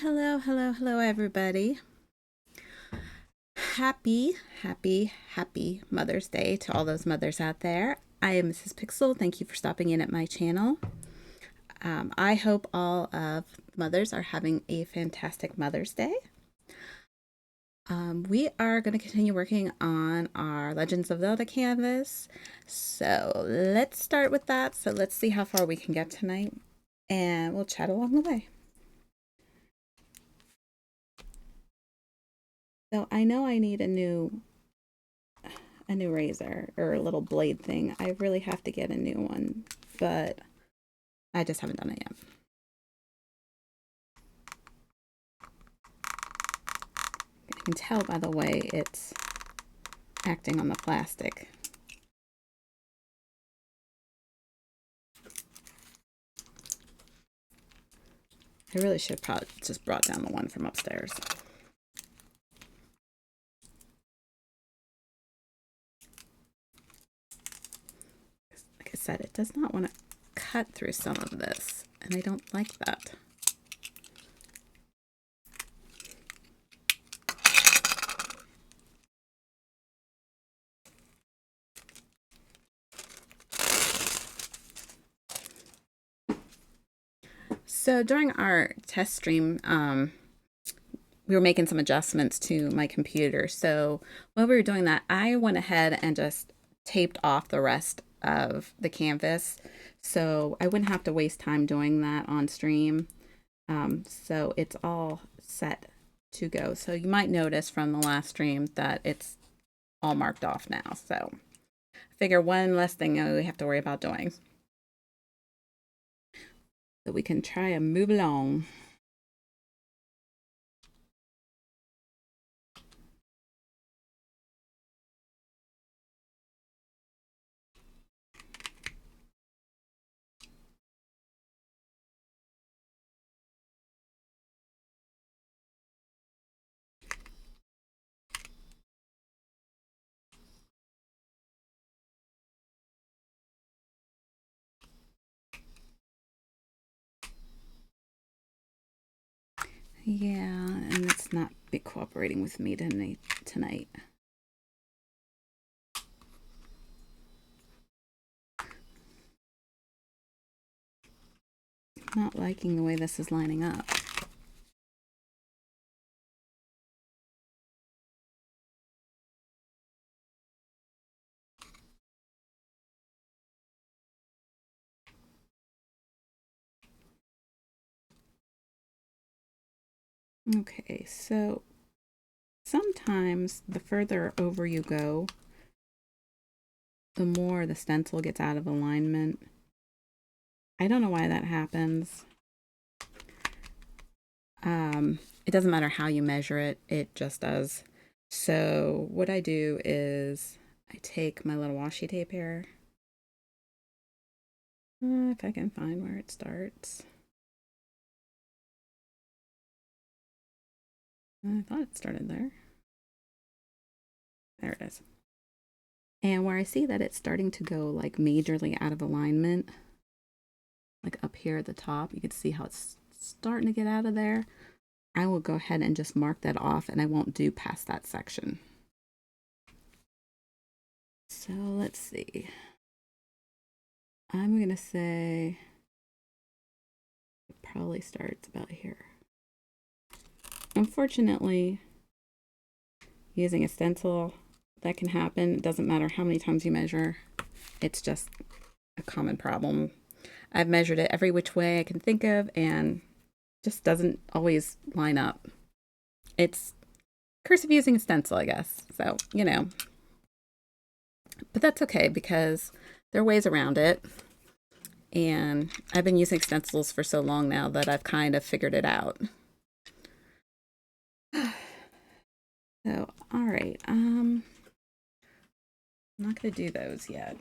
Hello, hello, hello, everybody. Happy Mother's Day to all those mothers out there. I am Mrs. Pixel. Thank you for stopping in at my channel. I hope all of mothers are having a fantastic Mother's Day. We are going to continue working on our Legends of Zelda canvas. So let's start with that. So let's see how far we can get tonight, and we'll chat along the way. So I know I need a new razor or a little blade thing. I really have to get a new one, but I just haven't done it yet. I can tell by the way it's acting on the plastic. I really should have probably just brought down the one from upstairs. Like I said, it does not want to cut through some of this, and I don't like that. So during our test stream, we were making some adjustments to my computer. So while we were doing that, I went ahead and just taped off the rest of the canvas. So I wouldn't have to waste time doing that on stream. So it's all set to go. So you might notice from the last stream that it's all marked off now. So I figure one less thing we have to worry about doing. So we can try and move along. Yeah, and it's not be cooperating with me tonight. Not liking the way this is lining up. Okay, so sometimes the further over you go, the more the stencil gets out of alignment. I don't know why that happens. It doesn't matter how you measure it, it just does. So what I do is I take my little washi tape here. If I can find where it starts. I thought it started there. There it is. And where I see that it's starting to go like majorly out of alignment, like up here at the top, you can see how it's starting to get out of there. I will go ahead and just mark that off, and I won't do past that section. So let's see. I'm going to say it probably starts about here. Unfortunately, using a stencil, that can happen. It doesn't matter how many times you measure. It's just a common problem. I've measured it every which way I can think of, and just doesn't always line up. It's curse of using a stencil, I guess. So, you know. But that's okay because there are ways around it. And I've been using stencils for so long now that I've kind of figured it out. So, all right. I'm not going to do those yet.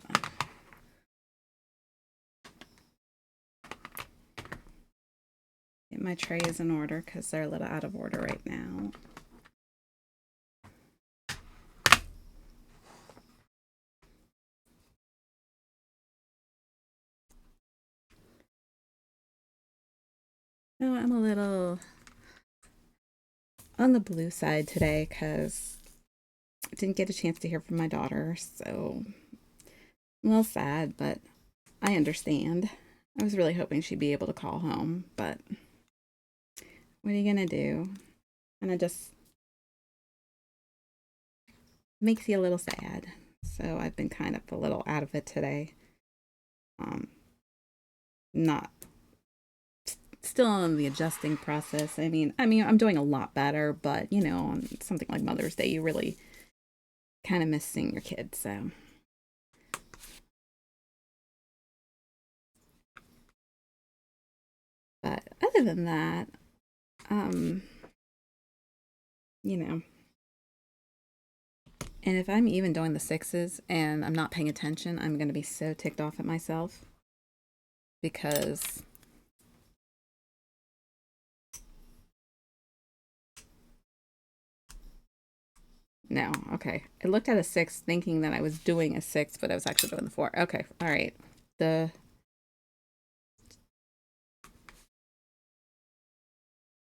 Get my trays in order because they're a little out of order right now. No, I'm a little on the blue side today because I didn't get a chance to hear from my daughter. So I'm a little sad, but I understand. I was really hoping she'd be able to call home, but what are you going to do? And it just makes you a little sad. So I've been kind of a little out of it today. Um, not still in the adjusting process. I mean, I'm doing a lot better, but on something like Mother's Day, you really kind of miss seeing your kids. So, but other than that, um, you know, and if I'm even doing the sixes and I'm not paying attention, I'm going to be so ticked off at myself because no, okay. I looked at a six thinking that I was doing a six, but I was actually doing the four. Okay, all right. The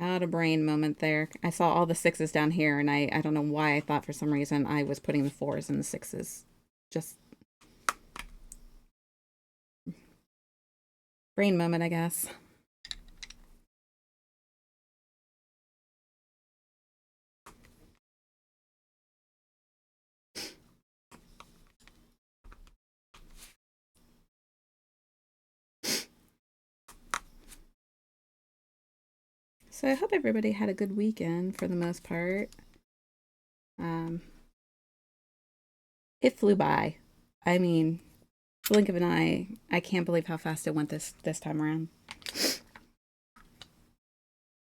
out of brain moment there. I saw all the sixes down here, and I don't know why I thought for some reason I was putting the fours in the sixes. Just brain moment, I guess. So I hope everybody had a good weekend for the most part. Um, it flew by. I mean, blink of an eye. I can't believe how fast it went this time around.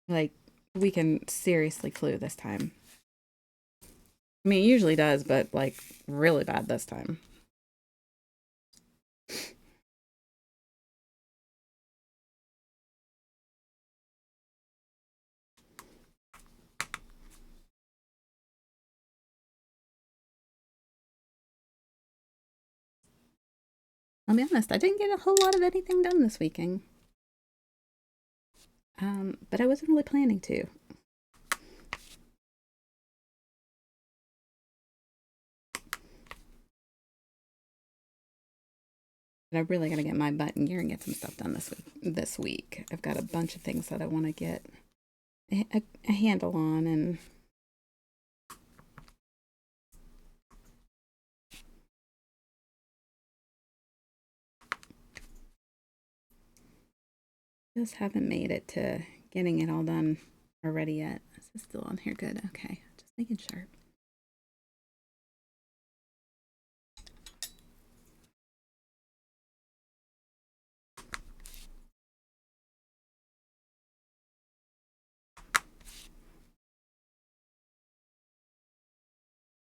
Like, weekend seriously flew this time. I mean, it usually does, but like really bad this time. I'll be honest, I didn't get a whole lot of anything done this weekend. But I wasn't really planning to. But I really got to get my butt in gear and get some stuff done this week. I've got a bunch of things that I want to get a handle on, and just haven't made it to getting it all done already yet. Is this still on here? Good. Okay. Just making sure.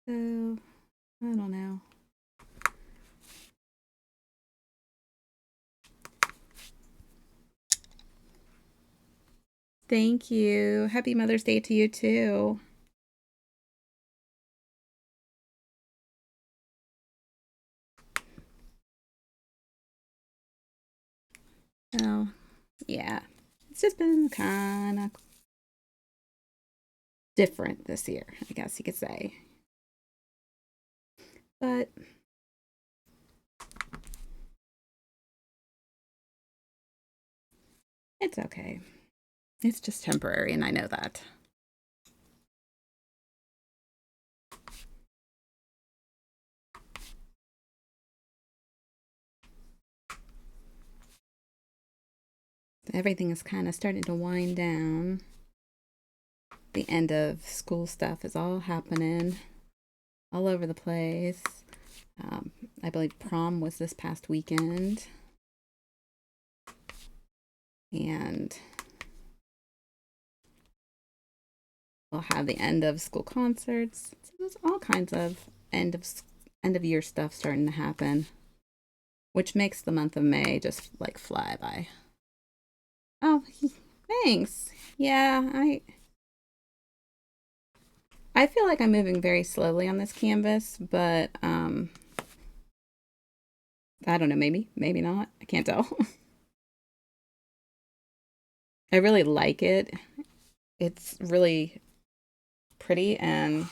So, I don't know. Thank you. Happy Mother's Day to you too. Oh, yeah. It's just been kind of different this year, I guess you could say. But it's okay. It's just temporary, and I know that. Everything is kind of starting to wind down. The end of school stuff is all happening all over the place. I believe prom was this past weekend. And we'll have the end of school concerts. So there's all kinds of end of year stuff starting to happen, which makes the month of May just like fly by. Oh, thanks. Yeah, I feel like I'm moving very slowly on this canvas, but I don't know, maybe not. I can't tell. I really like it. It's really pretty, and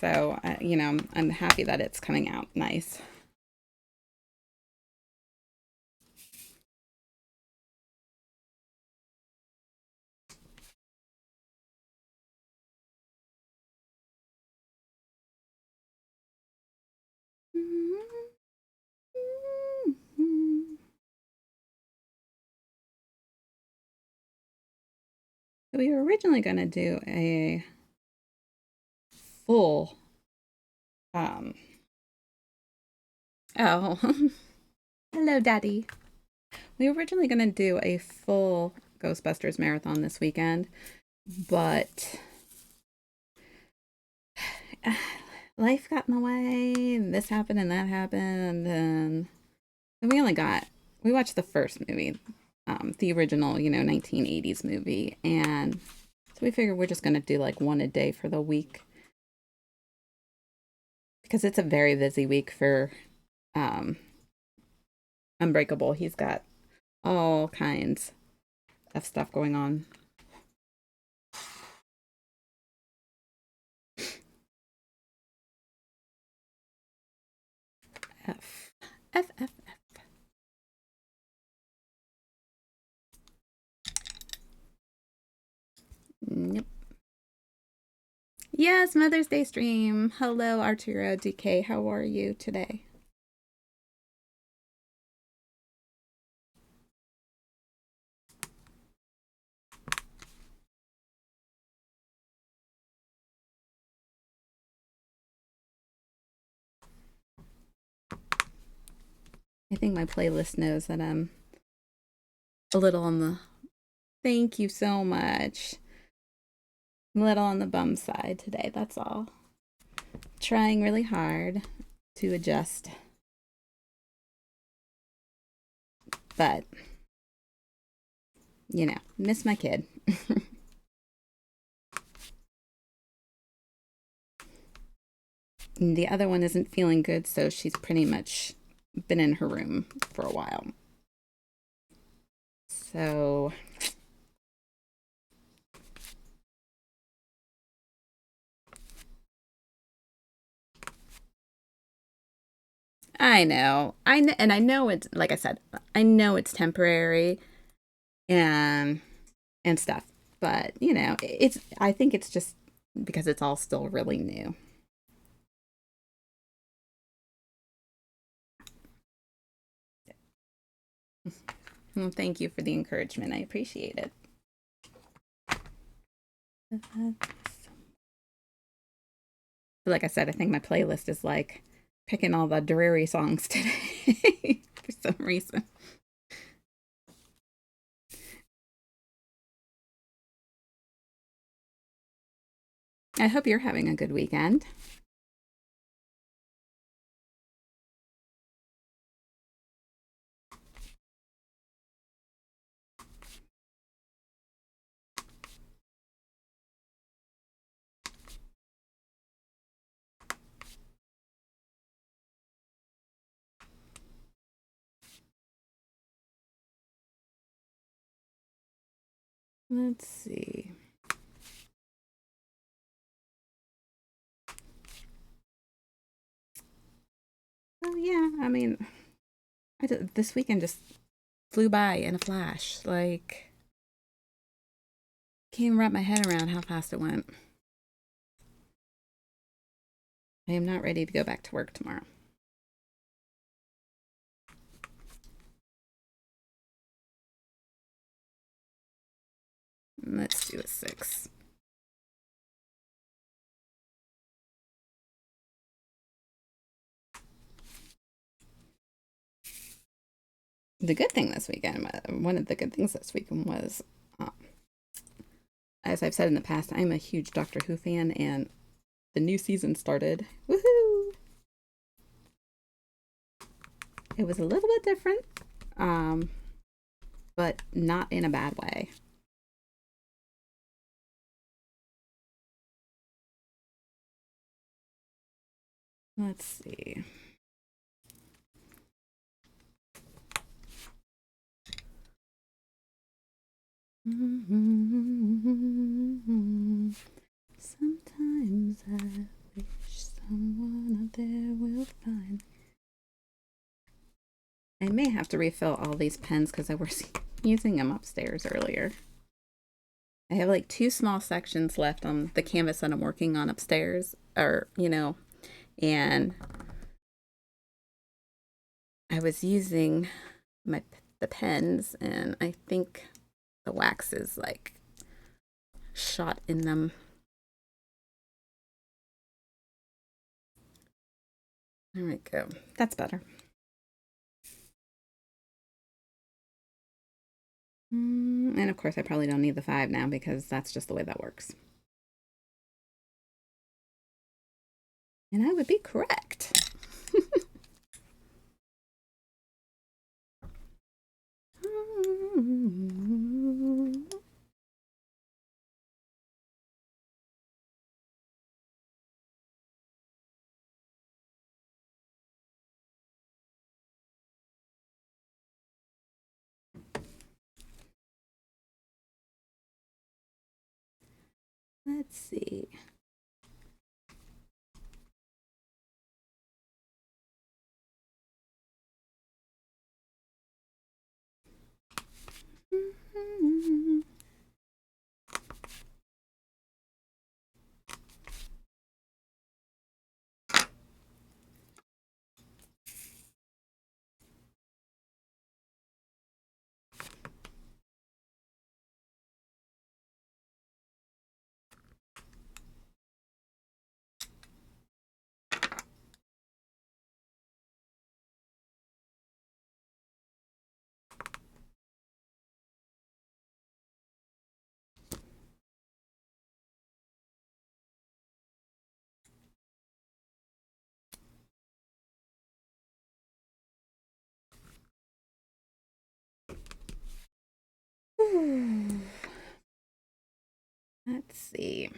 so you know, I'm happy that it's coming out nice. We were originally going to do a full um oh hello daddy. We were originally going to do a full Ghostbusters marathon this weekend, but life got in the way, and this happened and that happened, and we watched the first movie, the original, 1980s movie, and so we figured we're just gonna do like one a day for the week because it's a very busy week for um, Unbreakable. He's got all kinds of stuff going on. F F F. Nope. Yes, Mother's Day stream. Hello, Arturo DK. How are you today? I think my playlist knows that I'm a little on the. Thank you so much. I'm a little on the bum side today, that's all. Trying really hard to adjust. But, miss my kid. The other one isn't feeling good, so she's pretty much been in her room for a while. So, and I know it's like I said, I know it's temporary and stuff, but it's. I think it's just because it's all still really new. Well, thank you for the encouragement. I appreciate it. Like I said, I think my playlist is like picking all the dreary songs today for some reason. I hope you're having a good weekend. Let's see. Oh yeah, I mean, this weekend just flew by in a flash. Like, can't even wrap my head around how fast it went. I am not ready to go back to work tomorrow. Let's do a 6. The good thing this weekend, one of the good things this weekend was, as I've said in the past, I'm a huge Doctor Who fan, and the new season started. Woohoo! It was a little bit different, but not in a bad way. Let's see. Sometimes I wish someone out there will find. I may have to refill all these pens because I was using them upstairs earlier. I have like 2 small sections left on the canvas that I'm working on upstairs, or, and I was using the pens, and I think the wax is like shot in them. There we go. That's better. And of course, I probably don't need the 5 now because that's just the way that works. And I would be correct. Let's see. Let's see.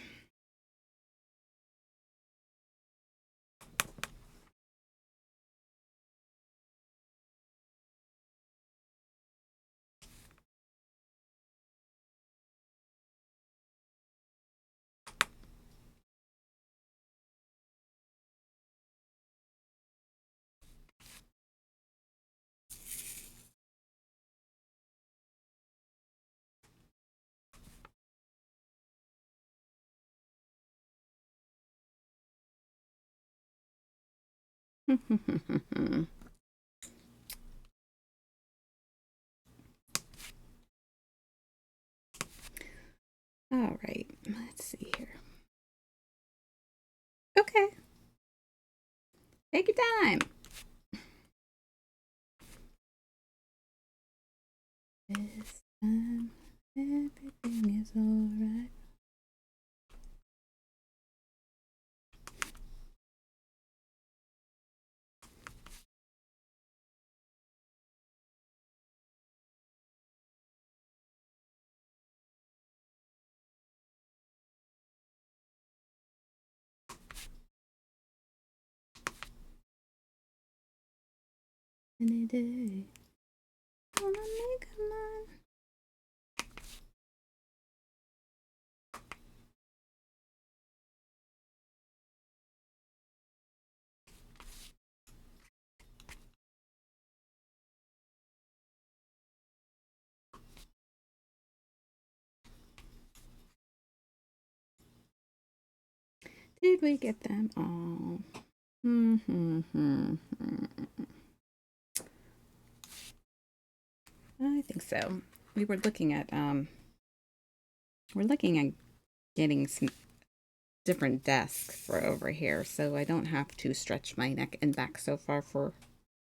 All right, let's see here. Okay, take your time. This time, everything is alright. Any day, gonna make a mine. Did we get them all? I think so. We were looking at getting some different desks for over here, so I don't have to stretch my neck and back so far for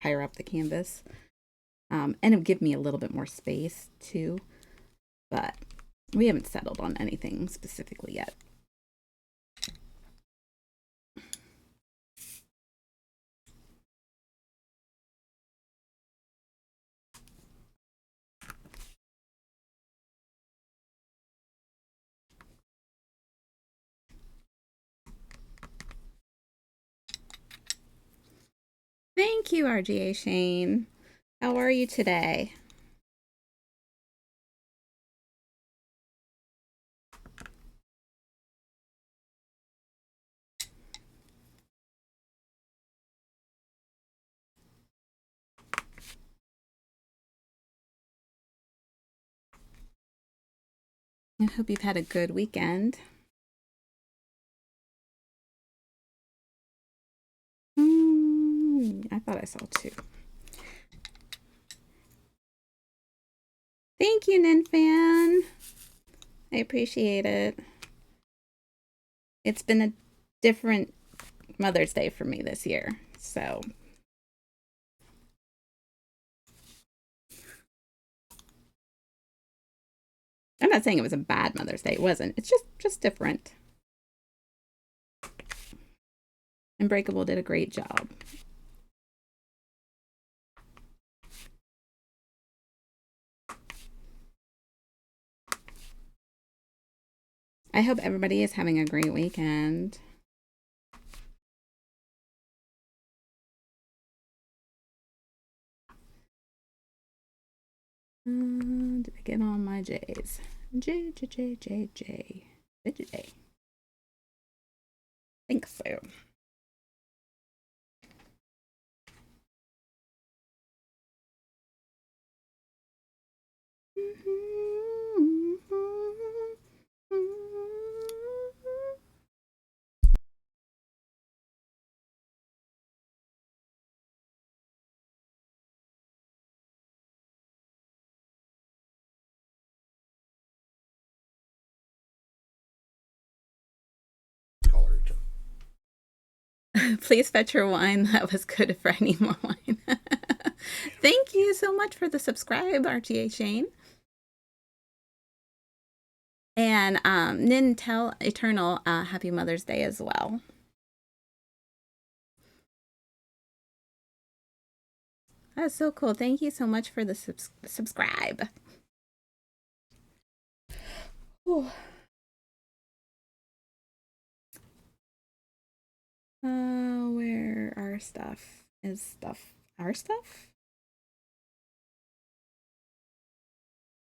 higher up the canvas. And it would give me a little bit more space too, but we haven't settled on anything specifically yet. Thank you, RGA Shane. How are you today? I hope you've had a good weekend. I thought I saw two. Thank you, Ninfan. I appreciate it. It's been a different Mother's Day for me this year, so I'm not saying it was a bad Mother's Day. It wasn't. It's just different. Unbreakable did a great job. I hope everybody is having a great weekend. Did I get all my J's? J, J, J, J, J. J, J, J. Think so. Please fetch your wine. That was good for any more wine. Thank you so much for the subscribe, RTA Shane. And Nin, tell Eternal Happy Mother's Day as well. That's so cool. Thank you so much for the subscribe. Ooh. Where our stuff is stuff? Our stuff?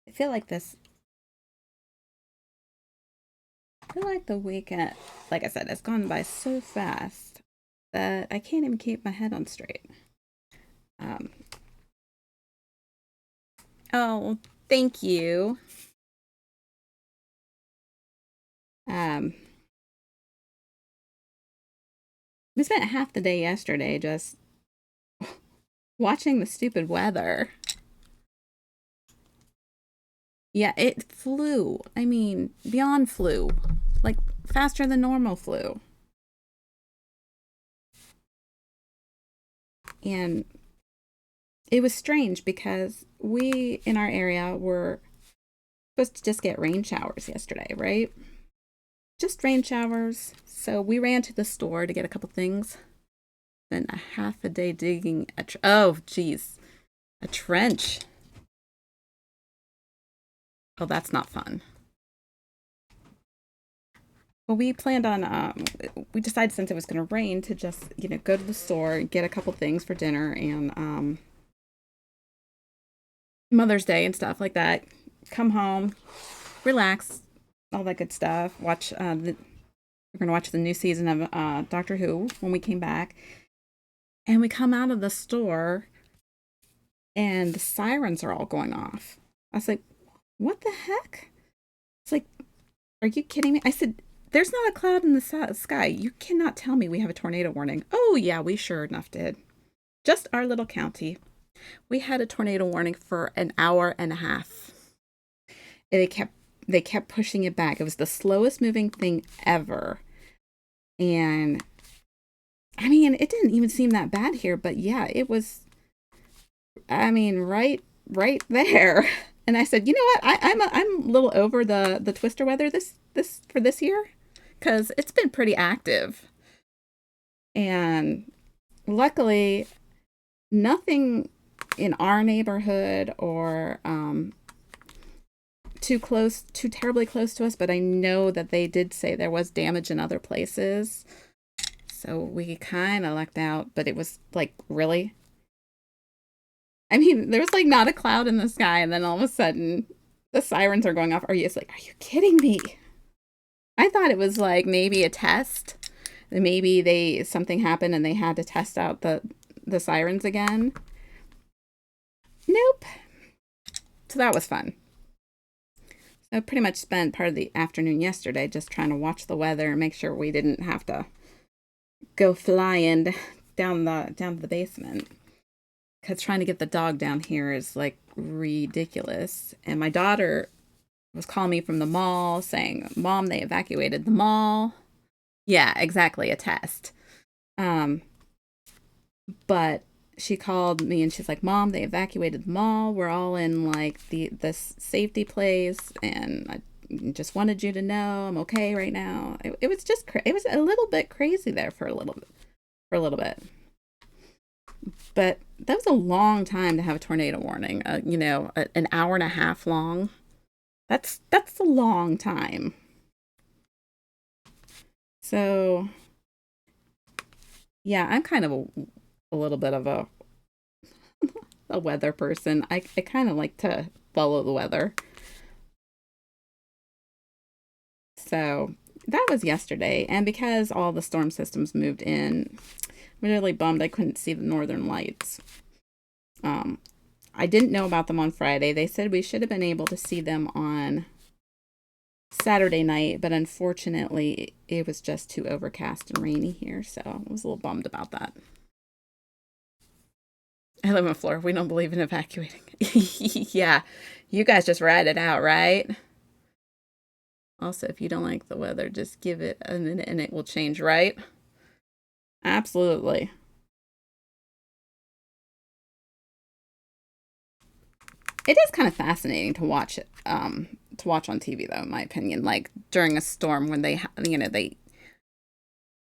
I feel like this. I feel like the weekend, like I said, it's gone by so fast that I can't even keep my head on straight. Oh, thank you. We spent half the day yesterday just watching the stupid weather. Yeah, it flew. I mean, beyond flew. Like, faster than normal flew. And it was strange because we, in our area, were supposed to just get rain showers yesterday, right? Just rain showers. So we ran to the store to get a couple things. Then a half a day digging oh, geez. A trench. Oh, that's not fun. Well, we planned on, we decided since it was going to rain to just, go to the store, get a couple things for dinner and Mother's Day and stuff like that. Come home, relax, all that good stuff. We're going to watch the new season of Doctor Who when we came back. And we come out of the store and the sirens are all going off. I was like, what the heck? It's like, are you kidding me? I said, there's not a cloud in the sky. You cannot tell me we have a tornado warning. Oh, yeah, we sure enough did. Just our little county. We had a tornado warning for an hour and a half. And they kept pushing it back. It was the slowest moving thing ever. And I mean, it didn't even seem that bad here, but yeah, it was, I mean, right there. And I said, you know what? I'm a little over the twister weather this for this year because it's been pretty active. And luckily, nothing in our neighborhood or too terribly close to us, but I know that they did say there was damage in other places. So we kind of lucked out, but it was like, really? I mean, there was like not a cloud in the sky, and then all of a sudden the sirens are going off. Are you kidding me? I thought it was like maybe a test. Maybe something happened and they had to test out the sirens again. Nope. So that was fun. I pretty much spent part of the afternoon yesterday just trying to watch the weather and make sure we didn't have to go flying down to the basement. Because trying to get the dog down here is like ridiculous. And my daughter was calling me from the mall saying, "Mom, they evacuated the mall." Yeah, exactly, a test. Um, but she called me and she's like, "Mom, they evacuated the mall. We're all in like this safety place, and I just wanted you to know I'm okay right now." It was just it was a little bit crazy there for a little bit. But that was a long time to have a tornado warning. An hour and a half long. That's a long time. So yeah, I'm kind of a little bit of a weather person. I kind of like to follow the weather. So that was yesterday, and because all the storm systems moved in, I'm really bummed I couldn't see the northern lights. Um, I didn't know about them on Friday. They said we should have been able to see them on Saturday night, but unfortunately, it was just too overcast and rainy here, so I was a little bummed about that. I live in Florida. We don't believe in evacuating. Yeah, you guys just ride it out, right? Also, if you don't like the weather, just give it a minute and it will change, right? Absolutely. It is kind of fascinating to watch on TV though, in my opinion. Like during a storm when they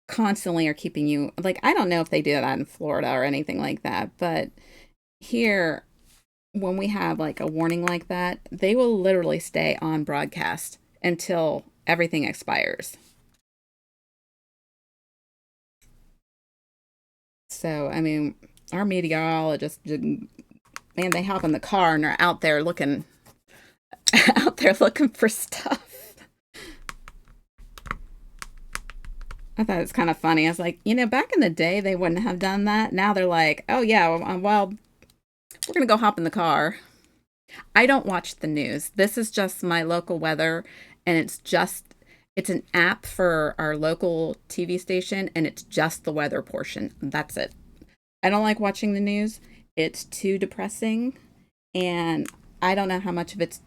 constantly are keeping you like I don't know if they do that in Florida or anything like that, but here when we have like a warning like that, they will literally stay on broadcast until everything expires. So, I mean, our meteorologists, man, they hop in the car and are out there looking out there looking for stuff. I thought it was kind of funny. I was like, back in the day, they wouldn't have done that. Now they're like, oh, yeah, well we're going to go hop in the car. I don't watch the news. This is just my local weather, and it's an app for our local TV station, and it's just the weather portion. That's it. I don't like watching the news. It's too depressing, and I don't know how much of it's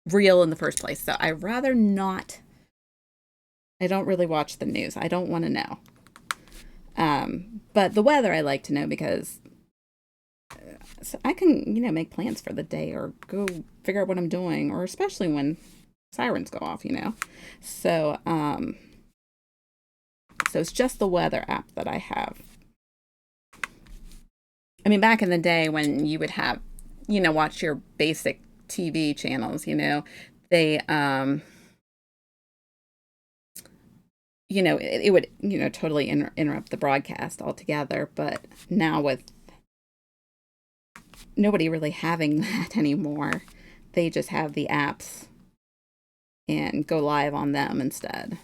real in the first place. So I rather not. I don't really watch the news. I don't want to know. But the weather I like to know because so I can, make plans for the day or go figure out what I'm doing, or especially when sirens go off. So, so it's just the weather app that I have. I mean, back in the day when you would have, watch your basic TV channels, they, it would, totally interrupt the broadcast altogether. But now with nobody really having that anymore, they just have the apps and go live on them instead.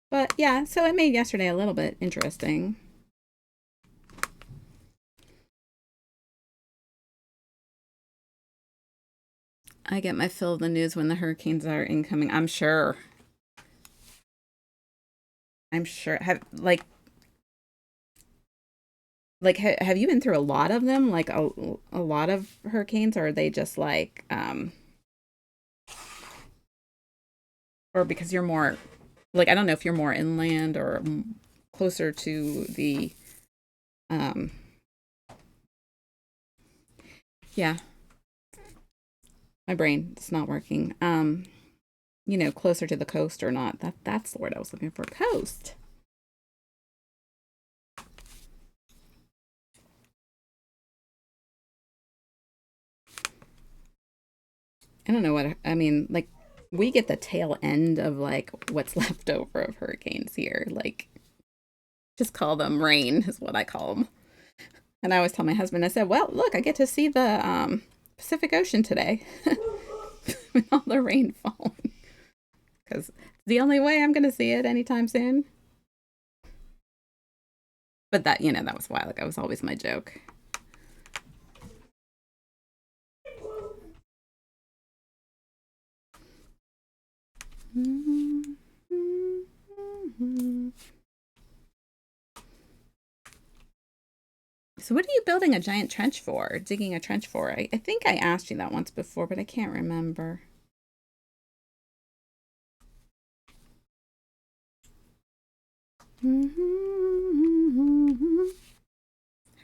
But yeah, so it made yesterday a little bit interesting. I get my fill of the news when the hurricanes are incoming. I'm sure. I'm sure. Have you been through a lot of them? Like a lot of hurricanes, or are they just like or because you're more like I don't know if you're more inland or closer to the um yeah, my brain it's not working. Closer to the coast or not. That's the word I was looking for. Coast. I don't know what I mean. Like we get the tail end of like what's left over of hurricanes here. Like just call them rain is what I call them. And I always tell my husband, I said, "Well, look, I get to see the Pacific Ocean today with all the rain falling because it's the only way I'm going to see it anytime soon." But that was a while ago. It was always my joke. So what are you building a giant trench for? Digging a trench for? I think I asked you that once before, but I can't remember.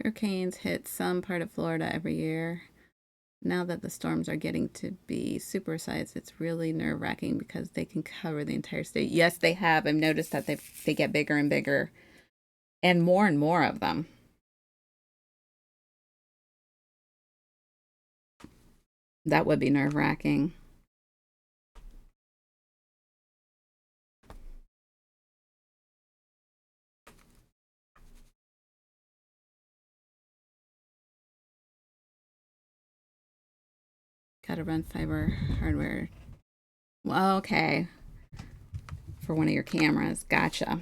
Hurricanes hit some part of Florida every year. Now that the storms are getting to be supersized, it's really nerve-wracking because they can cover the entire state. Yes, they have. I've noticed that they get bigger and bigger and more of them. That would be nerve-wracking. Gotta run fiber hardware. Well, okay. For one of your cameras. Gotcha.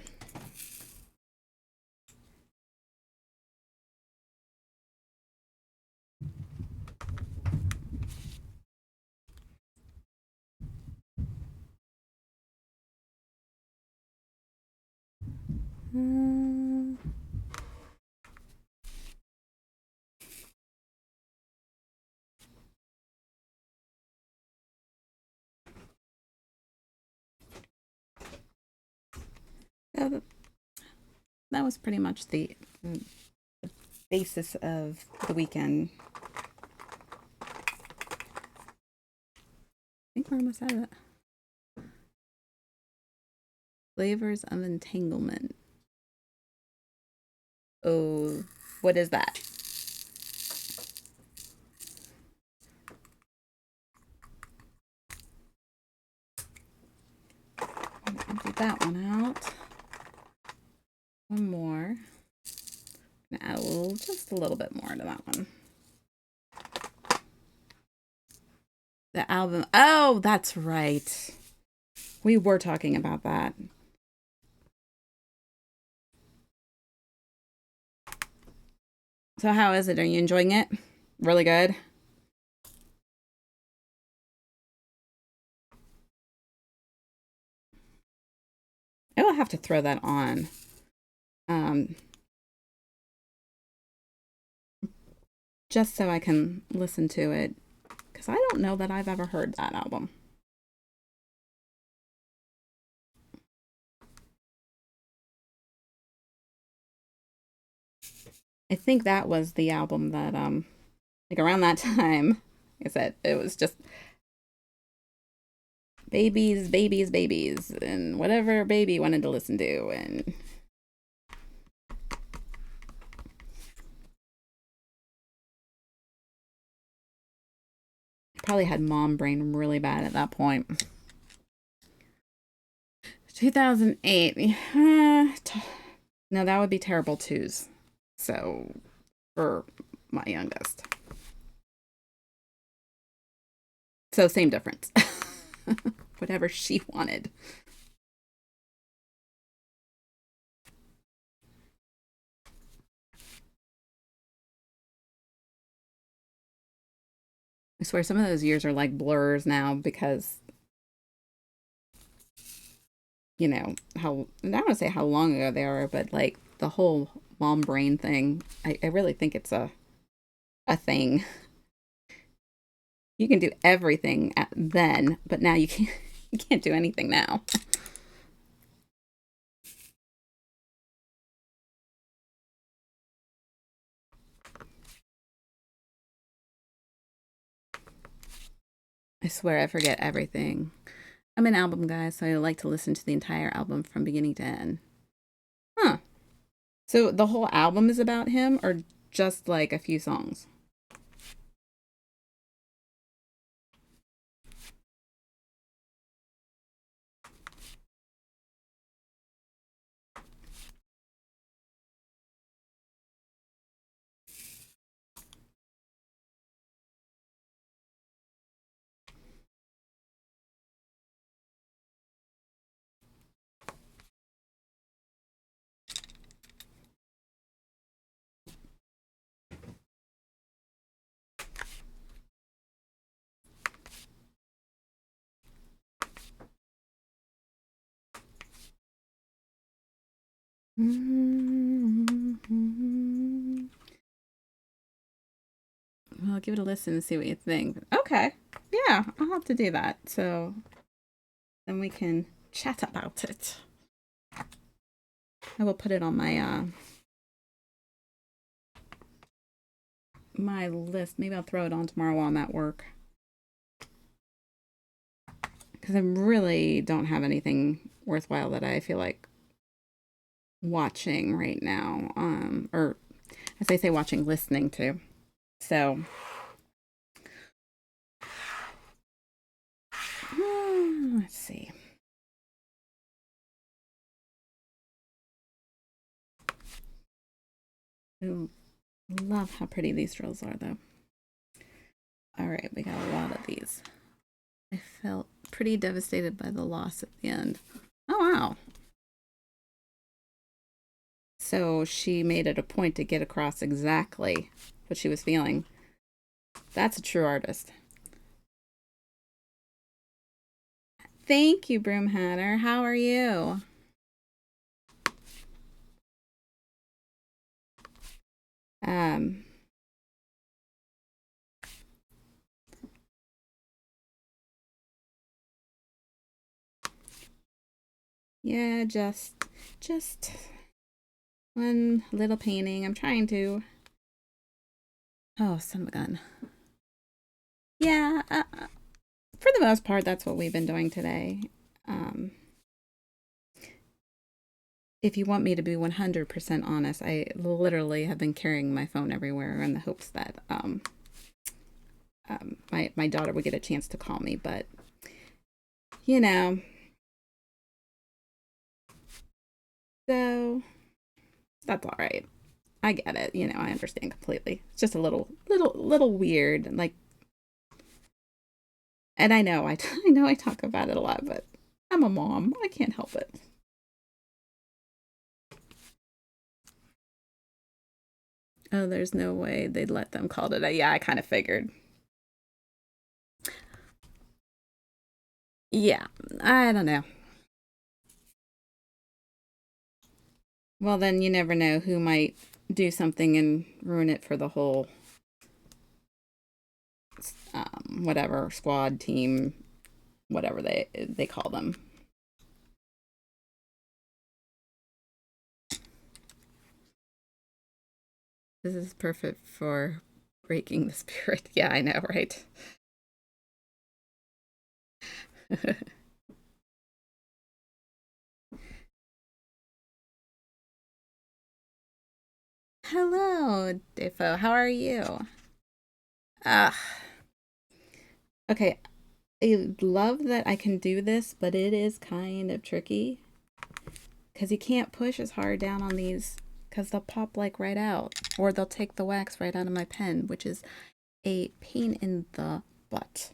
Yeah, that was pretty much the basis of the weekend. I think we're almost out of it. Flavors of entanglement. Oh, what is that? Empty that one out. One more. Add just a little bit more to that one. The album. Oh, that's right. We were talking about that. So how is it? Are you enjoying it? Really good? I will have to throw that on. Just so I can listen to it. Because I don't know that I've ever heard that album. I think that was the album that, like around that time, like I said, it was just babies, babies, babies, and whatever baby wanted to listen to. And probably had mom brain really bad at that point. 2008. No, that would be Terrible Twos. So, for my youngest. So, same difference. Whatever she wanted. I swear some of those years are like blurs now because, you know, how, I don't want to say how long ago they are, but like the whole mom brain thing, I really think it's a thing. You can do everything then, but now you can't, you can't do anything now. I swear I forget everything. I'm an album guy, so I like to listen to the entire album from beginning to end. Huh. So the whole album is about him or just like a few songs? I'll give it a listen and see what you think. Okay. Yeah, I'll have to do that. So then we can chat about it. I will put it on my list. Maybe I'll throw it on tomorrow while I'm at work. Because I really don't have anything worthwhile that I feel like watching right now. Or as I say, watching, listening to. So let's see. I love how pretty these drills are, though. All right, we got a lot of these. I felt pretty devastated by the loss at the end. Oh, wow. So she made it a point to get across exactly what she was feeling. That's a true artist. Thank you, Broom Hatter. How are you? Yeah, just one little painting. I'm trying to. Oh, son of a gun. Yeah, for the most part, that's what we've been doing today. If you want me to be 100% honest, I literally have been carrying my phone everywhere in the hopes that my daughter would get a chance to call me. But, you know, so that's all right. I get it. You know, I understand completely. It's just a little weird. Like, and I know I know I talk about it a lot, but I'm a mom. I can't help it. Oh, there's no way they'd let them call it a. Yeah, I kind of figured. Yeah, I don't know. Well, then you never know who might do something and ruin it for the whole whatever squad team, whatever they call them. This is perfect for breaking the spirit. Yeah, I know, right? Hello, Defo. How are you? Uh, okay, I love that I can do this, but it is kind of tricky because you can't push as hard down on these because they'll pop like right out, or they'll take the wax right out of my pen, which is a pain in the butt.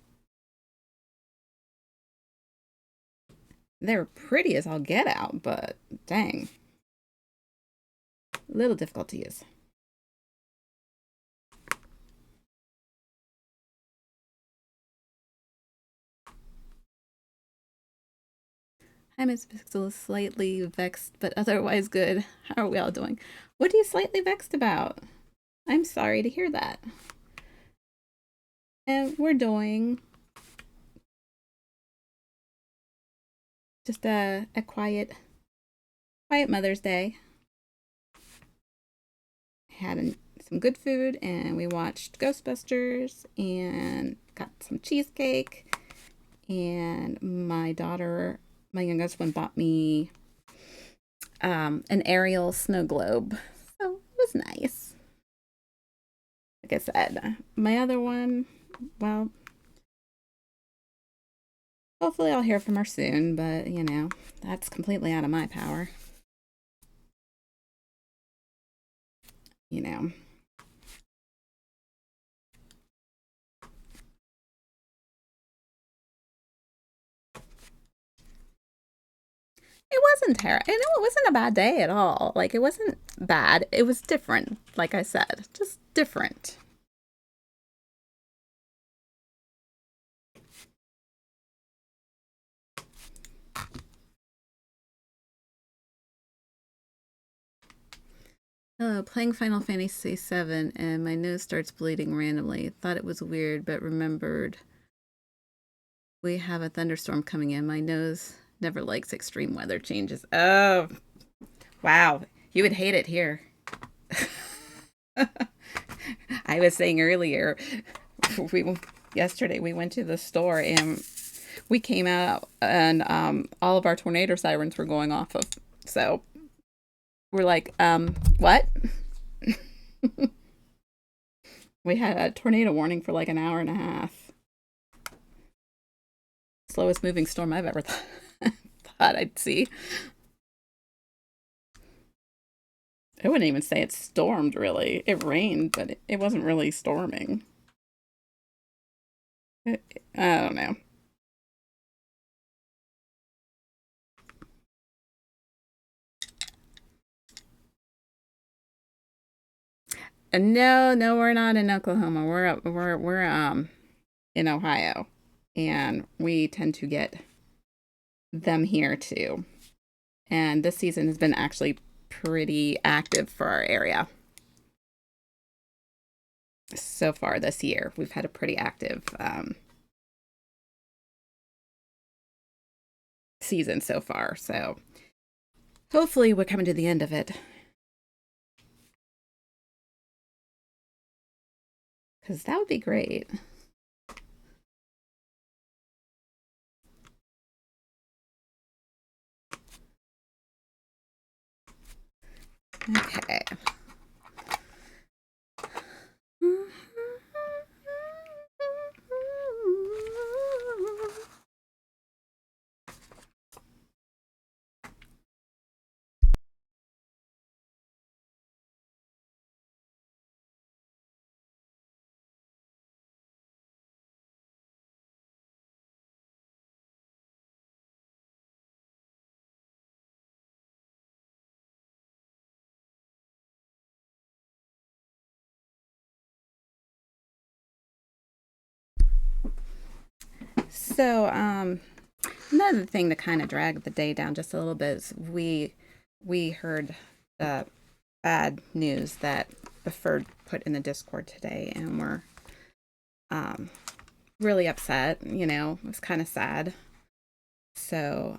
They're pretty as I'll get out, but dang, a little difficult to use. Hi, Miss Pixel is slightly vexed, but otherwise good. How are we all doing? What are you slightly vexed about? I'm sorry to hear that. And we're doing just a quiet Mother's Day. Had some good food, and we watched Ghostbusters and got some cheesecake. And my daughter, my youngest one, bought me an Ariel snow globe. So it was nice. Like I said, my other one, well, hopefully I'll hear from her soon, but you know, that's completely out of my power. You know. It wasn't terrible. You know, it wasn't a bad day at all. Like, it wasn't bad. It was different, like I said. Just different. Hello, playing Final Fantasy VII and my nose starts bleeding randomly. Thought it was weird, but remembered we have a thunderstorm coming in. My nose never likes extreme weather changes. Oh, wow. You would hate it here. I was saying earlier, we yesterday we went to the store and we came out and all of our tornado sirens were going off of. So we're like, what? We had a tornado warning for like an hour and a half. Slowest moving storm I've ever thought I'd see. I wouldn't even say it stormed, really. It rained, but it wasn't really storming. I don't know. No, no, we're not in Oklahoma. We're in Ohio, and we tend to get them here too. And this season has been actually pretty active for our area. So far this year, we've had a pretty active season so far. So hopefully we're coming to the end of it. Because that would be great. Okay. So, another thing to kind of drag the day down just a little bit is we heard the bad news that Beford put in the Discord today, and we're really upset. You know, it was kind of sad. So,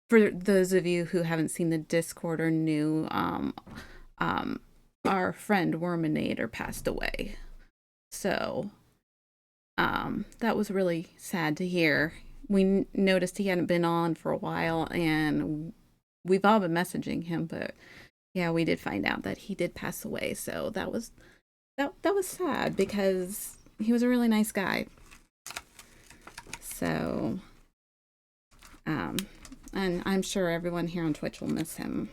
for those of you who haven't seen the Discord or knew, our friend Worminator passed away. So, that was really sad to hear. We noticed he hadn't been on for a while, and we've all been messaging him, but yeah, we did find out that he did pass away. So that was sad because he was a really nice guy. So, and I'm sure everyone here on Twitch will miss him.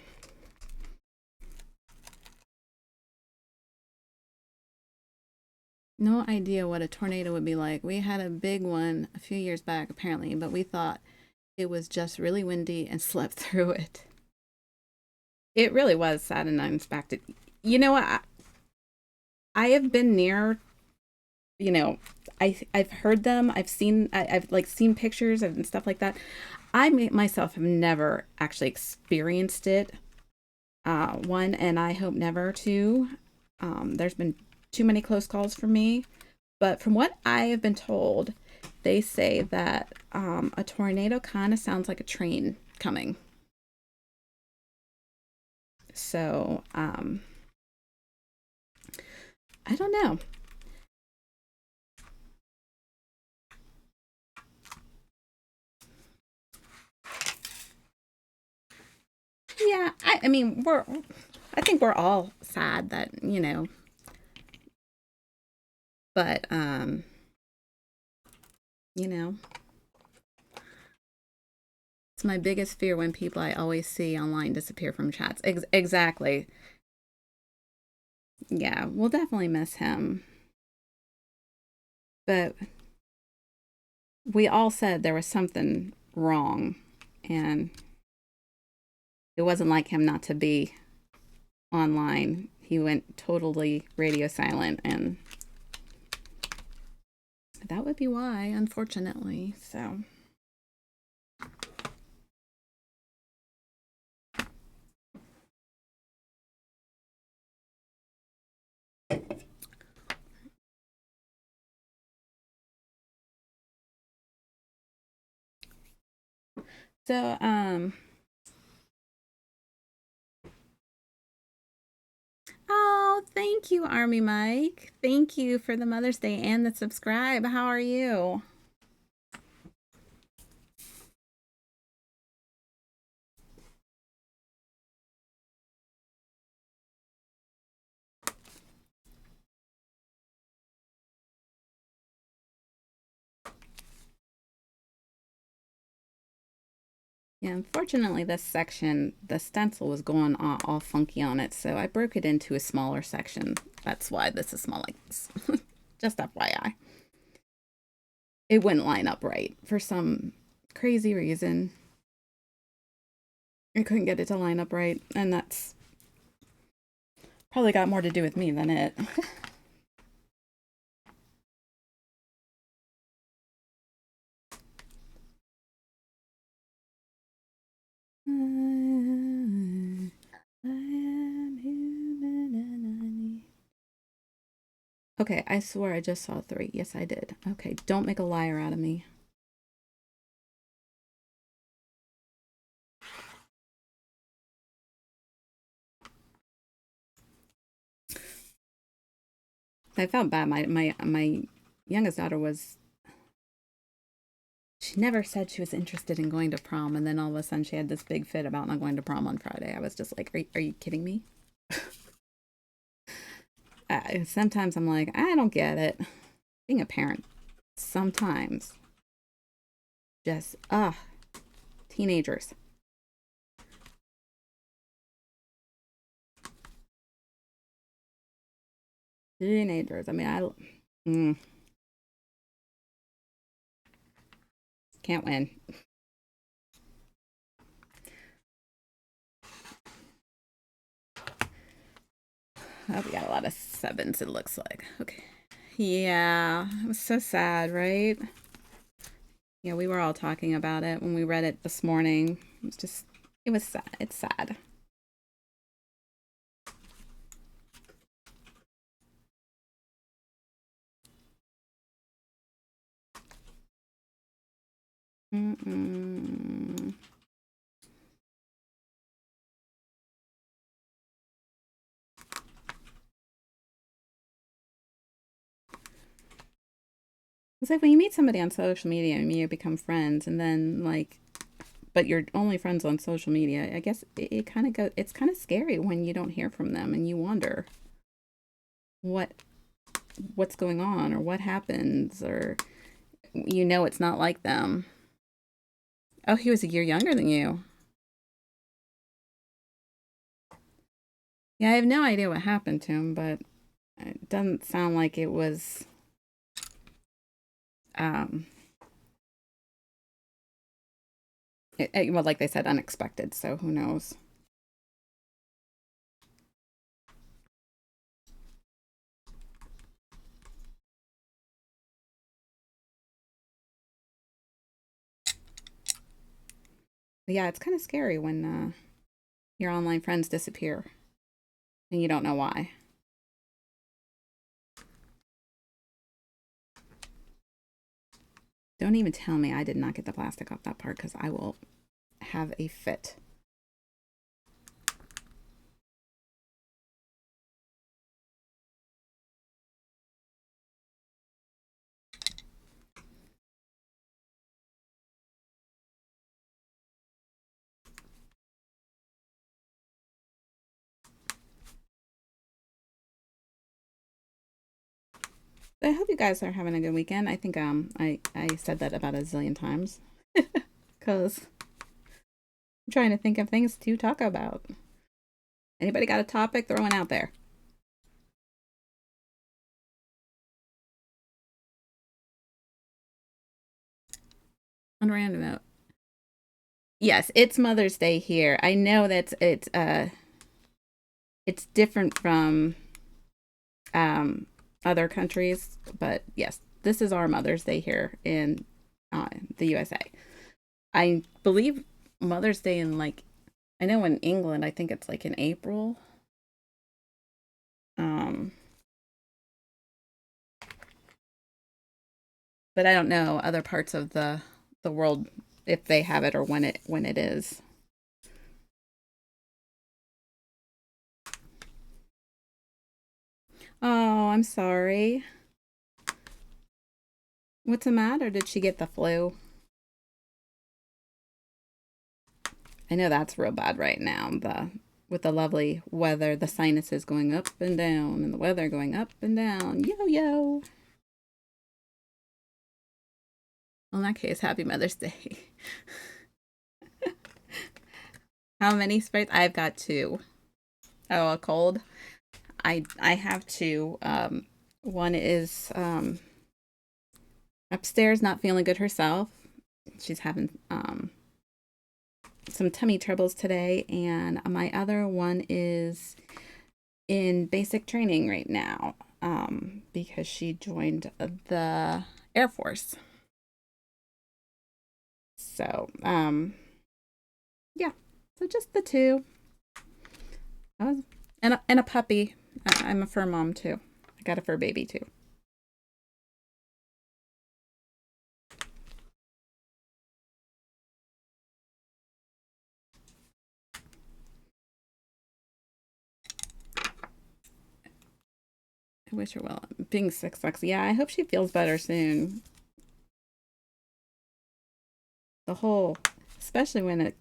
No idea what a tornado would be like. We had a big one a few years back, apparently, but we thought it was just really windy and slept through it. It really was sad and unexpected. You know what? I have been near, you know, I've heard them. I've like seen pictures and stuff like that. I myself have never actually experienced it. One, and I hope never to. There's been too many close calls for me. But from what I have been told, they say that a tornado kind of sounds like a train coming. So, I don't know. Yeah, I mean, I think we're all sad that, you know, but, you know, it's my biggest fear when people I always see online disappear from chats. Exactly. Yeah, we'll definitely miss him. But we all said there was something wrong, and it wasn't like him not to be online. He went totally radio silent, and that would be why, unfortunately. So. So, oh, thank you, Army Mike. Thank you for the Mother's Day and the subscribe. How are you? Yeah, unfortunately, this section, the stencil was going all funky on it, so I broke it into a smaller section. That's why this is small like this. Just FYI. It wouldn't line up right for some crazy reason. I couldn't get it to line up right, and that's probably got more to do with me than it. Okay, I swear I just saw 3. Yes, I did. Okay, don't make a liar out of me. I felt bad. My youngest daughter was. She never said she was interested in going to prom, and then all of a sudden she had this big fit about not going to prom on Friday. I was just like, are you kidding me? Sometimes I'm like, I don't get it. Being a parent, sometimes just, teenagers. Teenagers. I mean, can't win. Oh, we got a lot of 7s, it looks like. Okay. Yeah, it was so sad, right? Yeah, we were all talking about it when we read it this morning. It was just, it was sad. It's sad. Mm-mm. It's like when you meet somebody on social media and you become friends, and then like, but you're only friends on social media. I guess it kind of go. It's kind of scary when you don't hear from them and you wonder what what's going on or what happens, or it's not like them. Oh, he was a year younger than you. Yeah, I have no idea what happened to him, but it doesn't sound like it was um well, like they said, unexpected, so who knows. But yeah, it's kind of scary when your online friends disappear and you don't know why. Don't even tell me I did not get the plastic off that part, because I will have a fit. I hope you guys are having a good weekend. I think I said that about a zillion times because I'm trying to think of things to talk about. Anybody got a topic? Throw one out there. On a random note. Yes, it's Mother's Day here. I know that it's different from other countries, but yes, this is our Mother's Day here in the USA. I believe Mother's Day in, like, I know in England, I think it's like in April. Um, But I don't know other parts of the world if they have it or when it is. Oh, I'm sorry. What's the matter? Did she get the flu? I know that's real bad right now. The with the lovely weather, the sinuses going up and down, and the weather going up and down. Yo yo. Well, in that case, happy Mother's Day. How many sprays? I've got two. Oh, a cold. I have two. One is upstairs, not feeling good herself. She's having some tummy troubles today, and my other one is in basic training right now because she joined the Air Force. So, yeah, so just the two. And a puppy. I'm a fur mom too. I got a fur baby too. I wish her well. Being sick sucks. Yeah, I hope she feels better soon. The whole, especially when it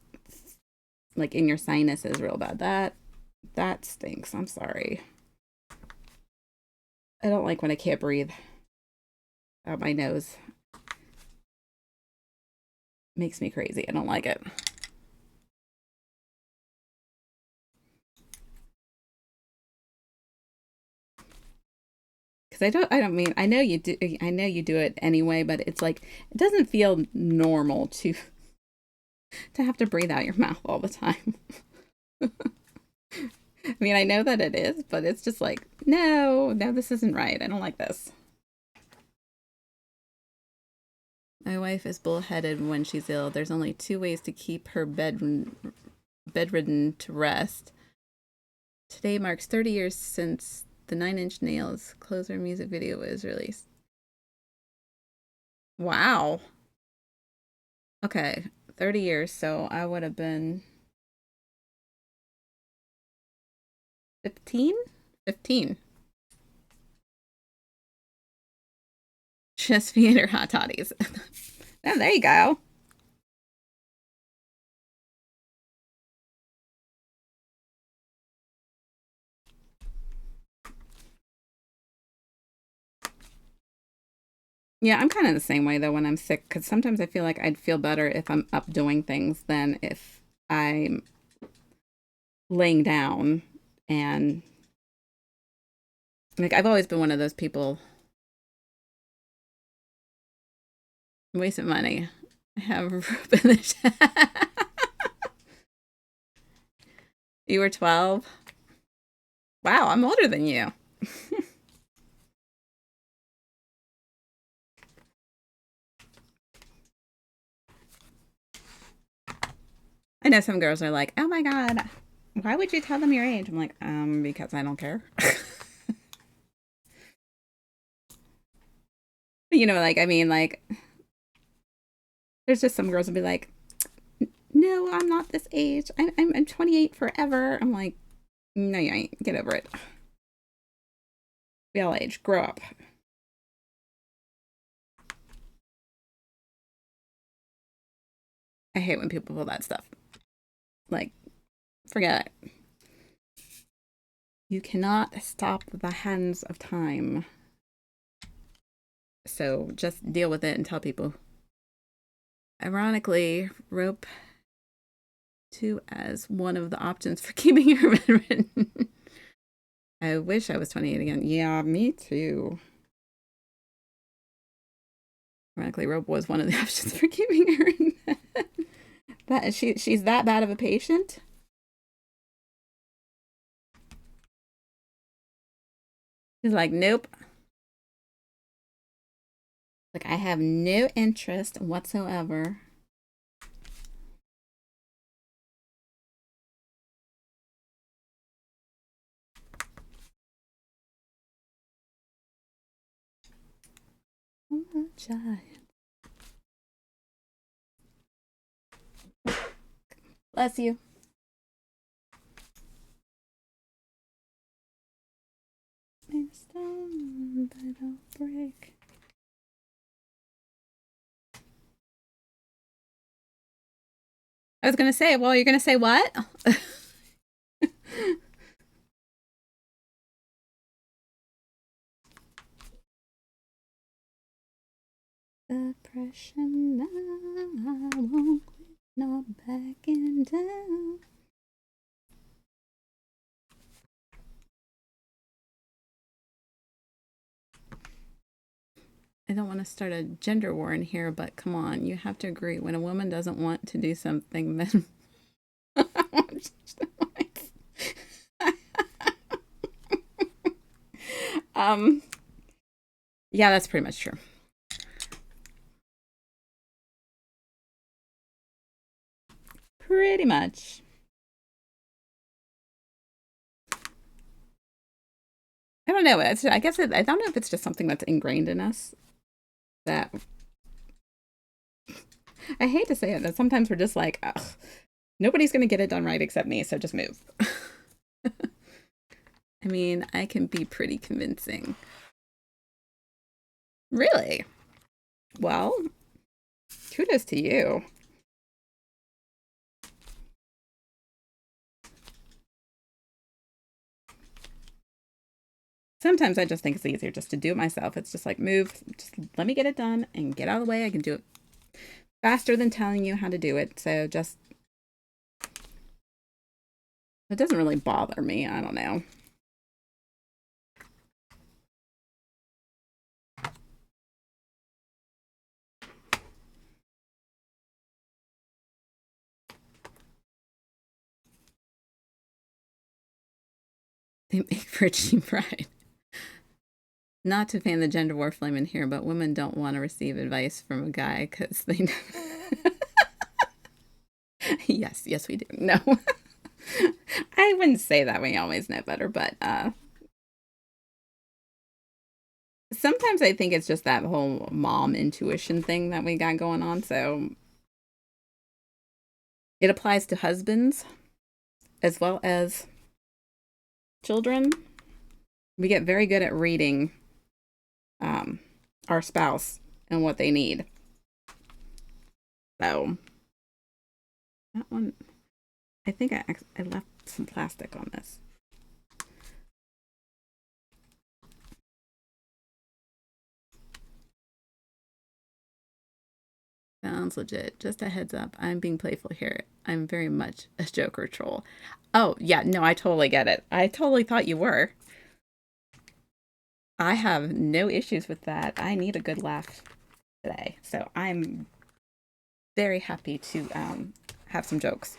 like in your sinus is real bad. That stinks. I'm sorry. I don't like when I can't breathe out my nose. Makes me crazy. I don't like it. Because I don't mean I know you do it anyway, but it's like it doesn't feel normal to have to breathe out your mouth all the time. I mean, I know that it is, but it's just like, no, this isn't right. I don't like this. My wife is bullheaded when she's ill. There's only two ways to keep her bedridden to rest. Today marks 30 years since the Nine Inch Nails Closer music video was released. Wow. Okay, 30 years. So I would have been 15? 15. Just me and her hot toddies. Oh, there you go. Yeah, I'm kind of the same way though when I'm sick because sometimes I feel like I'd feel better if I'm up doing things than if I'm laying down. And like I've always been one of those people wasting money. I have rope in the You were 12? Wow, I'm older than you. I know some girls are like, "Oh my god, why would you tell them your age?" I'm like, because I don't care. Like I mean, like there's just some girls will be like, "No, I'm not this age. I'm 28 forever." I'm like, "No, you ain't. Get over it. We all age. Grow up." I hate when people pull that stuff. Like, forget it. You cannot stop the hands of time. So just deal with it and tell people. Ironically, rope too as one of the options for keeping your bedridden. I wish I was 28 again. Yeah, me too. Ironically, rope was one of the options for keeping her in bed. She's that bad of a patient. He's like, nope. Like I have no interest whatsoever. I'm a giant. Bless you. Made of stone, but don't break. I was gonna say, well, you're gonna say what? Depression, I won't quit, not backing down. I don't want to start a gender war in here, but come on, you have to agree. When a woman doesn't want to do something, men. um, yeah, that's pretty much true. Pretty much. I don't know. I guess I don't know if it's just something that's ingrained in us that I hate to say it, but sometimes we're just like, ugh, nobody's going to get it done right except me, so just move. I mean, I can be pretty convincing. Really? Well, kudos to you. Sometimes I just think it's easier just to do it myself. It's just like, move, just let me get it done and get out of the way. I can do it faster than telling you how to do it. So just, it doesn't really bother me. I don't know. They make for a cheap ride. Not to fan the gender war flame in here, but women don't want to receive advice from a guy because they know. Yes, we do. No. I wouldn't say that. We always know better, but sometimes I think it's just that whole mom intuition thing that we got going on. So it applies to husbands as well as children. We get very good at reading our spouse and what they need. So that one, I think I left some plastic on this. Sounds legit. Just a heads up, I'm being playful here. I'm very much a Joker troll. Oh, yeah, no, I totally get it. I totally thought you were. I have no issues with that. I need a good laugh today. So I'm very happy to have some jokes.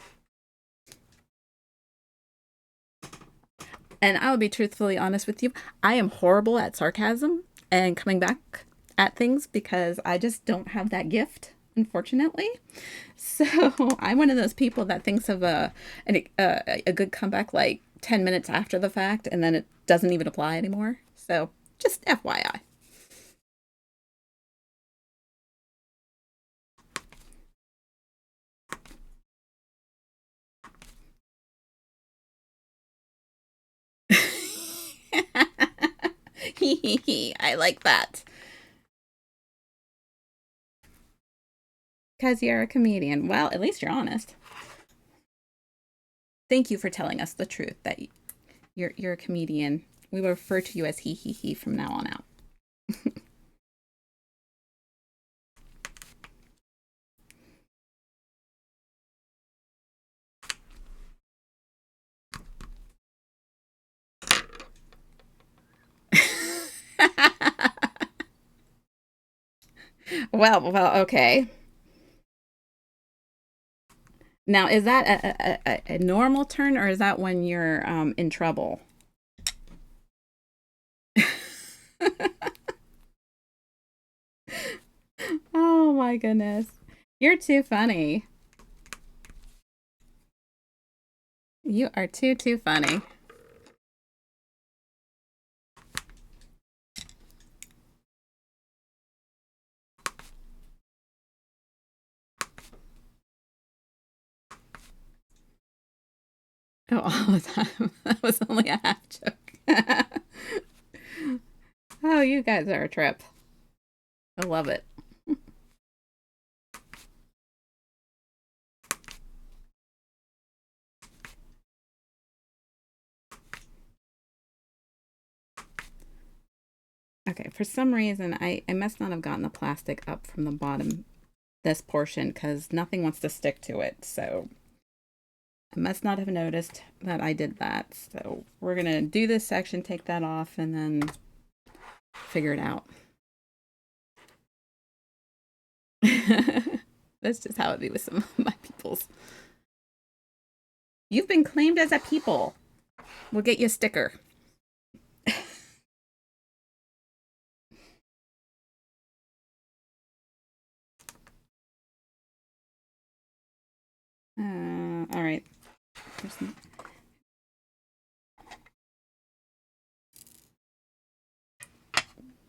And I will be truthfully honest with you. I am horrible at sarcasm and coming back at things because I just don't have that gift, unfortunately. So I'm one of those people that thinks of a good comeback like 10 minutes after the fact, and then it doesn't even apply anymore. So just FYI. I like that. Because you're a comedian. Well, at least you're honest. Thank you for telling us the truth that you're a comedian. We will refer to you as he from now on out. Well, okay. Now, is that a normal turn or is that when you're in trouble? Oh my goodness. You're too funny. You are too funny. Oh, all the time. That was only a half joke. Oh, you guys are a trip. I love it. Okay, for some reason, I must not have gotten the plastic up from the bottom, this portion, because nothing wants to stick to it. So I must not have noticed that I did that. So we're going to do this section, take that off, and then figure it out. That's just how it be with some of my peoples. You've been claimed as a people. We'll get you a sticker. All right.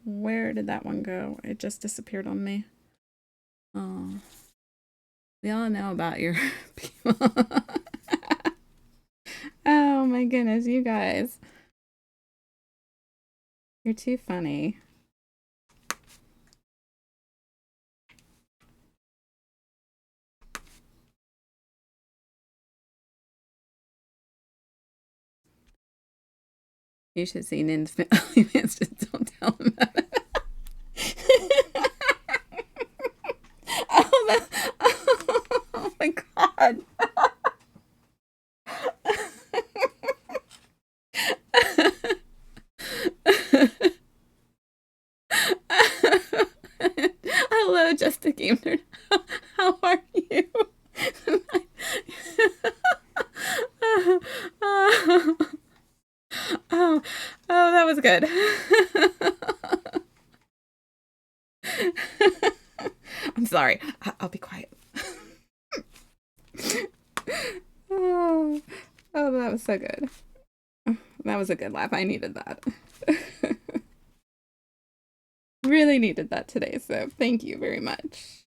Where did that one go? It just disappeared on me. Oh, we all know about your people. Oh my goodness, you guys. You're too funny. You should see Nin's just don't tell him about it. Oh, oh my god. Hello, Just Game Nerd. How are you? Oh, oh, oh, that was good. I'm sorry. I'll be quiet. Oh, oh, that was so good. That was a good laugh. I needed that. Really needed that today, so thank you very much.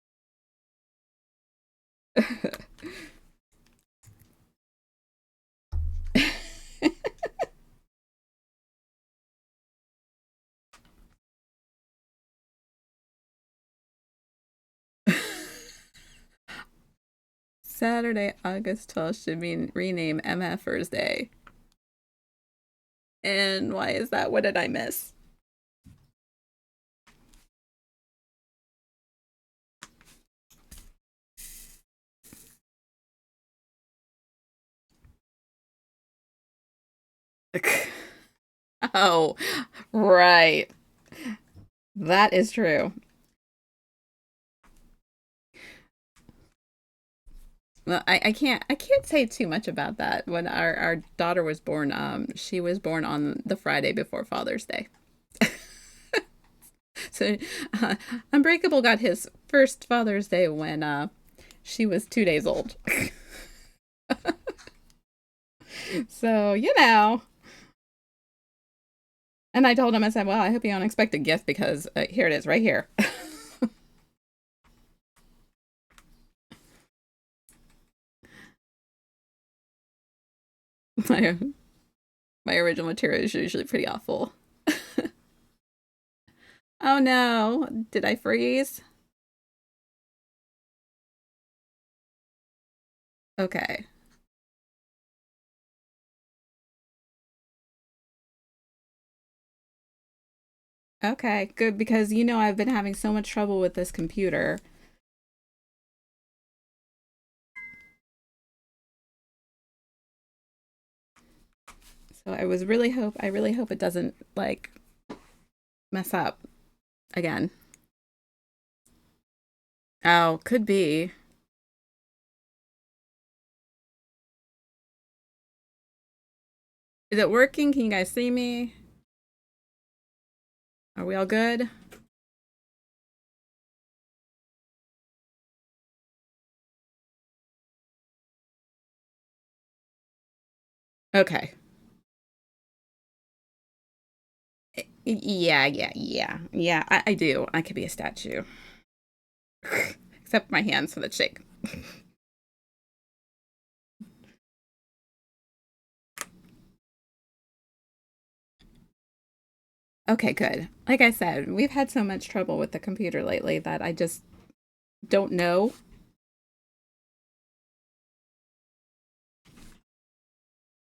Saturday, August 12th should be renamed MFers Day. And why is that? What did I miss? Oh, right. That is true. Well, I can't say too much about that. When our daughter was born, she was born on the Friday before Father's Day. So uh, Unbreakable got his first Father's Day when she was 2 days old. So, you know. And I told him, I said, well, I hope you don't expect a gift because here it is right here. my, my original material is usually pretty awful. Oh no, did I freeze? Okay. Okay, good because you know I've been having so much trouble with this computer. So I really hope it doesn't like mess up again. Oh, could be. Is it working? Can you guys see me? Are we all good? Okay. Yeah. I do. I could be a statue. Except my hands for the shake. Okay, good. Like I said, we've had so much trouble with the computer lately that I just don't know.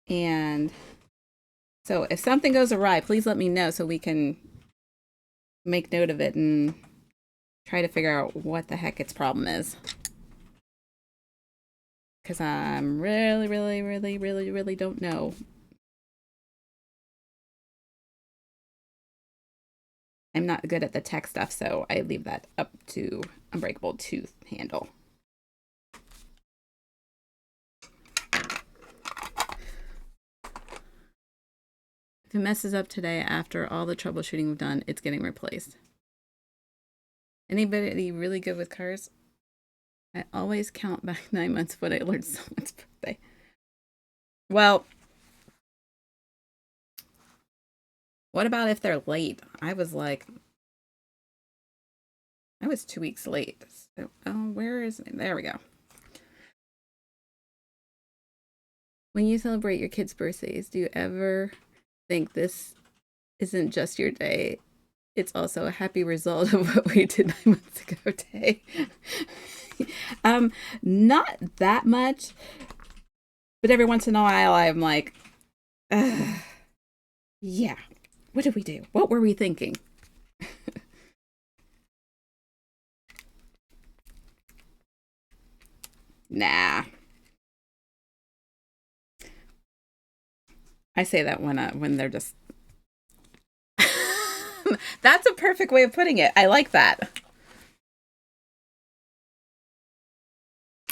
And so if something goes awry, please let me know so we can make note of it and try to figure out what the heck its problem is. Because I'm really don't know. I'm not good at the tech stuff, so I leave that up to Unbreakable to handle. If it messes up today after all the troubleshooting we've done, it's getting replaced. Anybody really good with cars? I always count back 9 months when I learned someone's birthday. Well, what about if they're late? I was 2 weeks late. So, where is it? There we go. When you celebrate your kids' birthdays, do you ever think this isn't just your day? It's also a happy result of what we did 9 months ago day. Not that much, but every once in a while I'm like, yeah, what did we do? What were we thinking? Nah. I say that when they're just That's a perfect way of putting it. I like that.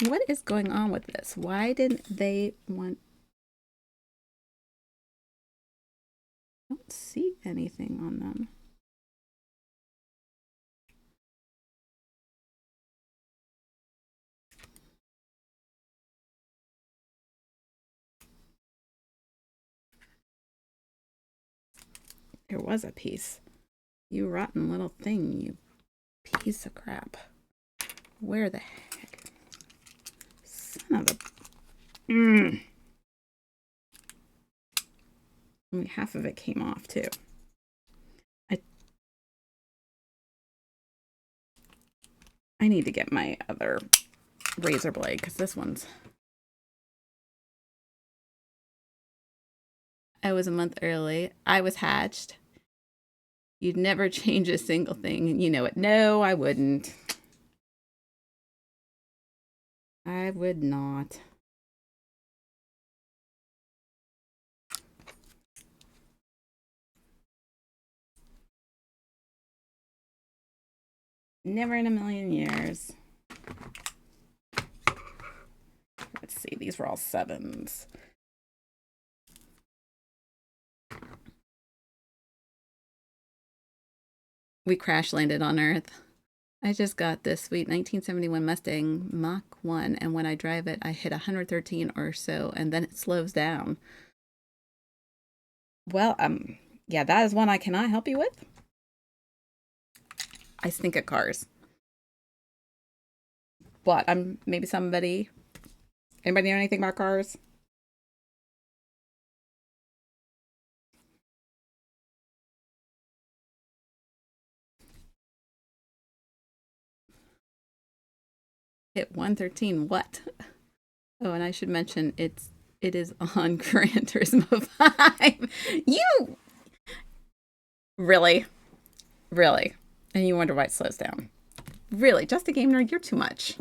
What is going on with this? Why didn't they want I don't see anything on them. There was a piece. You rotten little thing, you piece of crap. Where the heck? Son of a... I mean, half of it came off, too. I need to get my other razor blade, because this one's... I was a month early. I was hatched. You'd never change a single thing, and you know it. No, I wouldn't. I would not. Never in a million years. Let's see, these were all sevens. We crash landed on Earth. I just got this sweet 1971 Mustang Mach 1, and when I drive it, I hit 113 or so, and then it slows down. Well, yeah, that is one I cannot help you with. I stink at cars. But I'm maybe somebody. Anybody know anything about cars? Hit 113. What? Oh, and I should mention it is on Gran Turismo 5. You really, really, and you wonder why it slows down. Really, just a game nerd. You're too much.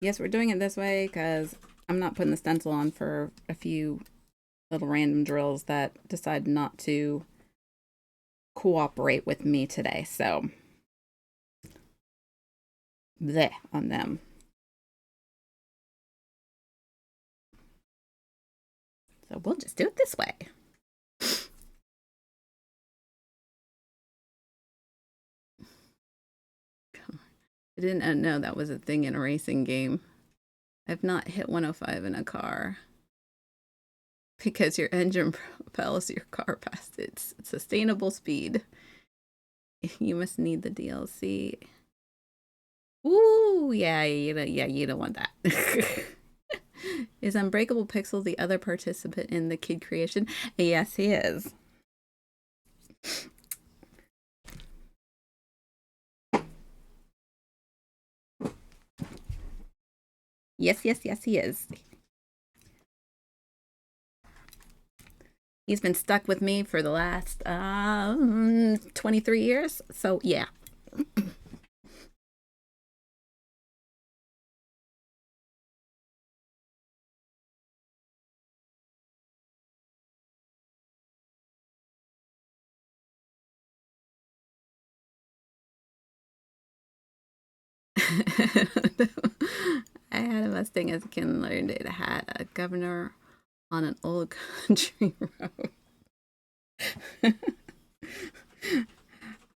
Yes, we're doing it this way because I'm not putting the stencil on for a few little random drills that decide not to cooperate with me today. So, bleh on them. So we'll just do it this way. I didn't know that was a thing in a racing game. I've not hit 105 in a car because your engine propels your car past its sustainable speed. You must need the DLC. Ooh, yeah, you don't want that. Is Unbreakable Pixel the other participant in the kid creation? Yes, he is. Yes, he is. He's been stuck with me for the last 23 years. So, yeah. I had a Mustang as a kid and learned it had a governor on an old country road.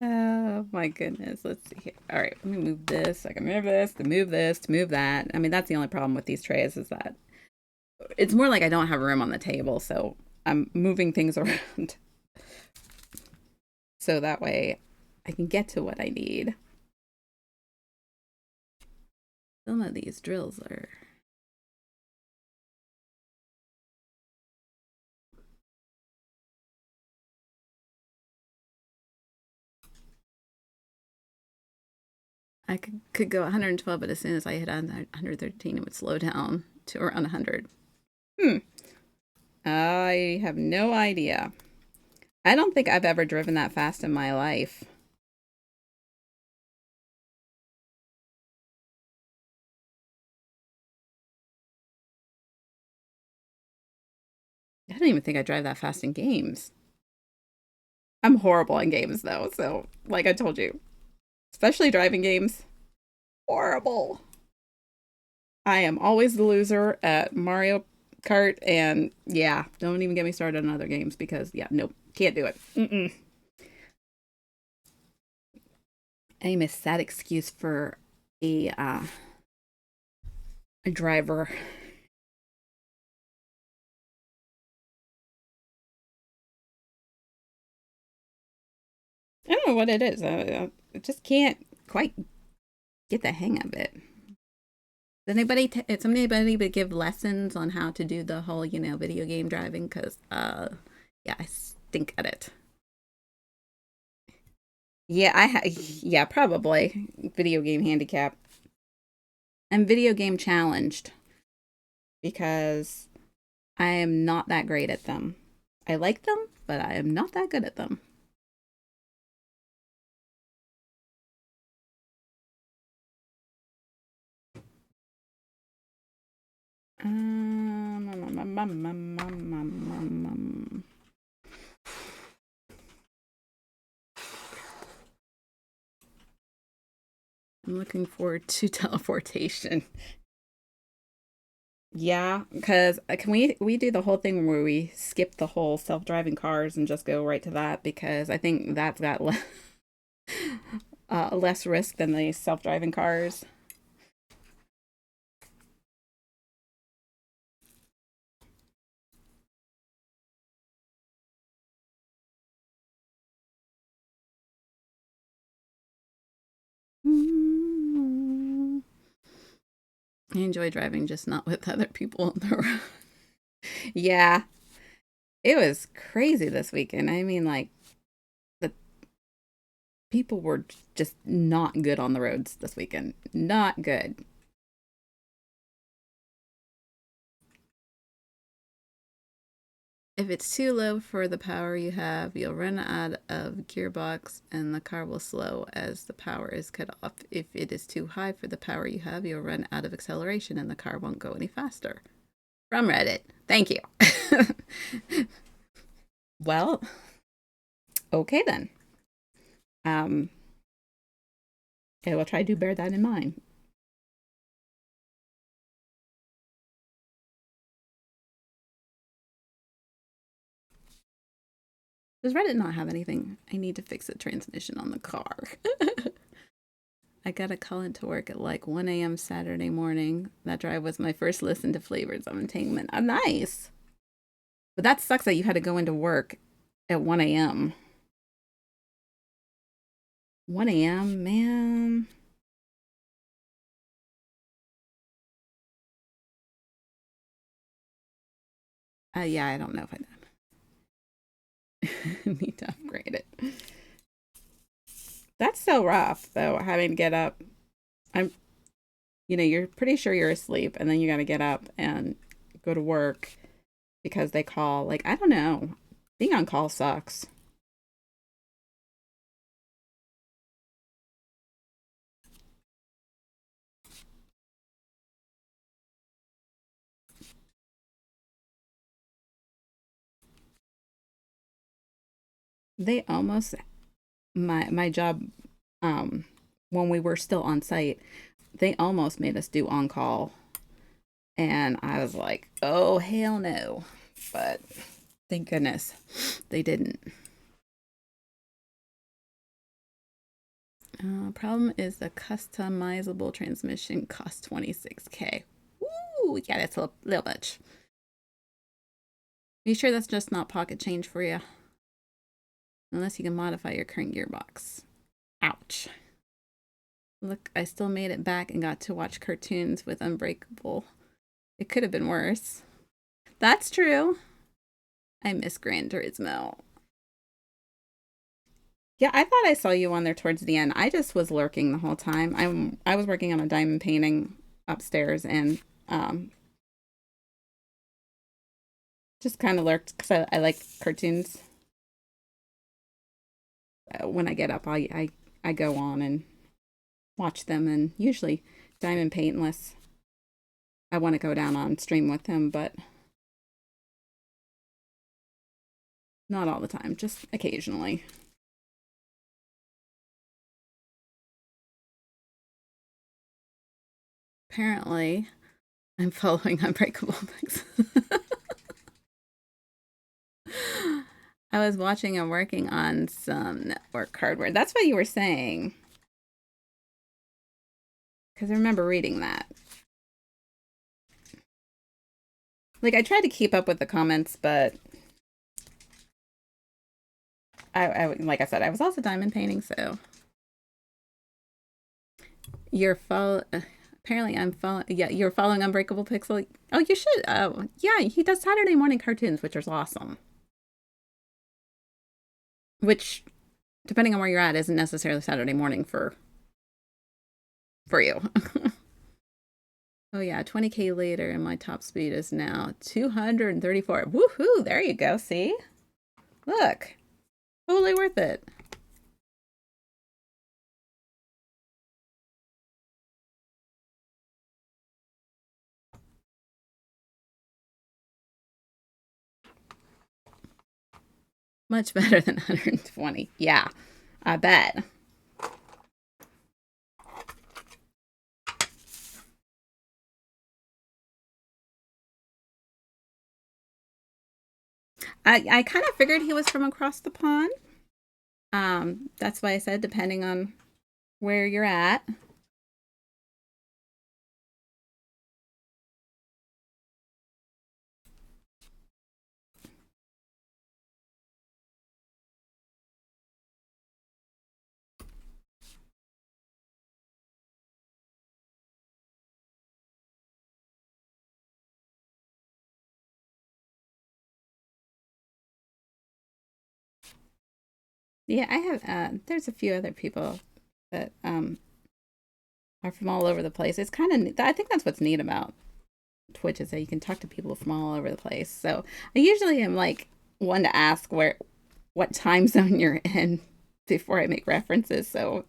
Oh my goodness. Let's see here. All right, let me move this. I can move this, to move this, to move that. I mean, that's the only problem with these trays is that it's more like I don't have room on the table, so I'm moving things around so that way I can get to what I need. Some of these drills are... I could go 112, but as soon as I hit 113, it would slow down to around 100. I have no idea. I don't think I've ever driven that fast in my life. I don't even think I drive that fast in games. I'm horrible in games though, so like I told you, especially driving games, horrible. I am always the loser at Mario Kart, and yeah, don't even get me started on other games because yeah, nope, can't do it. I'm a sad excuse for a driver. I don't know what it is. I just can't quite get the hang of it. Does anybody, anybody give lessons on how to do the whole, video game driving? Because, yeah, I stink at it. Yeah, yeah, probably video game handicap. I'm video game challenged because I am not that great at them. I like them, but I am not that good at them. Um, um, um, um, um, um. I'm looking forward to teleportation. Yeah, because can we do the whole thing where we skip the whole self-driving cars and just go right to that? Because I think that's got less risk than the self-driving cars. I enjoy driving, just not with other people on the road. Yeah, it was crazy this weekend. I mean, like the people were just not good on the roads this weekend. Not good. If it's too low for the power you have, you'll run out of gearbox and the car will slow as the power is cut off. If it is too high for the power you have, you'll run out of acceleration and the car won't go any faster. From Reddit. Thank you. Well, okay then. Um, I will try to bear that in mind. Does Reddit not have anything? I need to fix the transmission on the car. I got to call into work at like 1 a.m. Saturday morning. That drive was my first listen to Flavors of Entanglement. Oh, nice. But that sucks that you had to go into work at 1 a.m. 1 a.m., man. Yeah, I don't know if I need to upgrade it. That's so rough, though, having to get up. I'm, you're pretty sure you're asleep, and then you got to get up and go to work because they call. Like, I don't know. Being on call sucks. They almost my job when we were still on site, they almost made us do on call, and I was like, "Oh hell no!" But thank goodness they didn't. Problem is the customizable transmission costs 26K. Ooh, yeah, that's a little much. Are you sure that's just not pocket change for you? Unless you can modify your current gearbox. Ouch. Look, I still made it back and got to watch cartoons with Unbreakable. It could have been worse. That's true. I miss Gran Turismo. Yeah, I thought I saw you on there towards the end. I just was lurking the whole time. I was working on a diamond painting upstairs and just kind of lurked because I like cartoons. When I get up, I go on and watch them, and usually diamond paint unless I want to go down on stream with him, but not all the time, just occasionally. Apparently, I'm following Unbreakable Books. I was watching and working on some network hardware. That's what you were saying. Because I remember reading that. Like, I tried to keep up with the comments, but like I said, I was also diamond painting, so you're apparently I'm following. Yeah, you're following Unbreakable Pixel. Oh, you should. Oh, yeah, he does Saturday morning cartoons, which is awesome. Which, depending on where you're at, isn't necessarily Saturday morning for you. Oh yeah, 20K later, and my top speed is now 234. Woohoo! There you go. See, look, totally worth it. Much better than 120. Yeah, I bet. I kind of figured he was from across the pond. That's why I said depending on where you're at. Yeah, I have. There's a few other people that are from all over the place. It's kind of. I think that's what's neat about Twitch is that you can talk to people from all over the place. So I usually am like one to ask what time zone you're in before I make references, so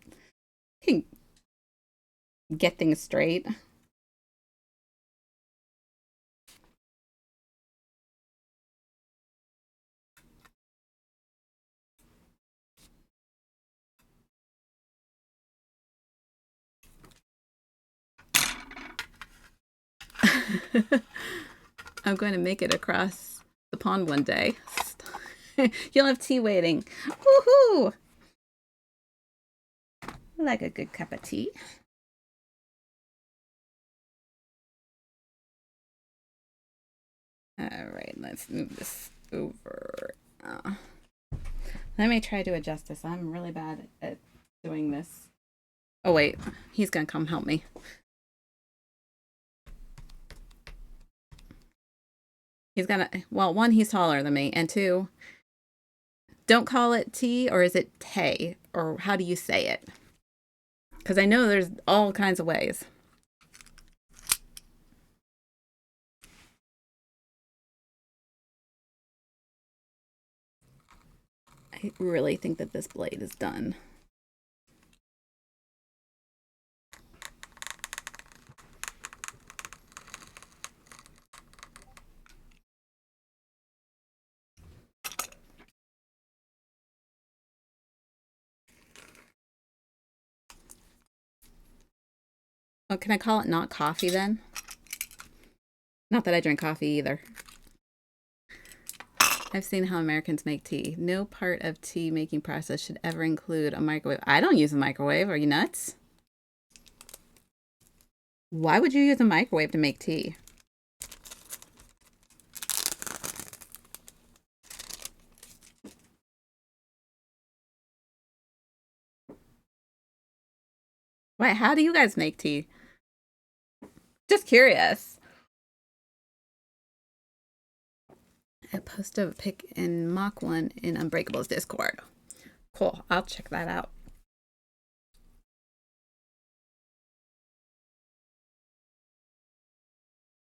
I can get things straight. I'm going to make it across the pond one day. You'll have tea waiting. Woohoo! I like a good cup of tea. All right, let's move this over. Let me try to adjust this. I'm really bad at doing this. Oh, wait. He's going to come help me. He's going to, well, one, he's taller than me. And two, don't call it tea, or is it tay? Or how do you say it? Because I know there's all kinds of ways. I really think that this blade is done. Oh, can I call it not coffee then? Not that I drink coffee either. I've seen how Americans make tea. No part of tea making process should ever include a microwave. I don't use a microwave. Are you nuts? Why would you use a microwave to make tea? Why? How do you guys make tea? Just curious. I posted a pic in Mach 1 in Unbreakable's Discord. Cool. I'll check that out.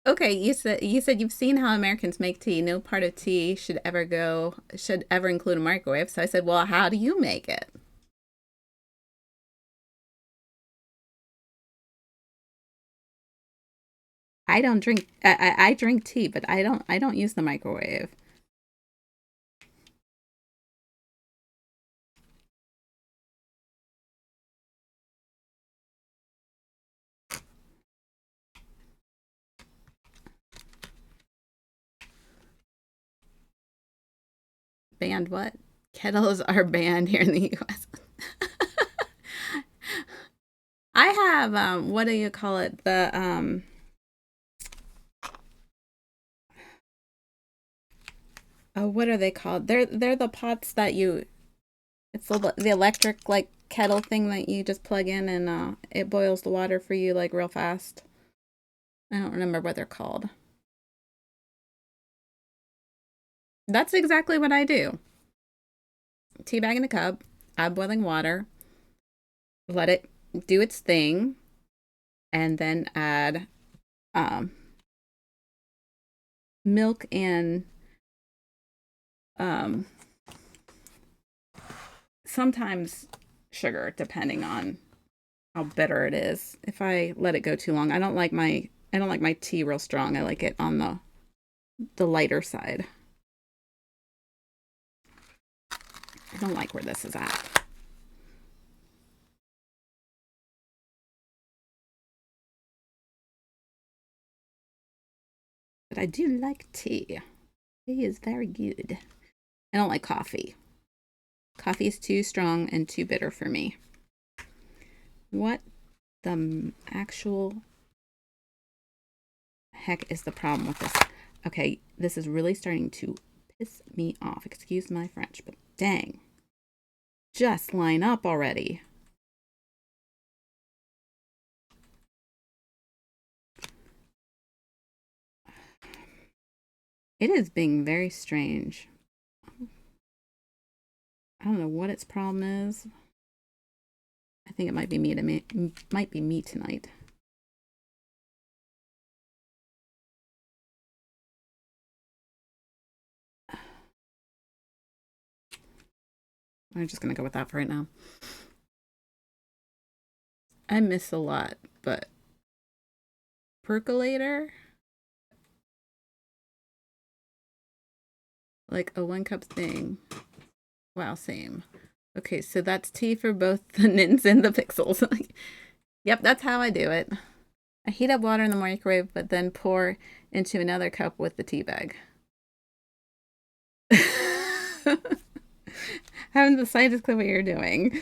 Okay, you said you've seen how Americans make tea. No part of tea should ever include a microwave. So I said, well, how do you make it? I don't drink. I drink tea, but I don't use the microwave. Banned what? Kettles are banned here in the U.S. I have what do you call it? The oh, what are they called? They're the pots that you. It's the electric like kettle thing that you just plug in and it boils the water for you like real fast. I don't remember what they're called. That's exactly what I do. Tea bag in the cup, add boiling water, let it do its thing, and then add um, milk and um, sometimes sugar, depending on how bitter it is. If I let it go too long, I don't like my tea real strong. I like it on the lighter side. I don't like where this is at. But I do like tea. Tea is very good. I don't like coffee. Coffee is too strong and too bitter for me. What the actual heck is the problem with this? Okay, this is really starting to piss me off. Excuse my French, but dang. Just line up already. It is being very strange. I don't know what its problem is. I think it might be me tonight. I'm just gonna go with that for right now. I miss a lot, but percolator, like a 1 cup thing. Wow, same. Okay, so that's tea for both the nins and the pixels. Yep, that's how I do it. I heat up water in the microwave, but then pour into another cup with the tea bag. Haven't the slightest clue what you're doing.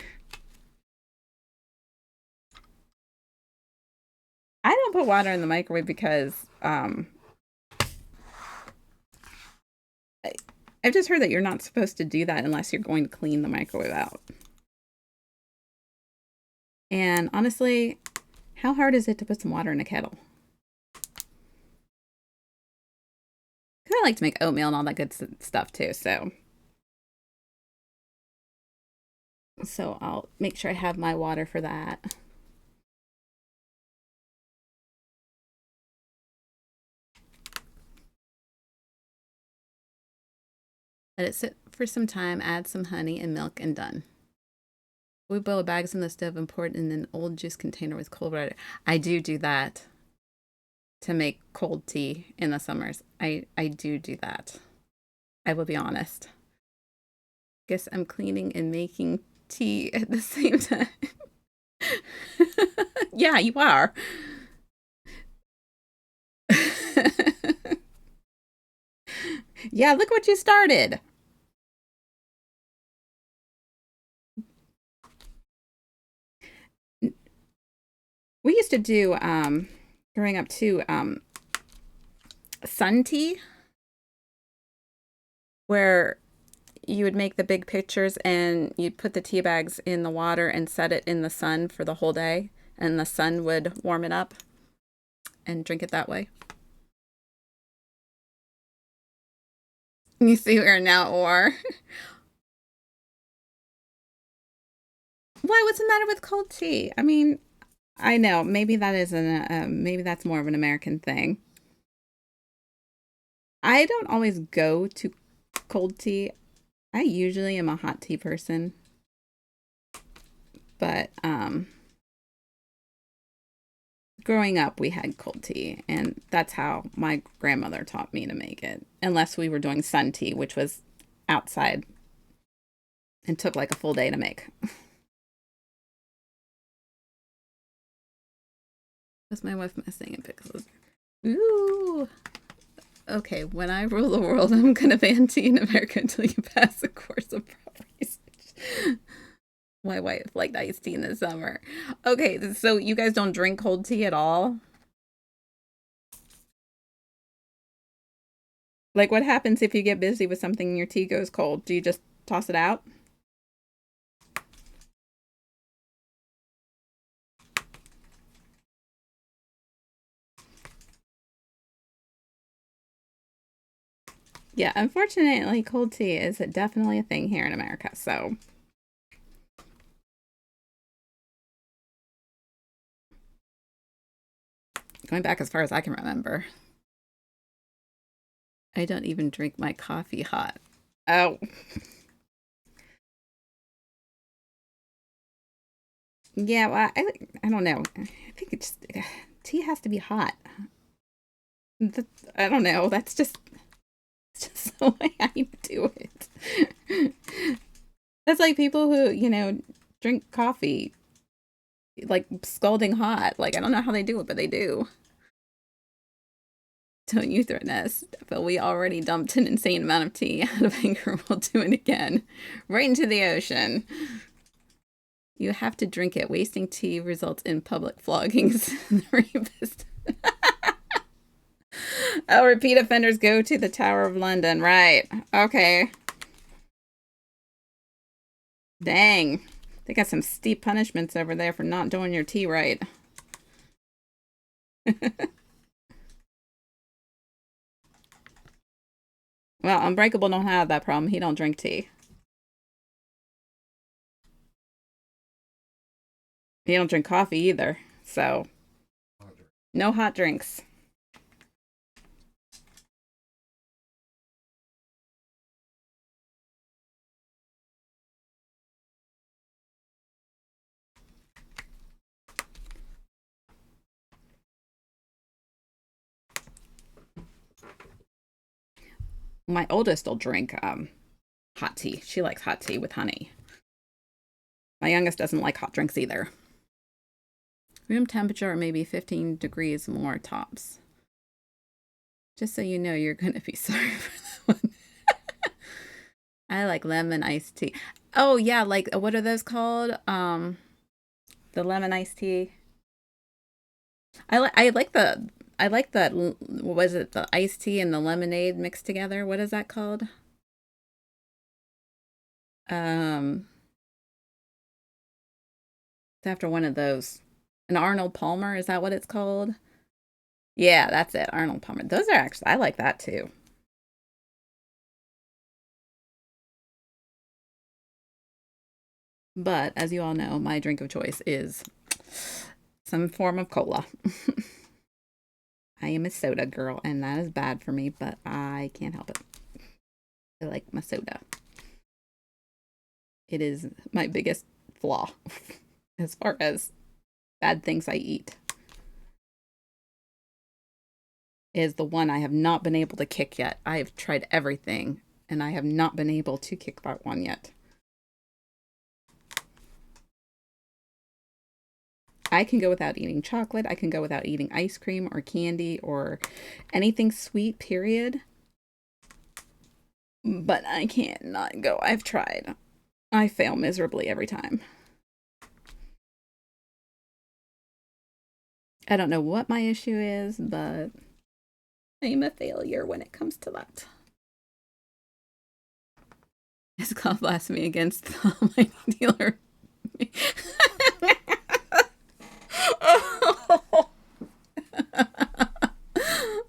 I don't put water in the microwave because I, I've just heard that you're not supposed to do that unless you're going to clean the microwave out. And honestly, how hard is it to put some water in a kettle? Because I like to make oatmeal and all that good stuff too, so I'll make sure I have my water for that. Let it sit for some time, add some honey and milk, and done. We boil bags on the stove and pour it in an old juice container with cold water. I do that to make cold tea in the summers. I do that. I will be honest. Guess I'm cleaning and making tea at the same time. Yeah, you are. Yeah, look what you started. We used to do growing up too sun tea, where you would make the big pitchers and you'd put the tea bags in the water and set it in the sun for the whole day, and the sun would warm it up and drink it that way. You see, we're now at war. Why? What's the matter with cold tea? I mean, I know maybe that isn't. Maybe that's more of an American thing. I don't always go to cold tea. I usually am a hot tea person, but growing up we had cold tea, and that's how my grandmother taught me to make it. Unless we were doing sun tea, which was outside and took like a full day to make. Was my wife messing in pickles? Ooh. Okay, when I rule the world, I'm gonna ban tea in America until you pass a course of proper research. My wife liked iced tea in the summer. Okay, so you guys don't drink cold tea at all? Like, what happens if you get busy with something and your tea goes cold? Do you just toss it out? Yeah, unfortunately, cold tea is definitely a thing here in America. So, going back as far as I can remember, I don't even drink my coffee hot. Oh, yeah, well, I don't know. I think it's tea has to be hot. I don't know. It's just the way I do it. That's like people who, drink coffee like scalding hot. Like, I don't know how they do it, but they do. Don't you threaten us. But we already dumped an insane amount of tea out of anger. We'll do it again. Right into the ocean. You have to drink it. Wasting tea results in public floggings. Rapist. Oh, repeat offenders go to the Tower of London. Right. Okay. Dang. They got some steep punishments over there for not doing your tea right. Well, Unbreakable don't have that problem. He don't drink tea. He don't drink coffee either. So, no hot drinks. My oldest will drink hot tea. She likes hot tea with honey. My youngest doesn't like hot drinks either. Room temperature or maybe 15 degrees more tops. Just so you know, you're going to be sorry for that one. I like lemon iced tea. Oh, yeah, like what are those called? The lemon iced tea. I like that. What was it? The iced tea and the lemonade mixed together. What is that called? Um, it's after one of those. An Arnold Palmer, is that what it's called? Yeah, that's it. Arnold Palmer. Those are actually, I like that too. But as you all know, my drink of choice is some form of cola. I am a soda girl, and that is bad for me, but I can't help it. I like my soda. It is my biggest flaw as far as bad things I eat. Is the one I have not been able to kick yet. I have tried everything, and I have not been able to kick that one yet. I can go without eating chocolate. I can go without eating ice cream or candy or anything sweet, period. But I can't not go. I've tried. I fail miserably every time. I don't know what my issue is, but I'm a failure when it comes to that. It's called blasphemy against the Almighty Dealer.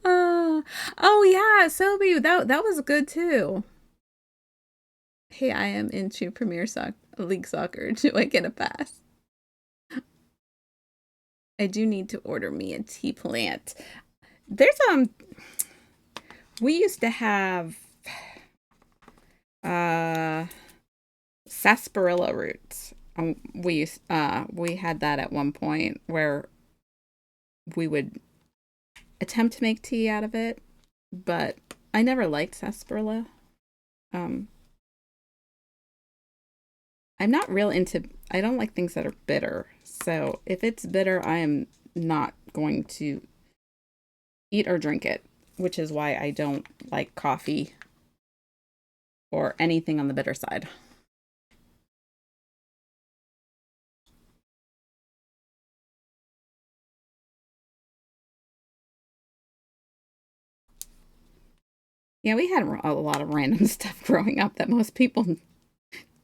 Oh. Oh yeah, Sobe, that was good too. Hey, I am into League Soccer. Do I get a pass? I do need to order me a tea plant. There's we used to have uh sarsaparilla roots. We had that at one point where we would attempt to make tea out of it, but I never liked sarsaparilla. Um, I'm not real into. I don't like things that are bitter. So if it's bitter, I am not going to eat or drink it, which is why I don't like coffee or anything on the bitter side. Yeah, we had a lot of random stuff growing up that most people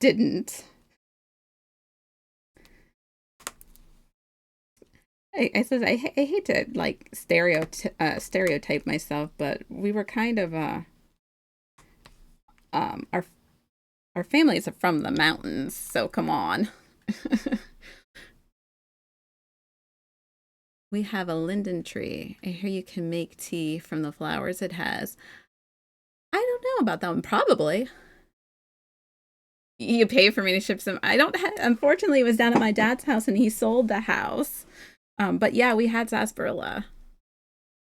didn't. I hate to like stereotype myself, but we were kind of um our our families are from the mountains, so come on. We have a linden tree. I hear you can make tea from the flowers it has. I don't know about that one. Probably. You pay for me to ship some. I don't. Unfortunately, it was down at my dad's house, and he sold the house. But yeah, we had sarsaparilla.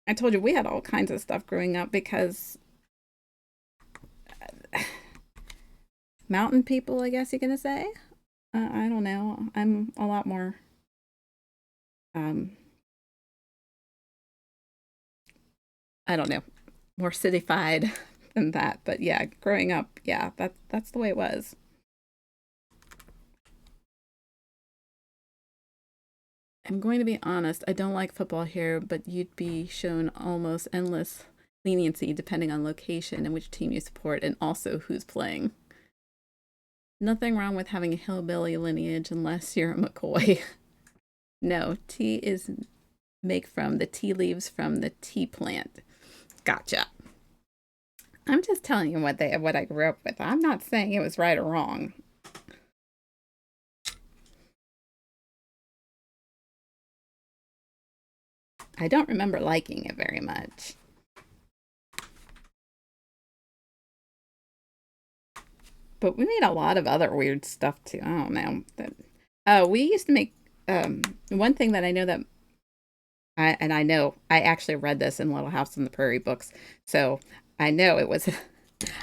I told you we had all kinds of stuff growing up because mountain people, I guess you're gonna say. I don't know. I'm a lot more. Um, I don't know, more cityfied than that. But yeah, growing up, yeah, that's the way it was. I'm going to be honest. I don't like football here, but you'd be shown almost endless leniency depending on location and which team you support, and also who's playing. Nothing wrong with having a hillbilly lineage unless you're a McCoy. No, tea is make from the tea leaves from the tea plant. Gotcha. I'm just telling you what I grew up with. I'm not saying it was right or wrong. I don't remember liking it very much. But we made a lot of other weird stuff too. I don't know. We used to make one thing that I know that I know I actually read this in Little House on the Prairie books, so I know it was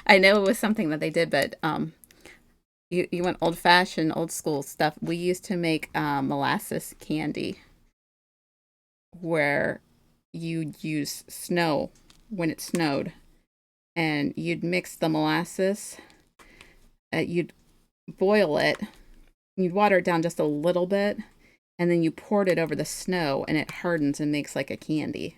I know it was something that they did. But you went old fashioned, old school stuff. We used to make molasses candy where you'd use snow when it snowed, and you'd mix the molasses. You'd boil it. You'd water it down just a little bit, and then you poured it over the snow and it hardens and makes like a candy.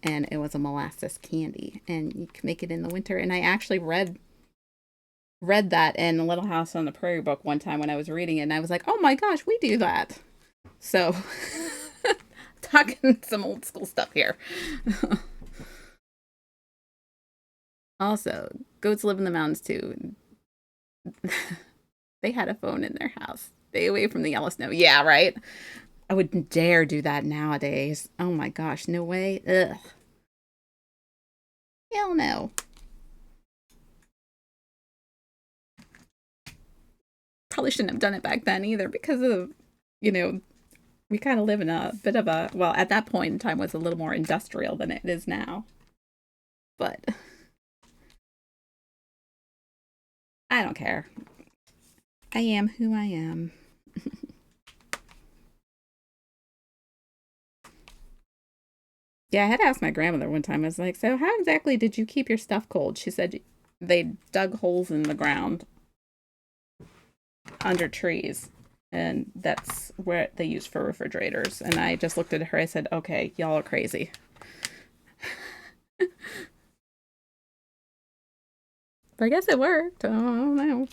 And it was a molasses candy, and you can make it in the winter. And I actually read that in the Little House on the Prairie book one time when I was reading it, and I was like, oh my gosh, we do that. So talking some old school stuff here. Also, goats live in the mountains too. They had a phone in their house. Stay away from the yellow snow. Yeah, right. I wouldn't dare do that nowadays. Oh my gosh, no way. Ugh. Hell no. Probably shouldn't have done it back then either because of, you know, we kind of live in a bit of a, well, at that point in time was a little more industrial than it is now. But I don't care. I am who I am. Yeah, I had to ask my grandmother one time. I was like, so how exactly did you keep your stuff cold? She said they dug holes in the ground under trees. And that's where they use for refrigerators. And I just looked at her. I said, okay, y'all are crazy. But I guess it worked. I don't know.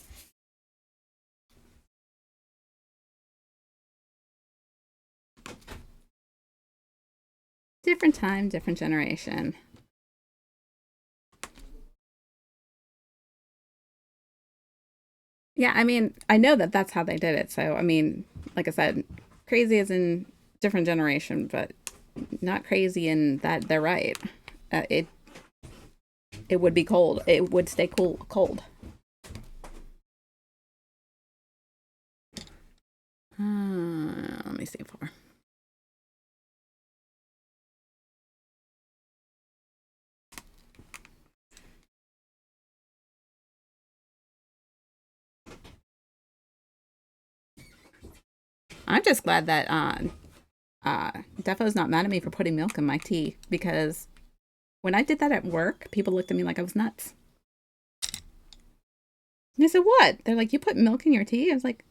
Different time, different generation. Yeah, I mean, I know that that's how they did it. So, I mean, like I said, crazy as in different generation, but not crazy in that they're right. It would be cold. It would stay cold. Let me see for. I'm just glad that Defo's not mad at me for putting milk in my tea because when I did that at work, people looked at me like I was nuts. And I said, "What?" They're like, "You put milk in your tea?" I was like,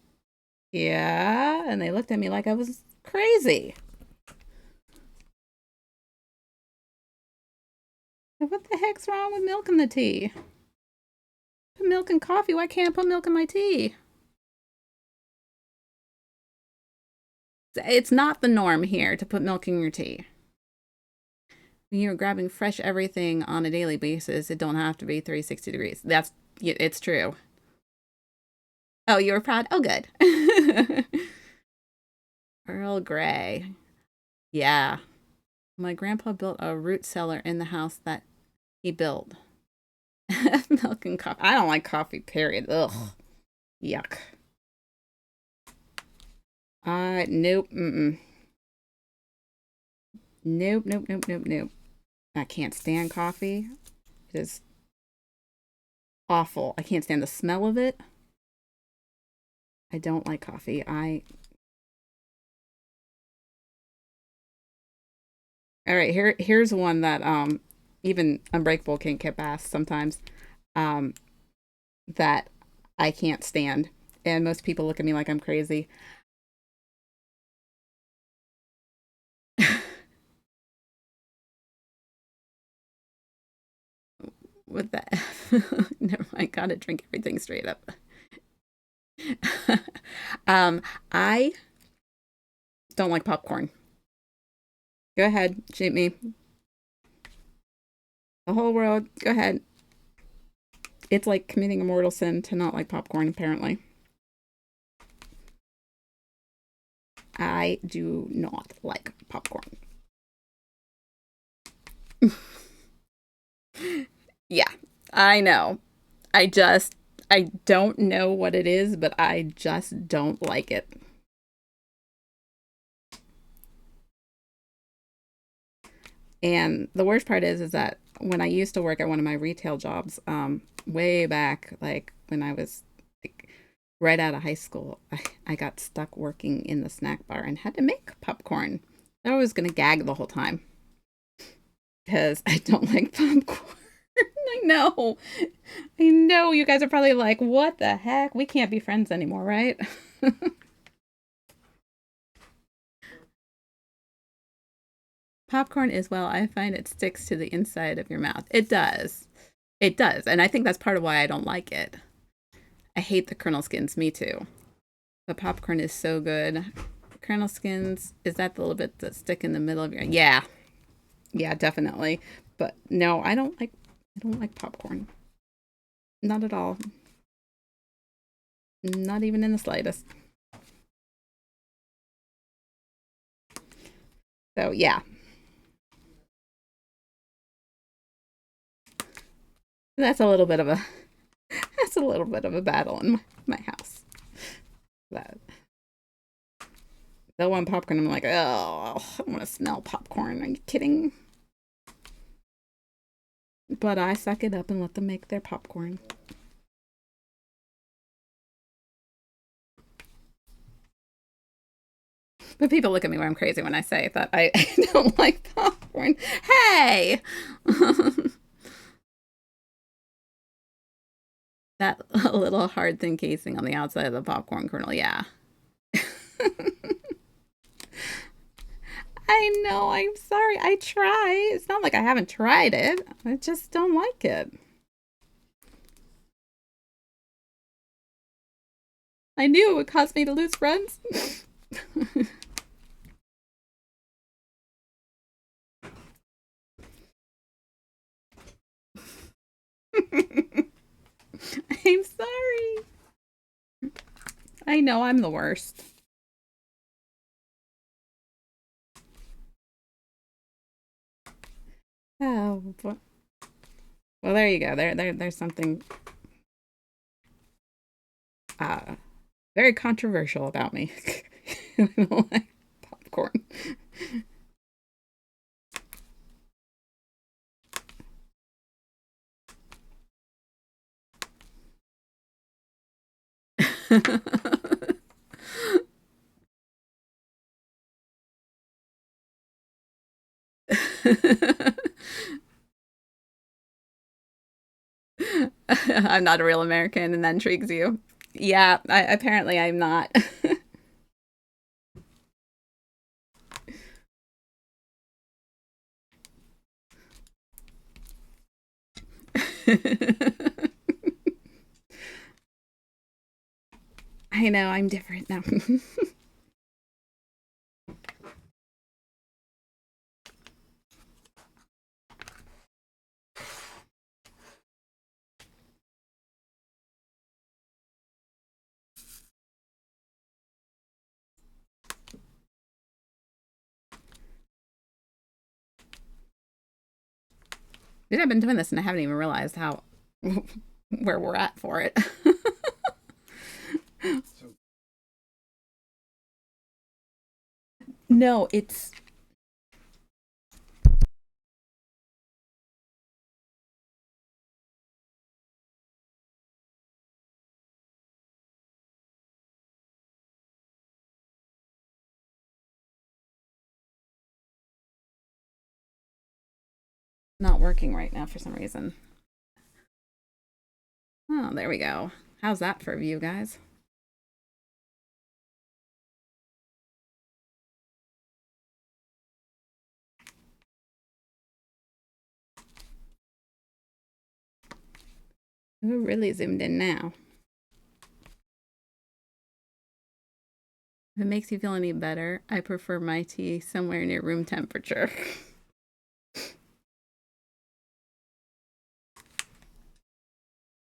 "Yeah," and they looked at me like I was crazy. What the heck's wrong with milk in the tea? Put milk in coffee. Why can't I put milk in my tea? It's not the norm here to put milk in your tea. When you're grabbing fresh everything on a daily basis, it don't have to be 360 degrees. It's true. Oh, you were proud? Oh, good. Earl Grey. Yeah. My grandpa built a root cellar in the house that he built. Milk and coffee. I don't like coffee, period. Ugh. Yuck. Nope. Mm-mm. Nope, nope, nope, nope, nope. I can't stand coffee. It is awful. I can't stand the smell of it. I don't like coffee. All right, here's one that even Unbreakable can't get past sometimes. Um that I can't stand. And most people look at me like I'm crazy. With that. Never mind, gotta drink everything straight up. I don't like popcorn. Go ahead, shoot me. The whole world, go ahead. It's like committing a mortal sin to not like popcorn, apparently. I do not like popcorn. Yeah, I know. I don't know what it is, but I just don't like it. And the worst part is that when I used to work at one of my retail jobs, way back, like when I was like, right out of high school, I got stuck working in the snack bar and had to make popcorn. I was gonna gag the whole time because I don't like popcorn. I know. You guys are probably like, "What the heck? We can't be friends anymore, right?" Popcorn is, well, I find it sticks to the inside of your mouth. It does. It does. And I think that's part of why I don't like it. I hate the kernel skins, me too. But popcorn is so good. Kernel skins, is that the little bit that stick in the middle of your, yeah. Yeah, definitely. But no, I don't like popcorn. Not at all. Not even in the slightest. So yeah. That's a little bit of a that's a little bit of a battle in my house. That the one popcorn, I'm like, oh, I want to smell popcorn. Are you kidding? But I suck it up and let them make their popcorn. But people look at me when I'm crazy when I say that I don't like popcorn. Hey! That little hard thin casing on the outside of the popcorn kernel, yeah. I know, I'm sorry. I try. It's not like I haven't tried it. I just don't like it. I knew it would cause me to lose friends. I'm sorry. I know I'm the worst. Oh, well, there you go. There's something uh, very controversial about me. I don't like popcorn. I'm not a real American, and that intrigues you. Yeah, apparently I'm not. I know I'm different now. Dude, I've been doing this and I haven't even realized how where we're at for it. No, it's not working right now for some reason. Oh, there we go. How's that for a view, guys? We're really zoomed in now. If it makes you feel any better, I prefer my tea somewhere near room temperature.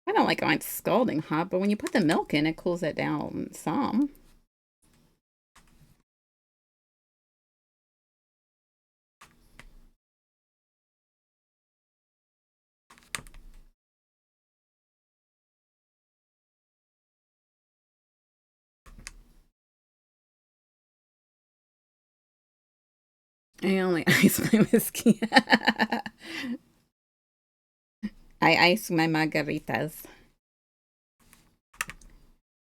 I don't like mine scalding hot, but when you put the milk in, it cools it down some. I only ice my whiskey. I ice my margaritas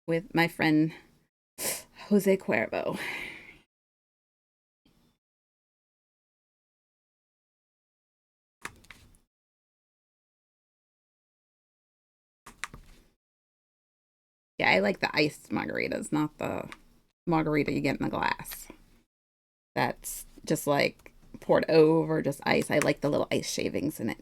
with my friend Jose Cuervo. Yeah, I like the iced margaritas, not the margarita you get in the glass. That's just like poured over just ice. I like the little ice shavings in it.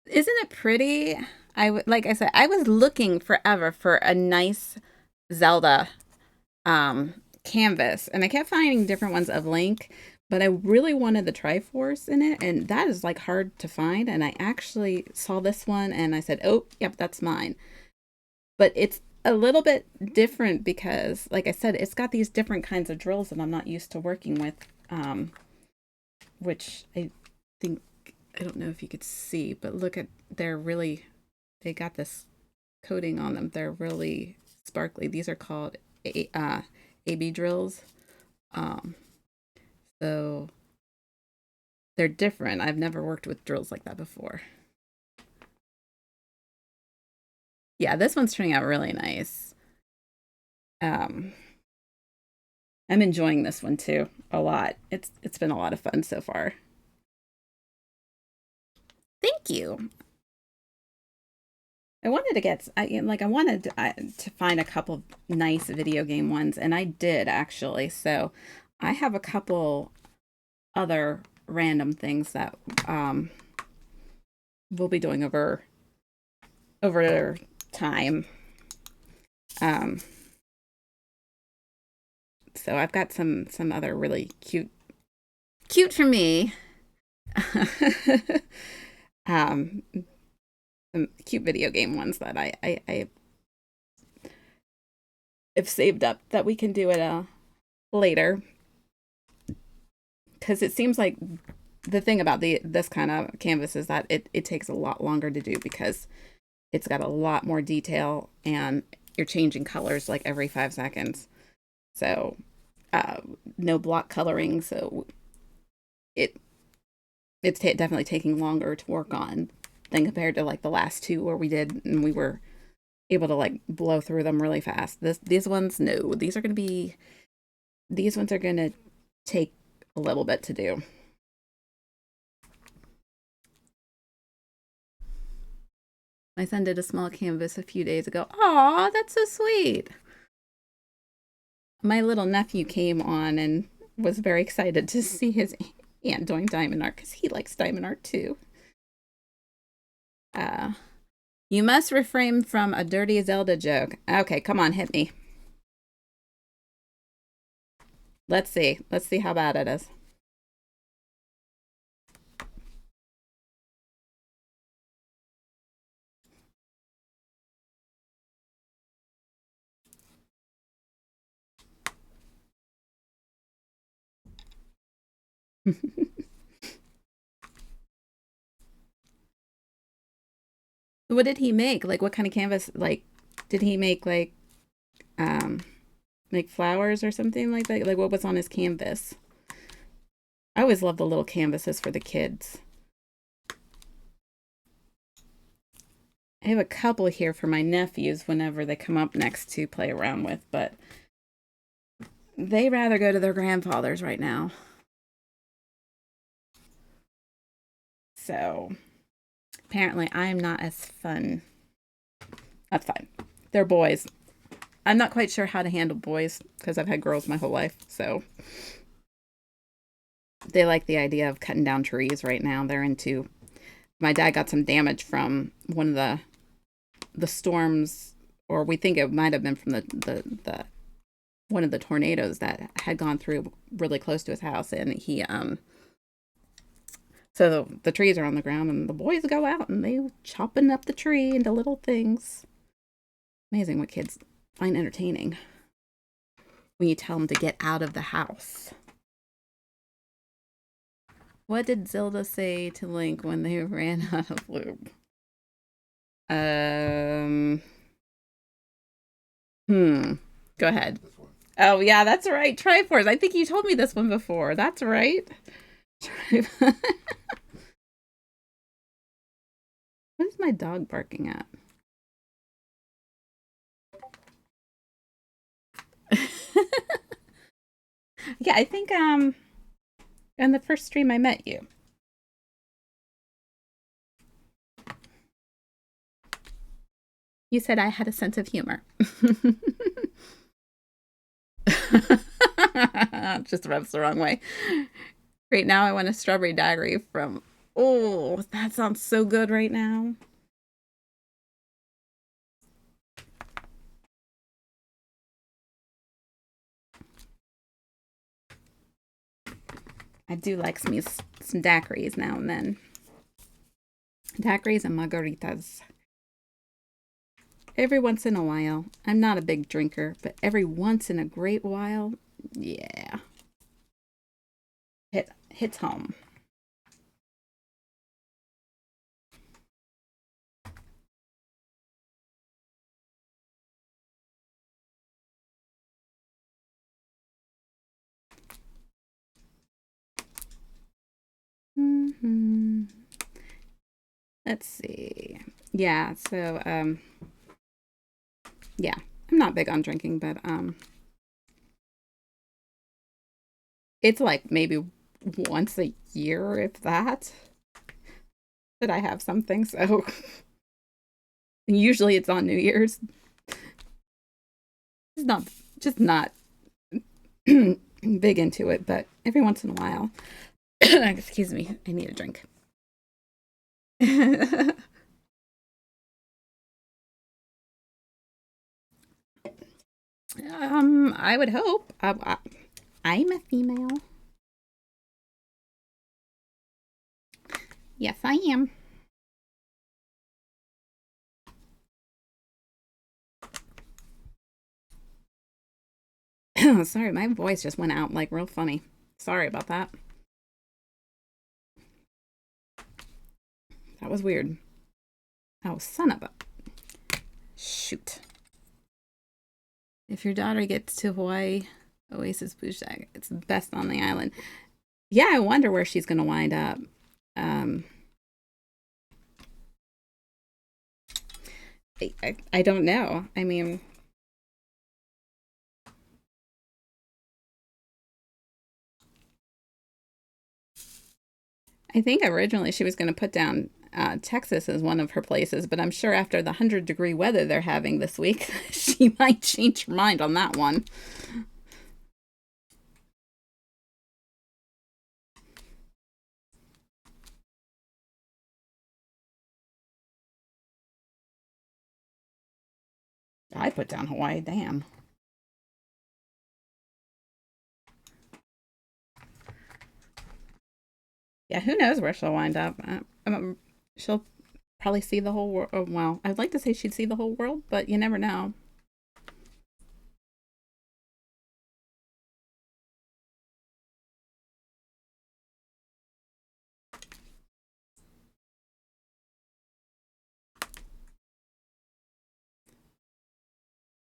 Isn't it pretty? Like I said, I was looking forever for a nice Zelda canvas, and I kept finding different ones of Link, but I really wanted the Triforce in it, and that is like hard to find. And I actually saw this one, and I said, "Oh, yep, that's mine." But it's a little bit different because, like I said, it's got these different kinds of drills that I'm not used to working with, which I think I don't know if you could see, but look at they got this coating on them. They're really sparkly. These are called AB drills. Um, so they're different. I've never worked with drills like that before. Yeah, this one's turning out really nice. Um, I'm enjoying this one too a lot. It's been a lot of fun so far. Thank you. I wanted to get I wanted to find a couple nice video game ones, and I did actually. So I have a couple other random things that we'll be doing over time. Um, so I've got some other really cute for me. um, some cute video game ones that I have saved up that we can do it later, because it seems like the thing about this kind of canvas is that it takes a lot longer to do because it's got a lot more detail and you're changing colors like every 5 seconds. So no block coloring, so it it's definitely taking longer to work on than compared to like the last two where we did and we were able to like blow through them really fast. These ones, no, these ones are gonna take a little bit to do. My son did a small canvas a few days ago. Aw, that's so sweet. My little nephew came on and was very excited to see his aunt doing diamond art because he likes diamond art too. Uh, you must refrain from a dirty Zelda joke. Okay, come on, hit me. Let's see. Let's see how bad it is. What did he make? Like, what kind of canvas? Like, did he um, make flowers or something like that? Like, what was on his canvas? I always love the little canvases for the kids. I have a couple here for my nephews whenever they come up next to play around with, but they rather go to their grandfathers right now. So apparently I'm not as fun. That's fine. They're boys. I'm not quite sure how to handle boys because I've had girls my whole life. So they like the idea of cutting down trees right now. They're into my dad got some damage from one of the storms, or we think it might have been from the one of the tornadoes that had gone through really close to his house, and he so the trees are on the ground and the boys go out and they chopping up the tree into little things. Amazing what kids find entertaining when you tell them to get out of the house. What did Zelda say to Link when they ran out of lube? Um, Go ahead. Oh yeah, that's right. Triforce. I think you told me this one before. That's right. What is my dog barking at? Yeah, I think in the first stream I met you. You said I had a sense of humor. Just rubs the wrong way. Right now, I want a strawberry daiquiri from. Oh, that sounds so good right now. I do like some daiquiris now and then. Daiquiris and margaritas. Every once in a while. I'm not a big drinker, but every once in a great while, yeah. Hits home. Mm-hmm. Let's see. Yeah, so yeah, I'm not big on drinking, but it's like maybe once a year, if that, that I have something. So usually it's on New Year's. It's not just not big into it, but every once in a while. Excuse me, I need a drink. I would hope. I'm a female. Yes, I am. Sorry, my voice just went out like real funny. Sorry about that. That was weird. Oh, son of a. Shoot. If your daughter gets to Hawaii, Oasis Pushag, it's the best on the island. Yeah, I wonder where she's going to wind up. Um, I don't know. I mean, I think originally she was going to put down Texas as one of her places, but I'm sure after the 100-degree weather they're having this week, she might change her mind on that one. I put down Hawaii, damn. Yeah, who knows where she'll wind up. She'll probably see the whole world. Oh, well, I'd like to say she'd see the whole world, but you never know.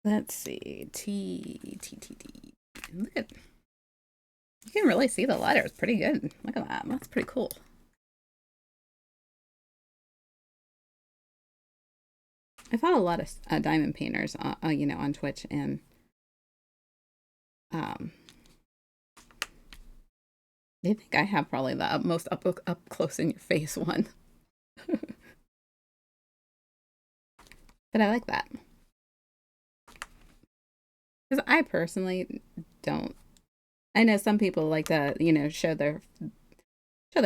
Let's see. T. Look at, you can really see the letters pretty good. Look at that. That's pretty cool. I follow a lot of diamond painters, on Twitch, and um, they think I have probably the most up close in your face one. But I like that because I personally don't. I know some people like to, show their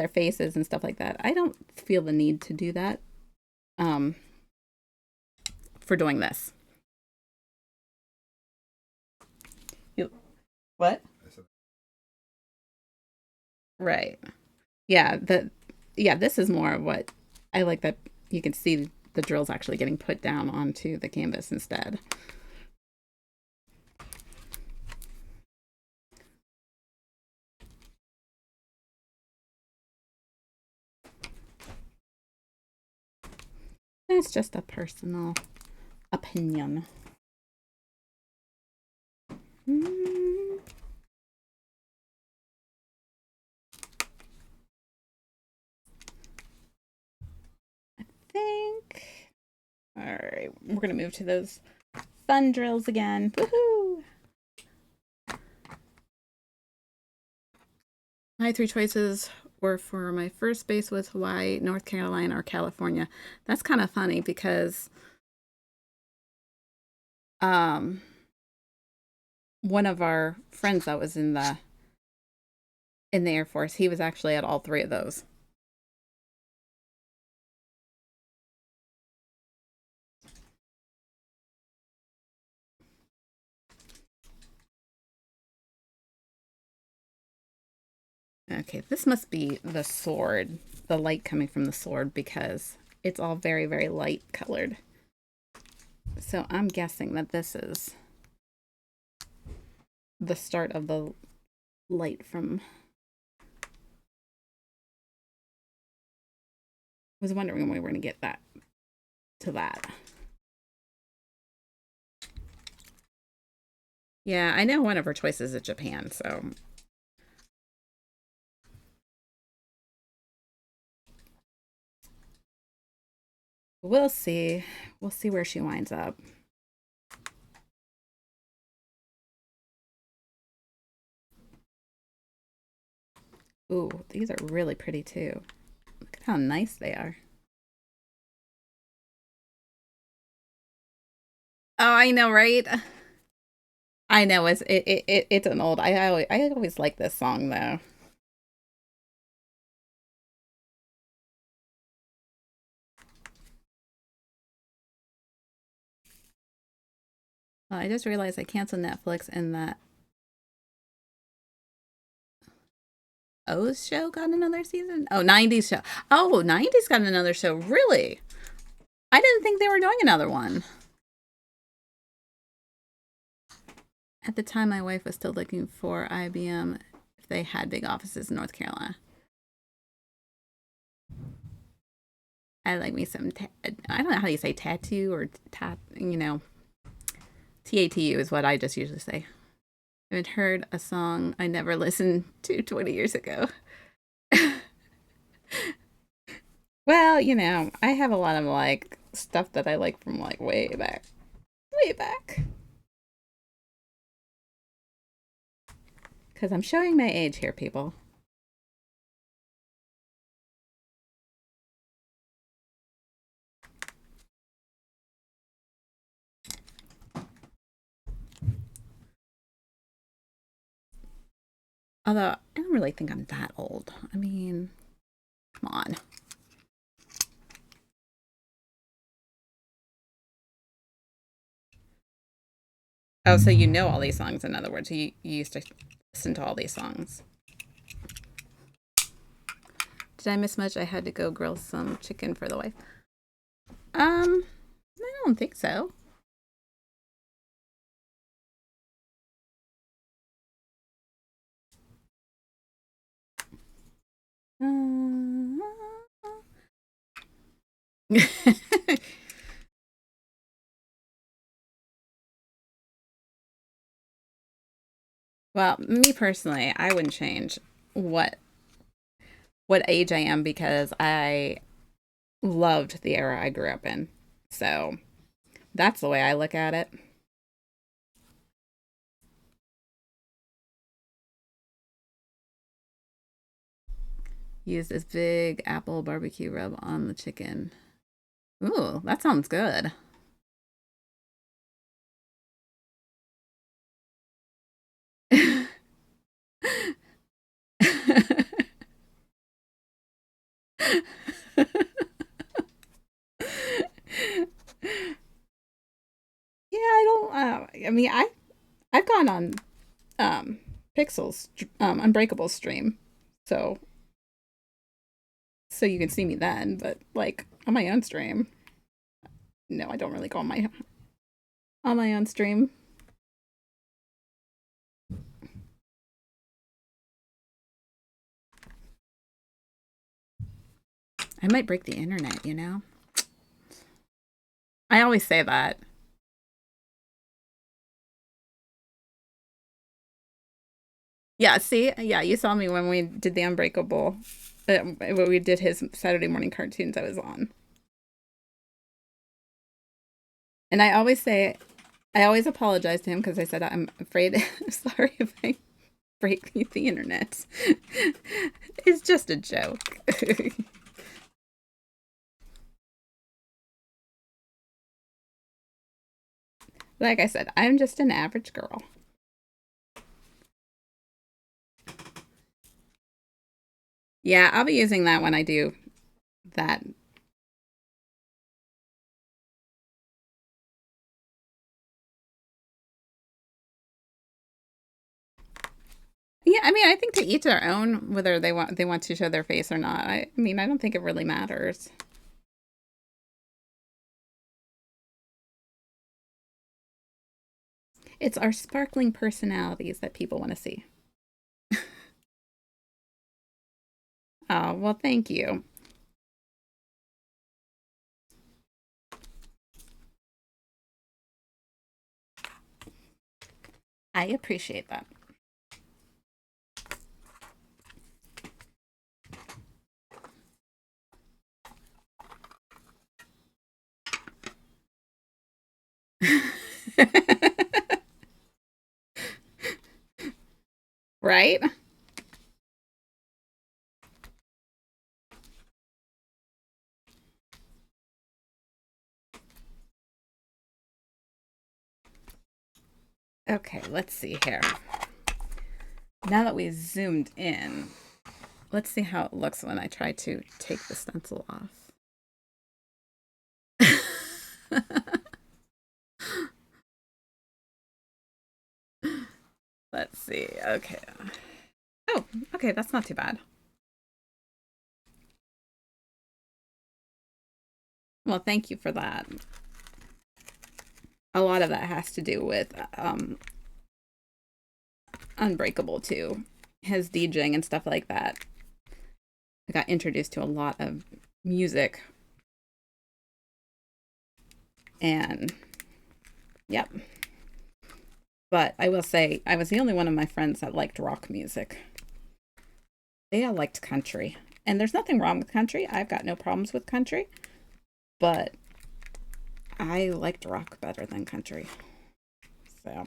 faces and stuff like that. I don't feel the need to do that um, for doing this. You, what? Right. Yeah. This is more of what I like, that you can see the drills actually getting put down onto the canvas instead. That's just a personal opinion. Mm, I think. All right, we're gonna move to those fun drills again. Woohoo! My three choices were, for my first base was Hawaii, North Carolina, or California. That's kind of funny because Um, one of our friends that was in the Air Force, he was actually at all three of those. Okay, this must be the sword, the light coming from the sword, because it's all very, very light colored. So I'm guessing that this is the start of the light from. I was wondering when we were going to get that to that. Yeah, I know one of her choices is Japan, so. We'll see. We'll see where she winds up. Ooh, these are really pretty too. Look at how nice they are. Oh, I know, right? I know it's an old. I always like this song though. I just realized I canceled Netflix and that O's show got another season. Oh, 90s show. Oh, 90s got another show. Really? I didn't think they were doing another one. At the time, my wife was still looking for IBM if they had big offices in North Carolina. I like me some. I don't know how you say tattoo or tat. TATU is what I just usually say. I haven't heard a song I never listened to 20 years ago. Well, I have a lot of like stuff that I like from like way back. Way back. Because I'm showing my age here, people. Although, I don't really think I'm that old. I mean, come on. Oh, so you know all these songs, in other words. You used to listen to all these songs. Did I miss much? I had to go grill some chicken for the wife. I don't think so. Well, me personally, I wouldn't change what what age I am because I loved the era I grew up in. So that's the way I look at it. Use this big apple barbecue rub on the chicken. Ooh, that sounds good. Yeah, I don't. I mean, I've gone on Pixel's Unbreakable stream, so you can see me then. But like on my own stream, no, I don't really go on my own stream. I might break the internet. I always say that. Yeah, see, yeah, you saw me when we did the Unbreakable. When we did his Saturday morning cartoons, I was on. And I always apologize to him because I said I'm afraid, sorry if I break the internet. It's just a joke. Like I said, I'm just an average girl. Yeah, I'll be using that when I do that. Yeah, I mean, I think to each their own whether they want to show their face or not. I mean, I don't think it really matters. It's our sparkling personalities that people want to see. Oh, well, thank you. I appreciate that. Right? Okay, let's see here. Now that we zoomed in, let's see how it looks when I try to take the stencil off. Let's see. Okay. Oh, okay, that's not too bad. Well, thank you for that. A lot of that has to do with Unbreakable too. His DJing and stuff like that. I got introduced to a lot of music, and yep. But I will say, I was the only one of my friends that liked rock music. They all liked country. And there's nothing wrong with country. I've got no problems with country. But I liked rock better than country. So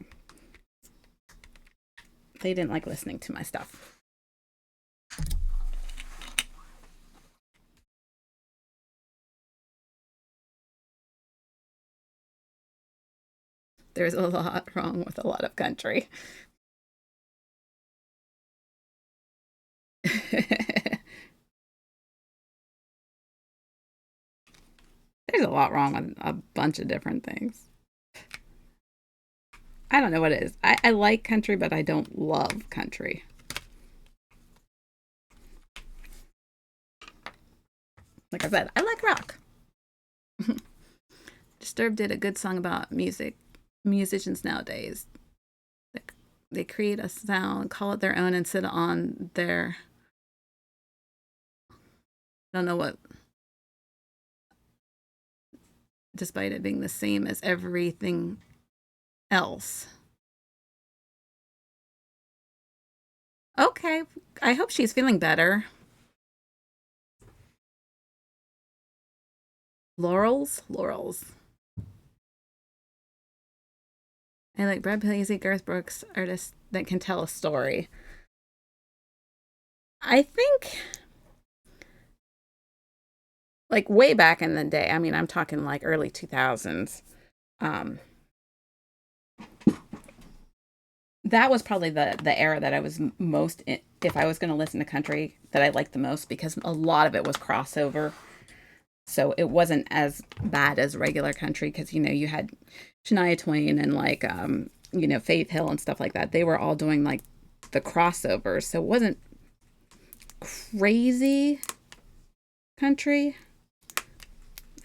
they didn't like listening to my stuff. There's a lot wrong with a lot of country. There's a lot wrong with a bunch of different things. I don't know what it is. I like country, but I don't love country. Like I said, I like rock. Disturbed did a good song about music. Musicians nowadays, they create a sound, call it their own, and sit on their, I don't know what, despite it being the same as everything else. Okay, I hope she's feeling better. Laurels, laurels. I like Brad Paisley, Garth Brooks, artists that can tell a story. I think, like way back in the day. I mean, I'm talking like early 2000s. Um, that was probably the era that I was most in, if I was going to listen to country that I liked the most because a lot of it was crossover. So it wasn't as bad as regular country because you had Shania Twain and like Faith Hill and stuff like that. They were all doing like the crossovers, so it wasn't crazy country.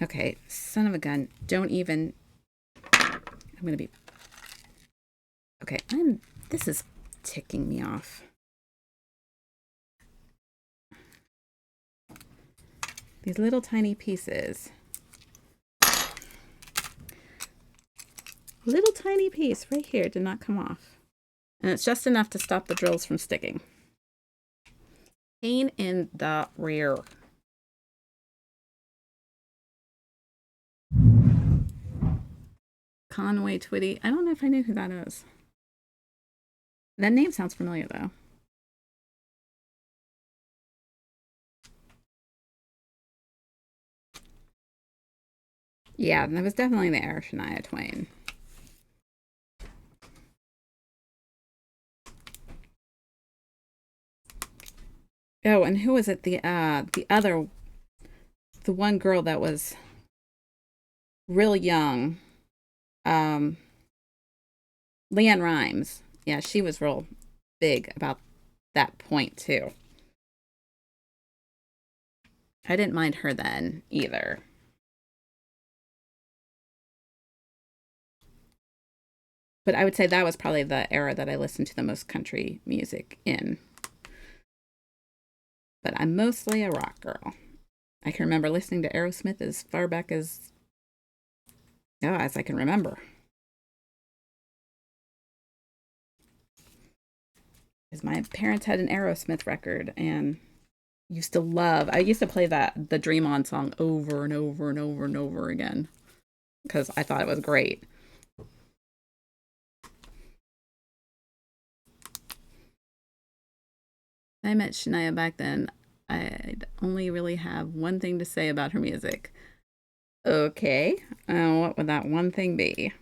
Okay, son of a gun! Don't even. I'm gonna be okay. I'm. This is ticking me off. These little tiny pieces. Little tiny piece right here did not come off. And it's just enough to stop the drills from sticking. Pain in the rear. Conway Twitty. I don't know if I knew who that is. That name sounds familiar though. Yeah, that was definitely the era of Shania Twain. Oh, and who was it? The other, the one girl that was real young. Um, Leanne Rhymes. Yeah, she was real big about that point too. I didn't mind her then either. But I would say that was probably the era that I listened to the most country music in. But I'm mostly a rock girl. I can remember listening to Aerosmith as far back as, oh, as I can remember. Because my parents had an Aerosmith record and used to love. I used to play the Dream On song over and over and over and over again because I thought it was great. I met Shania back then. I'd only really have one thing to say about her music. Okay, what would that one thing be?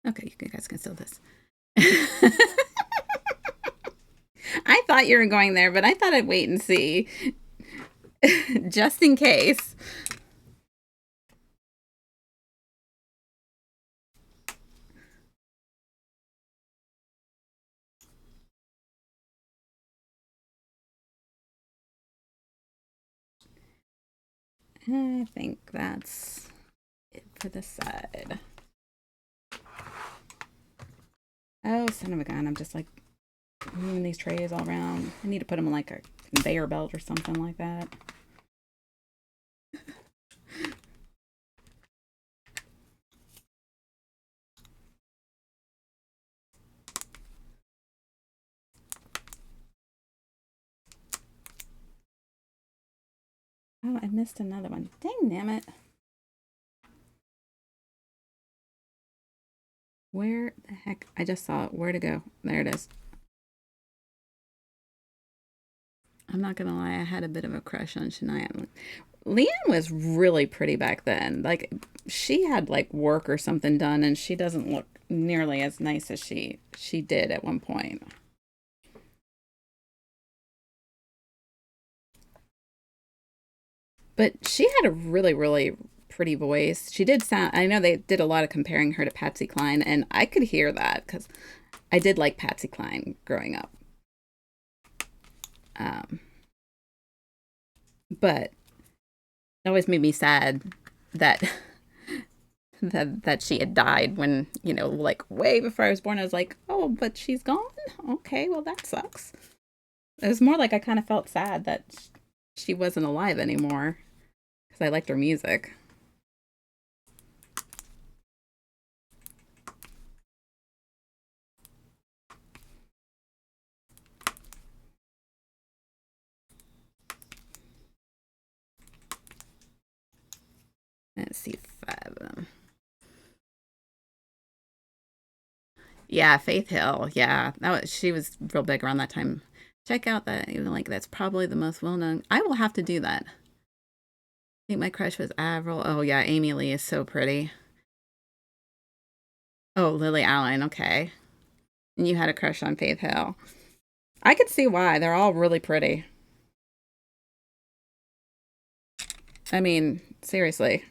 Okay, you guys can still this. I thought you were going there, but I thought I'd wait and see, just in case. I think that's it for this side. Oh, son of a gun. I'm just like moving these trays all around. I need to put them in like a conveyor belt or something like that. Oh, I missed another one. Dang, damn it. Where the heck? I just saw it. Where to go? There it is. I'm not gonna lie, I had a bit of a crush on Shania. Leanne was really pretty back then. Like she had like work or something done, and she doesn't look nearly as nice as she did at one point. But she had a really pretty voice. She did sound. I know they did a lot of comparing her to Patsy Cline, and I could hear that because I did like Patsy Cline growing up. Um, but it always made me sad that that she had died when like way before I was born. I was like, oh, but she's gone. Okay, well that sucks. It was more like I kind of felt sad that she wasn't alive anymore because I liked her music. Let's see, five of them. Yeah, Faith Hill. Yeah, she was real big around that time. Check out that. Even like that's probably the most well known. I will have to do that. I think my crush was Avril. Oh yeah, Amy Lee is so pretty. Oh, Lily Allen. Okay, and you had a crush on Faith Hill. I could see why. They're all really pretty. I mean, seriously.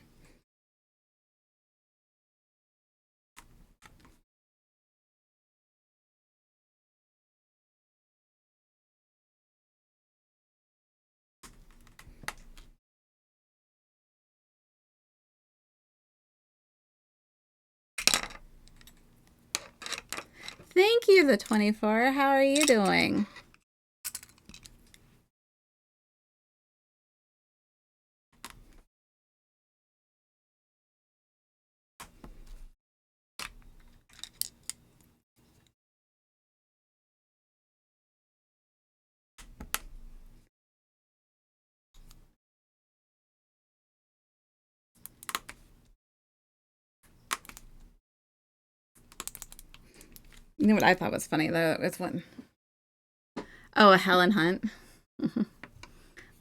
Thank you, the 24. How are you doing? You know what I thought was funny though? It was when, oh, a Helen Hunt.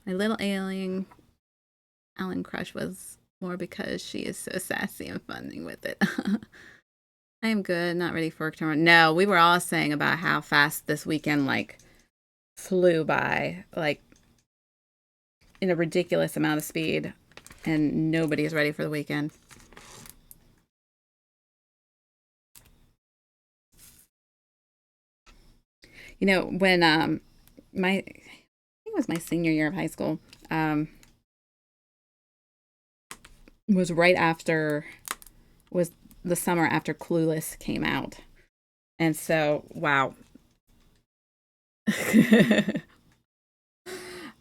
My little alien crush was more because she is so sassy and funny with it. I am good, not ready for tomorrow. No, we were all saying about how fast this weekend like flew by, like in a ridiculous amount of speed, and nobody is ready for the weekend. You know, when my I think it was my senior year of high school, um, was right after was the summer after Clueless came out, and so wow.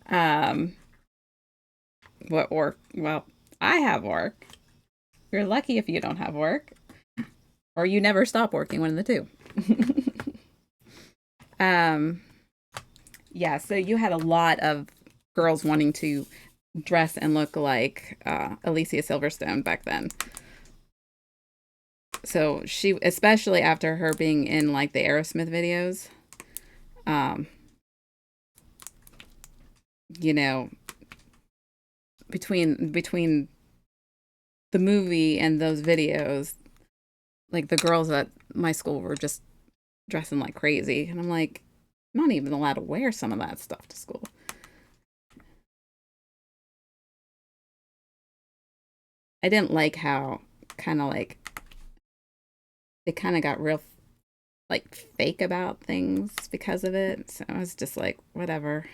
um, what work? Well, I have work. You're lucky if you don't have work, or you never stop working. One of the two. um, yeah. So you had a lot of girls wanting to dress and look like Alicia Silverstone back then. So she, especially after her being in like the Aerosmith videos, um, you know, between the movie and those videos, like the girls at my school were just dressing like crazy, and I'm like, I'm not even allowed to wear some of that stuff to school. I didn't like how kind of like they kind of got real like fake about things because of it. So I was just like, whatever.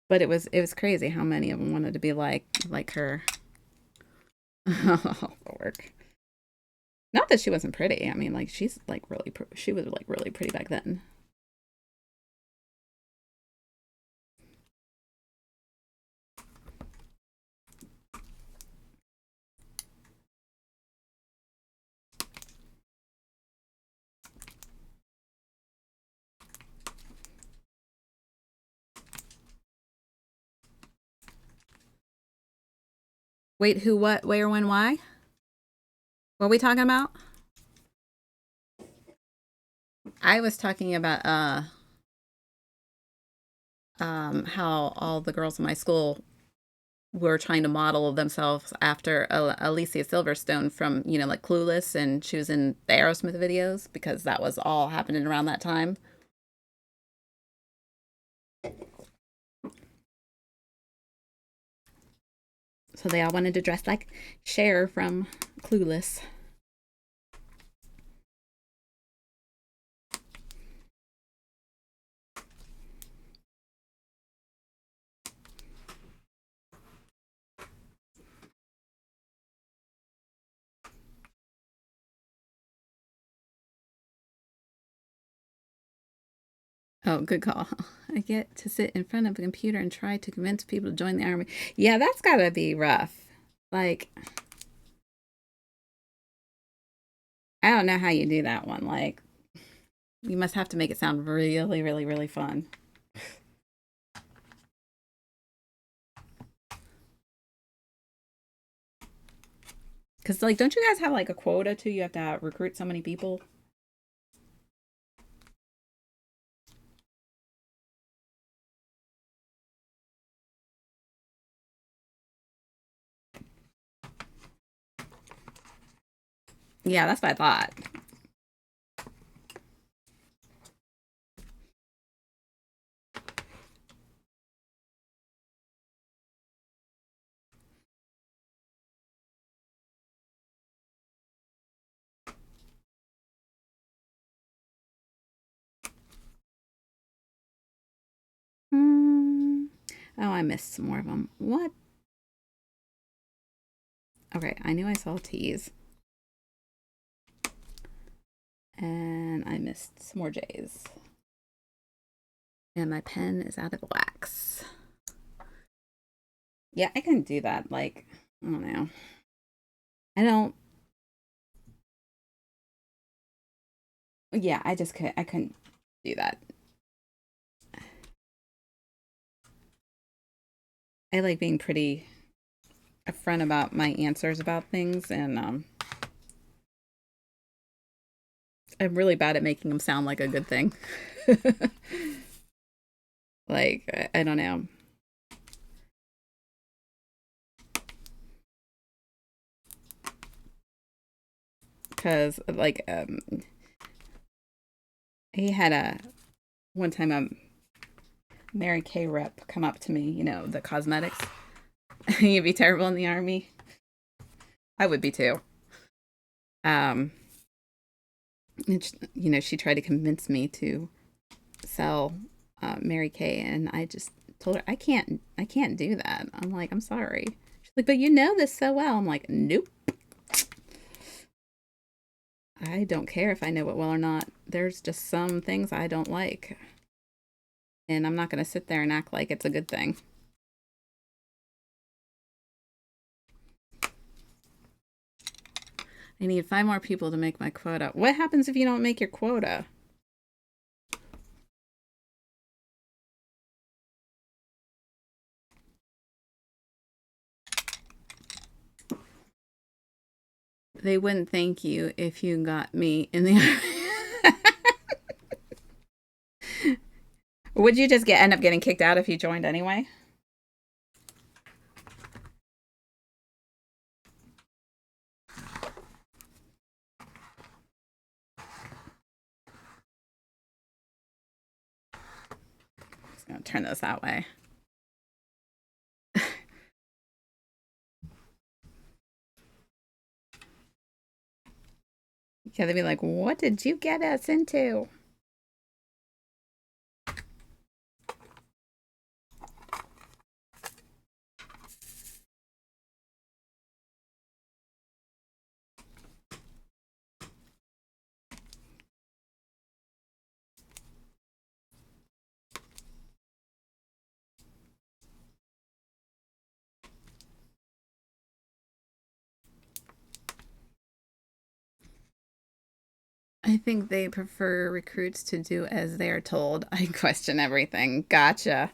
But it was crazy how many of them wanted to be like her. Oh, work. Not that she wasn't pretty. I mean, like she's like she was like really pretty back then. Wait, who, what, where, when, why? What are we talking about? I was talking about how all the girls in my school were trying to model themselves after Alicia Silverstone from, like Clueless, and she was in the Aerosmith videos because that was all happening around that time. So they all wanted to dress like Cher from Clueless. Oh, good call. I get to sit in front of a computer and try to convince people to join the army. Yeah, that's gotta be rough. Like, I don't know how you do that one. Like, you must have to make it sound really, really, really fun. Because, like, don't you guys have like a quota too? You have to recruit so many people. Yeah, that's what I thought. Mm. Oh, I missed some more of them. What? Okay, I knew I saw T's. And I missed some more J's. And my pen is out of wax. Yeah, I can do that. Like, I don't know. I don't. Yeah, I just could. I couldn't do that. I like being pretty upfront about my answers about things, and I'm really bad at making them sound like a good thing. Like I don't know, because like he had a one time a Mary Kay rep come up to me, the cosmetics. You'd be terrible in the army. I would be too. Um, she tried to convince me to sell Mary Kay, and I just told her I can't do that. I'm like, I'm sorry. She's like, but you know this so well. I'm like, nope. I don't care if I know it well or not. There's just some things I don't like, and I'm not going to sit there and act like it's a good thing. I need 5 more people to make my quota. What happens if you don't make your quota? They wouldn't thank you if you got me in the. Would you just end up getting kicked out if you joined anyway? I'm just gonna turn this that way. Yeah, they'd be like, "What did you get us into?" I think they prefer recruits to do as they are told. I question everything. Gotcha.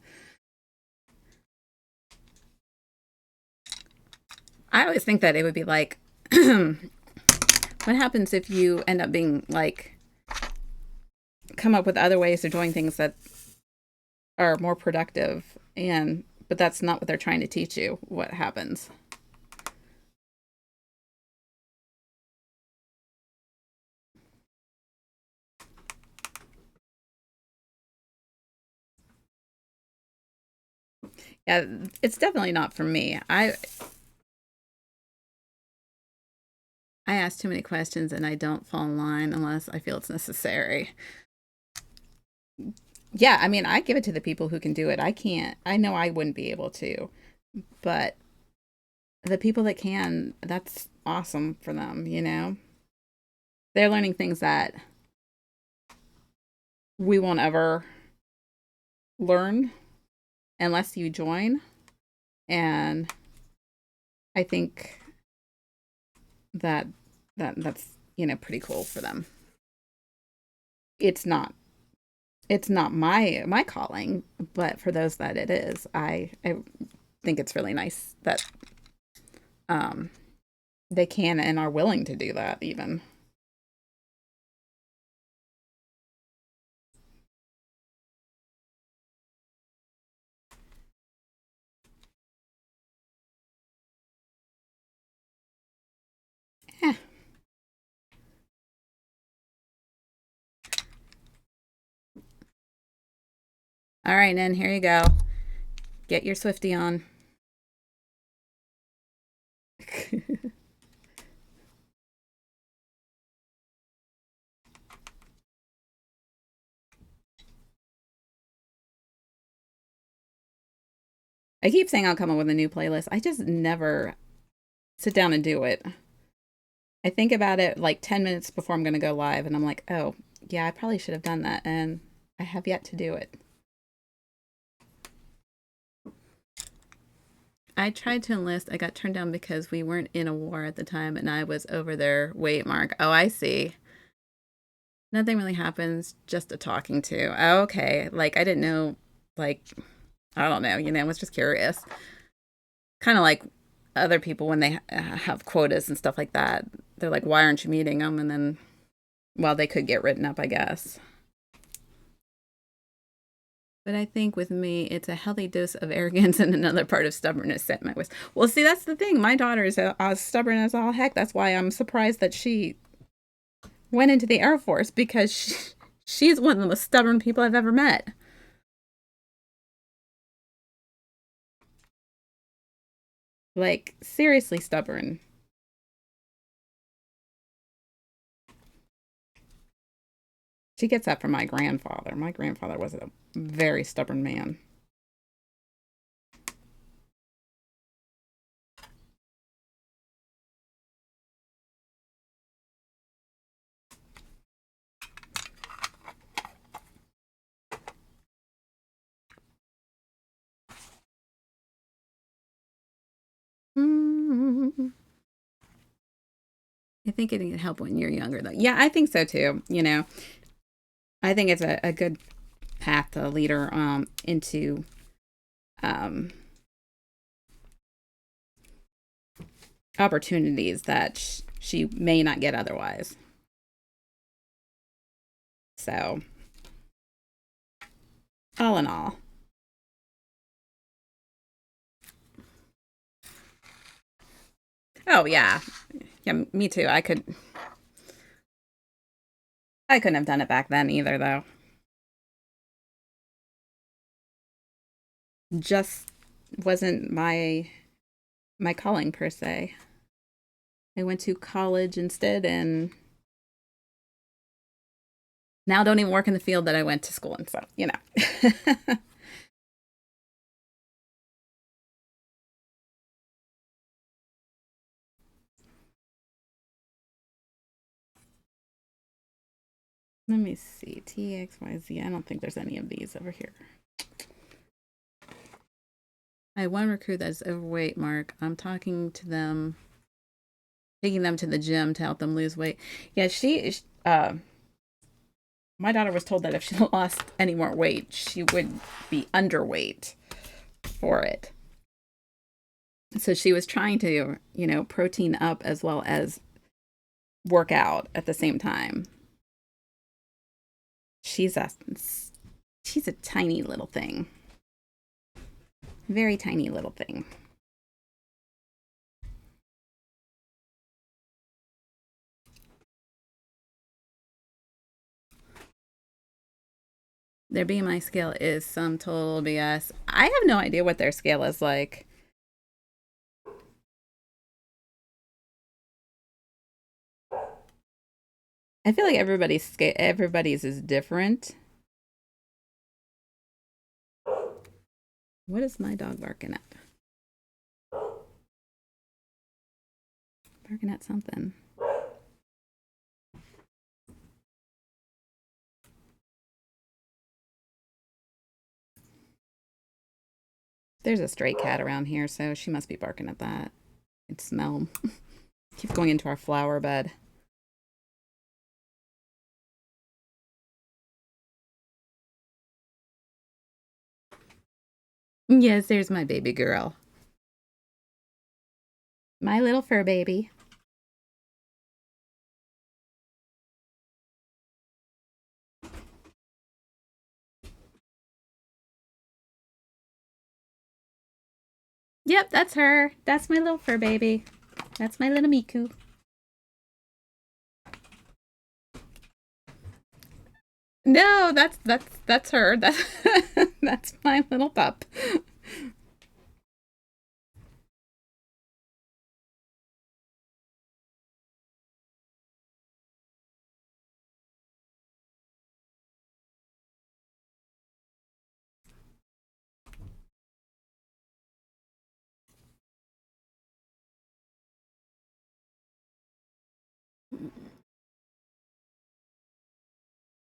I always think that it would be like, what happens if you end up being like, come up with other ways of doing things that are more productive, but that's not what they're trying to teach you. What happens? Yeah, it's definitely not for me. I ask too many questions and I don't fall in line unless I feel it's necessary. Yeah, I mean, I give it to the people who can do it. I can't. I know I wouldn't be able to, but the people that can, that's awesome for them. They're learning things that we won't ever learn unless you join. And I think that that's pretty cool for them. It's not it's not my calling, but for those that it is, I think it's really nice that um they can and are willing to do that even. Eh. All right, then here you go. Get your Swifty on. I keep saying I'll come up with a new playlist. I just never sit down and do it. I think about it like 10 minutes before I'm going to go live, and I'm like, oh, yeah, I probably should have done that. And I have yet to do it. I tried to enlist. I got turned down because we weren't in a war at the time and I was over their weight mark. Oh, I see. Nothing really happens, just a talking to. Oh, okay. Like, I didn't know, like, I don't know, I was just curious. Kind of like other people when they have quotas and stuff like that. They're like, why aren't you meeting them? And then, well, they could get written up, I guess. But I think with me, it's a healthy dose of arrogance and another part of stubbornness set my ways. Well, see, that's the thing. My daughter is as stubborn as all heck. That's why I'm surprised that she went into the Air Force because she's one of the most stubborn people I've ever met. Like, seriously stubborn. She gets that from my grandfather. My grandfather was a very stubborn man. Mm. I think it can help when you're younger, though. Yeah, I think so too. I think it's a good path to lead her into um, opportunities that she may not get otherwise. So, all in all, oh yeah, yeah, me too. I couldn't have done it back then either, though. Just wasn't my calling per se. I went to college instead, and now don't even work in the field that I went to school in. So, Let me see. TXYZ. I don't think there's any of these over here. I have one recruit that's overweight, Mark. I'm talking to them, taking them to the gym to help them lose weight. Yeah, my daughter was told that if she lost any more weight, she would be underweight for it. So she was trying to, protein up as well as work out at the same time. She's a she's a tiny little thing. Very tiny little thing. Their BMI scale is some total BS. I have no idea what their scale is like. I feel like everybody's is different. What is my dog barking at? Barking at something. There's a stray cat around here, so she must be barking at that. I can smell. Keeps going into our flower bed. Yes, there's my baby girl. My little fur baby. Yep, that's her. That's my little fur baby. That's my little Miku. No, that's her. That's my little pup.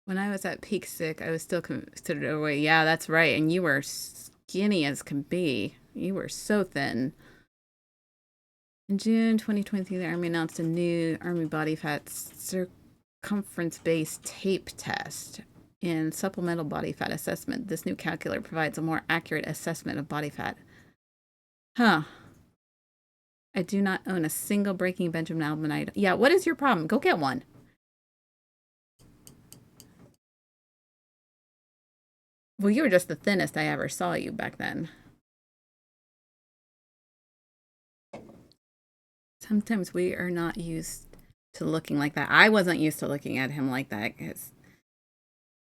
When I was at peak sick, I was still considered overweight. Yeah, that's right. And you were skinny as can be. You were so thin. In June 2023, the Army announced a new Army body fat circumference based tape test and supplemental body fat assessment. This new calculator provides a more accurate assessment of body fat. Huh. I do not own a single Breaking Benjamin album. And yeah, what is your problem? Go get one. Well, you were just the thinnest I ever saw you back then. Sometimes we are not used to looking like that. I wasn't used to looking at him like that because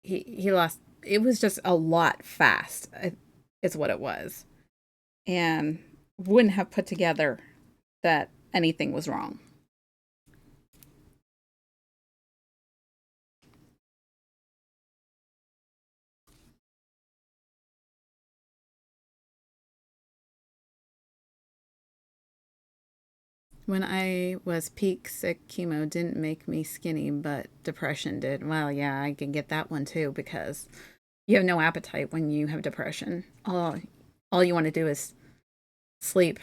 he lost. It was just a lot fast. Is what it was, and wouldn't have put together that anything was wrong. When I was peak sick, chemo didn't make me skinny, but depression did. Well, yeah, I can get that one too because you have no appetite when you have depression. All you want to do is sleep.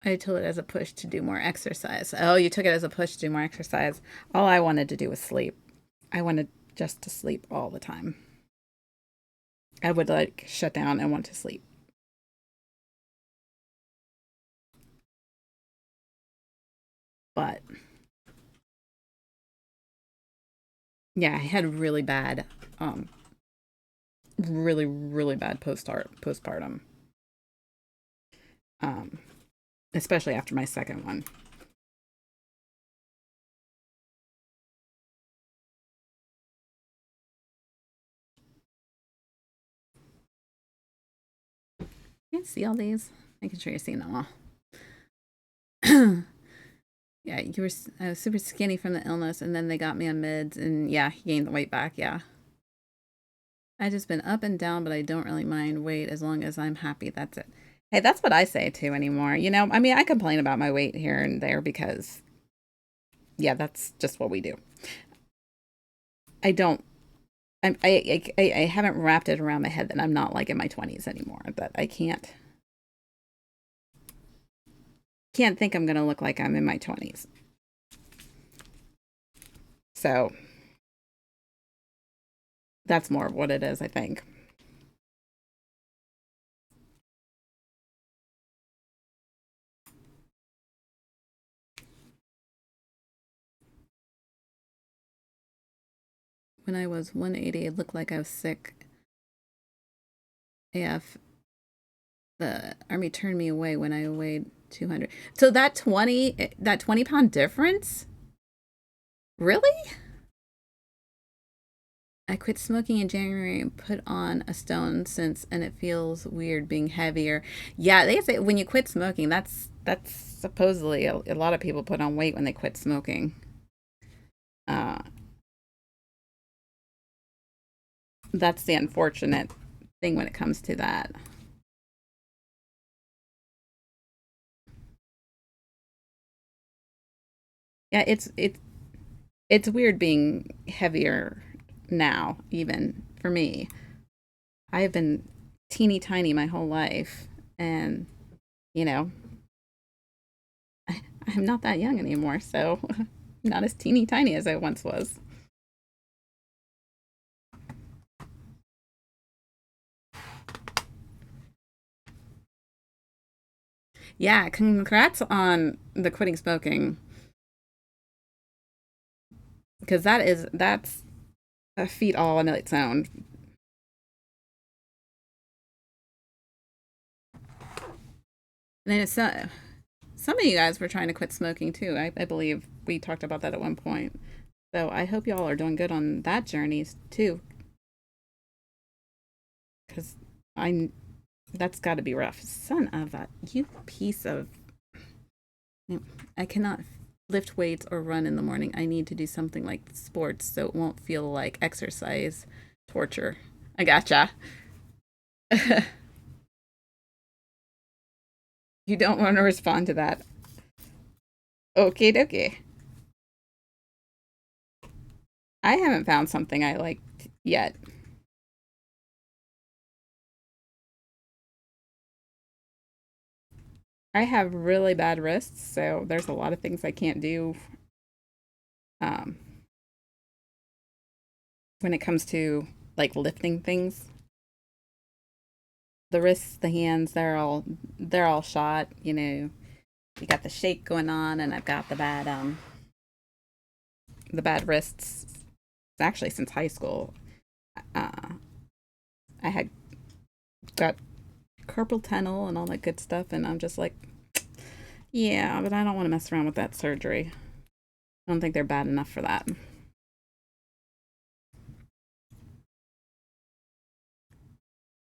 I took it as a push to do more exercise. Oh, you took it as a push to do more exercise. All I wanted to do was sleep. I wanted just to sleep all the time. I would like shut down and want to sleep. But yeah, I had really bad postpartum. Um, Especially after my second one. You can see all these. Making sure you're seeing them all. Yeah, you were I was super skinny from the illness, and then they got me on meds, and yeah, he gained the weight back. Yeah, I just been up and down, but I don't really mind weight as long as I'm happy. That's it. Hey, that's what I say too anymore. I mean, I complain about my weight here and there because, yeah, that's just what we do. I don't. I haven't wrapped it around my head that I'm not like in my 20s anymore. That I can't think I'm gonna look like I'm in my 20s. So that's more of what it is, I think. When I was 180, it looked like I was sick AF. The army turned me away when I weighed 200. So that 20 pound difference? Really? I quit smoking in January and put on a stone since, and it feels weird being heavier. Yeah, they say when you quit smoking, that's supposedly a lot of people put on weight when they quit smoking. Uh, that's the unfortunate thing when it comes to that. Yeah, it's weird being heavier now, even for me. I have been teeny tiny my whole life, and you know, I'm not that young anymore, so not as teeny tiny as I once was. Yeah, congrats on the quitting smoking because that's a feat all on its own. And then some of you guys were trying to quit smoking too. I believe we talked about that at one point. So I hope y'all are doing good on that journey too, because I that's got to be rough. Son of a you piece of. I cannot lift weights or run in the morning. I need to do something like sports so it won't feel like exercise torture. I gotcha. You don't want to respond to that. Okay, okay. I haven't found something I liked yet. I have really bad wrists, so there's a lot of things I can't do um, when it comes to like lifting things. The wrists, the hands, they're all shot. You got the shake going on, and I've got the bad wrists. Actually, since high school, uh, I had got carpal tunnel and all that good stuff, and I'm just like, yeah, but I don't want to mess around with that surgery. I don't think they're bad enough for that.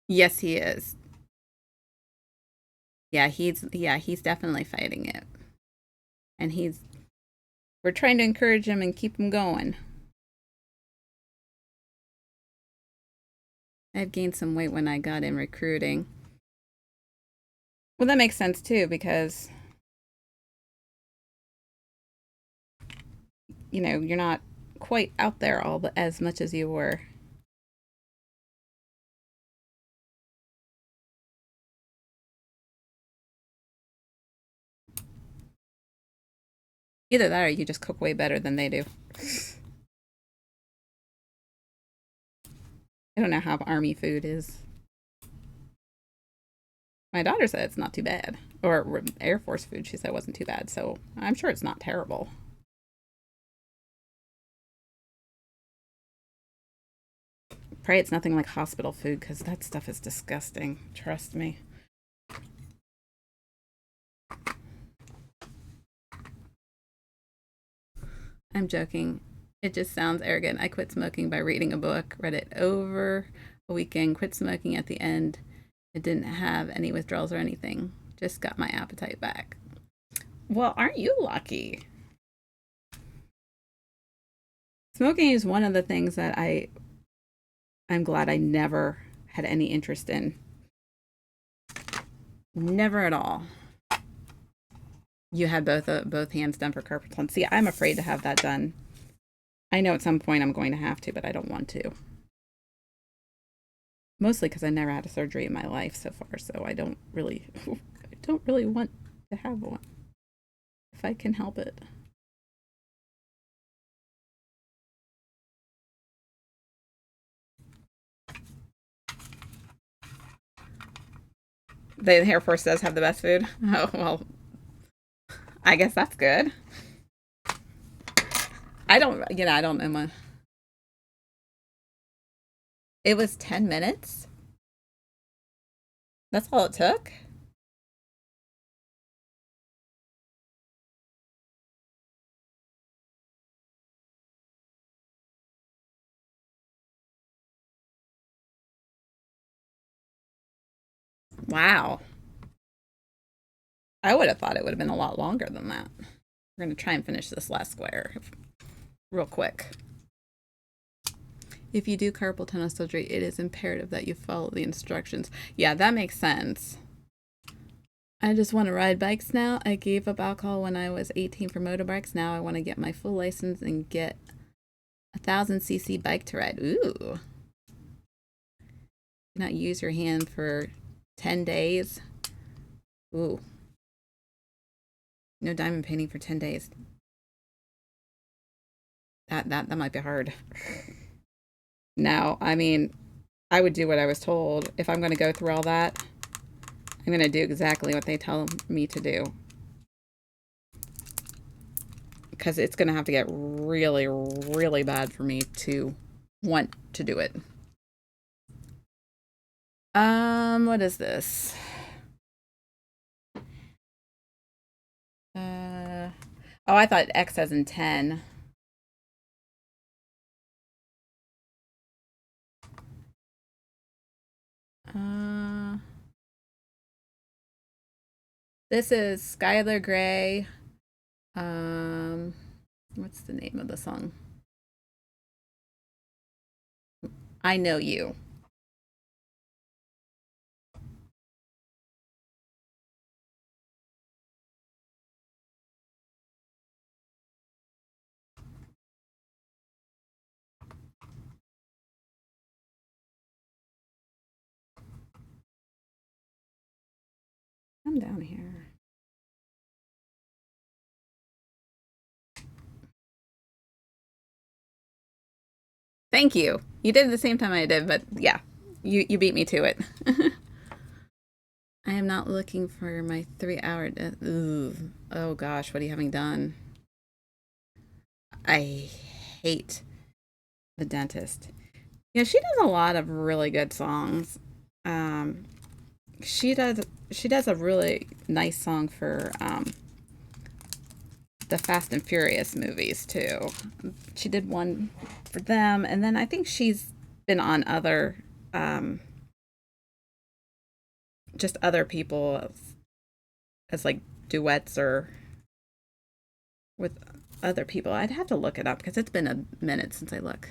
Yes, he is. Yeah, he's definitely fighting it, and we're trying to encourage him and keep him going. I had gained some weight when I got in recruiting. Well, that makes sense too because you're not quite out there as much as you were. Either that or you just cook way better than they do. I don't know how army food is. My daughter said it's not too bad. Or Air Force food, she said wasn't too bad. So I'm sure it's not terrible. Pray it's nothing like hospital food because that stuff is disgusting. Trust me. I'm joking. It just sounds arrogant. I quit smoking by reading a book, read it over a weekend, quit smoking at the end. It didn't have any withdrawals or anything. Just got my appetite back. Well, aren't you lucky? Smoking is one of the things that I'm glad I never had any interest in. Never at all. You had both hands done for carpal tunnel. See, I'm afraid to have that done. I know at some point I'm going to have to, but I don't want to. Mostly because I never had a surgery in my life so far, so I don't really, I don't really want to have one if I can help it. The Air Force does have the best food. Oh well, I guess that's good. I don't know. It was 10 minutes. That's all it took. Wow. I would have thought it would have been a lot longer than that. We're gonna try and finish this last square real quick. If you do carpal tunnel surgery, it is imperative that you follow the instructions. Yeah, that makes sense. I just want to ride bikes now. I gave up alcohol when I was 18 for motorbikes. Now I want to get my full license and get 1,000 cc bike to ride. Ooh. Not use your hand for 10 days. Ooh. No diamond painting for 10 days. That might be hard. Now, I mean, I would do what I was told. If I'm going to go through all that, I'm going to do exactly what they tell me to do. Because it's going to have to get really, really bad for me to want to do it. What is this? Oh, I thought X as in 10. Uh, this is Skylar Grey. What's the name of the song? I Know You. I'm down here. Thank you. You did it the same time I did, but yeah, you beat me to it. not looking for my 3 hour. Ooh. Oh gosh, what are you having done? I hate the dentist. Yeah, she does a lot of really good songs. Um, she does she does a really nice song for the Fast and Furious movies too. She did one for them, and then I think she's been on other just other people as like duets or with other people. I'd have to look it up because it's been a minute since I look.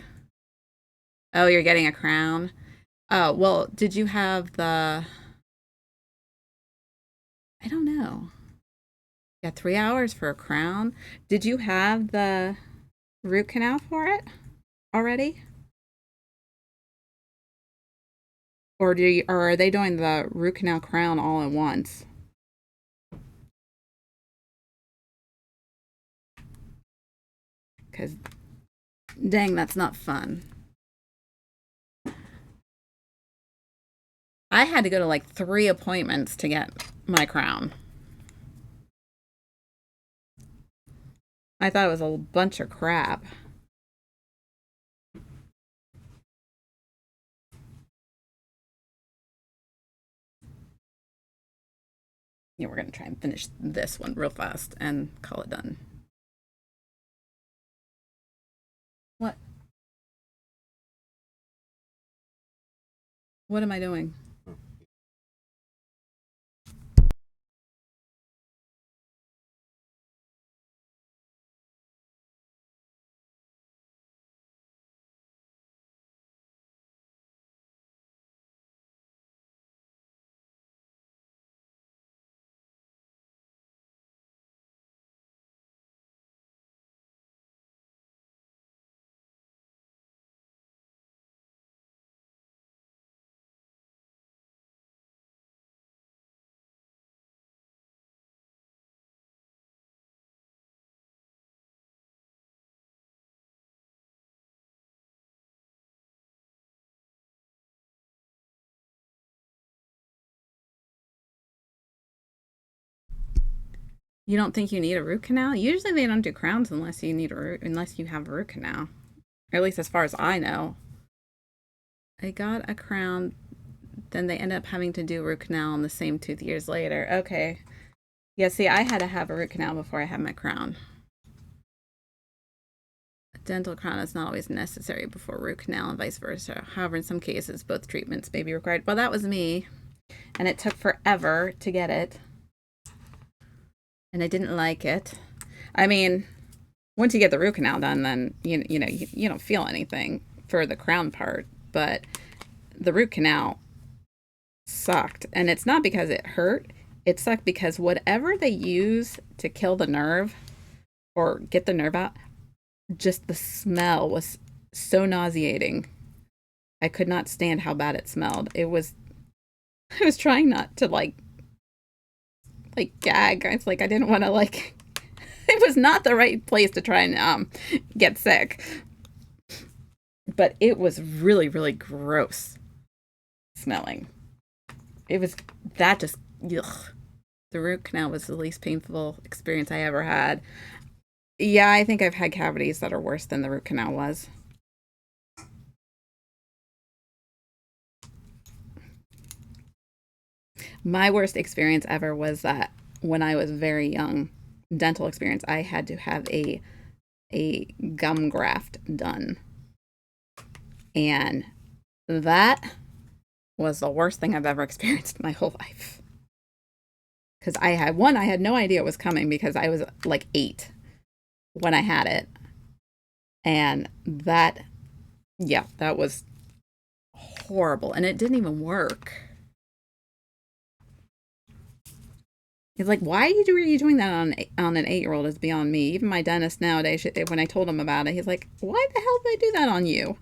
Oh, you're getting a crown. Oh, well, did you have the I don't know. Yeah, 3 hours for a crown. Did you have the root canal for it already? Or are they doing the root canal crown all at once? Because dang, that's not fun. I had to go to like 3 appointments to get my crown. I thought it was a bunch of crap. Yeah, we're gonna try and finish this one real fast and call it done. What? What am I doing? You don't think you need a root canal? Usually they don't do crowns unless you have a root canal. Or at least as far as I know. I got a crown, then they end up having to do a root canal on the same tooth years later. Okay. Yeah, see, I had to have a root canal before I had my crown. A dental crown is not always necessary before root canal and vice versa. However, in some cases, both treatments may be required. Well, that was me, and it took forever to get it, and I didn't like it. I mean, once you get the root canal done, then you don't feel anything for the crown part, but the root canal sucked, and it's not because it hurt. It sucked because whatever they use to kill the nerve or get the nerve out, just the smell was so nauseating. I could not stand how bad it smelled. I was trying not to like gag. It's like I didn't want to like it was not the right place to try and get sick. But it was really really gross smelling. It was that just ugh. The root canal was the least painful experience I ever had. Yeah, I think I've had cavities that are worse than the root canal was. My worst experience ever was that when I was very young, dental experience, I had to have a gum graft done. And that was the worst thing I've ever experienced in my whole life. Because I had no idea it was coming because I was like 8 when I had it. And yeah, that was horrible. And it didn't even work. He's like, why are you doing that on an 8-year old is beyond me. Even my dentist nowadays, when I told him about it, he's like, why the hell did I do that on you?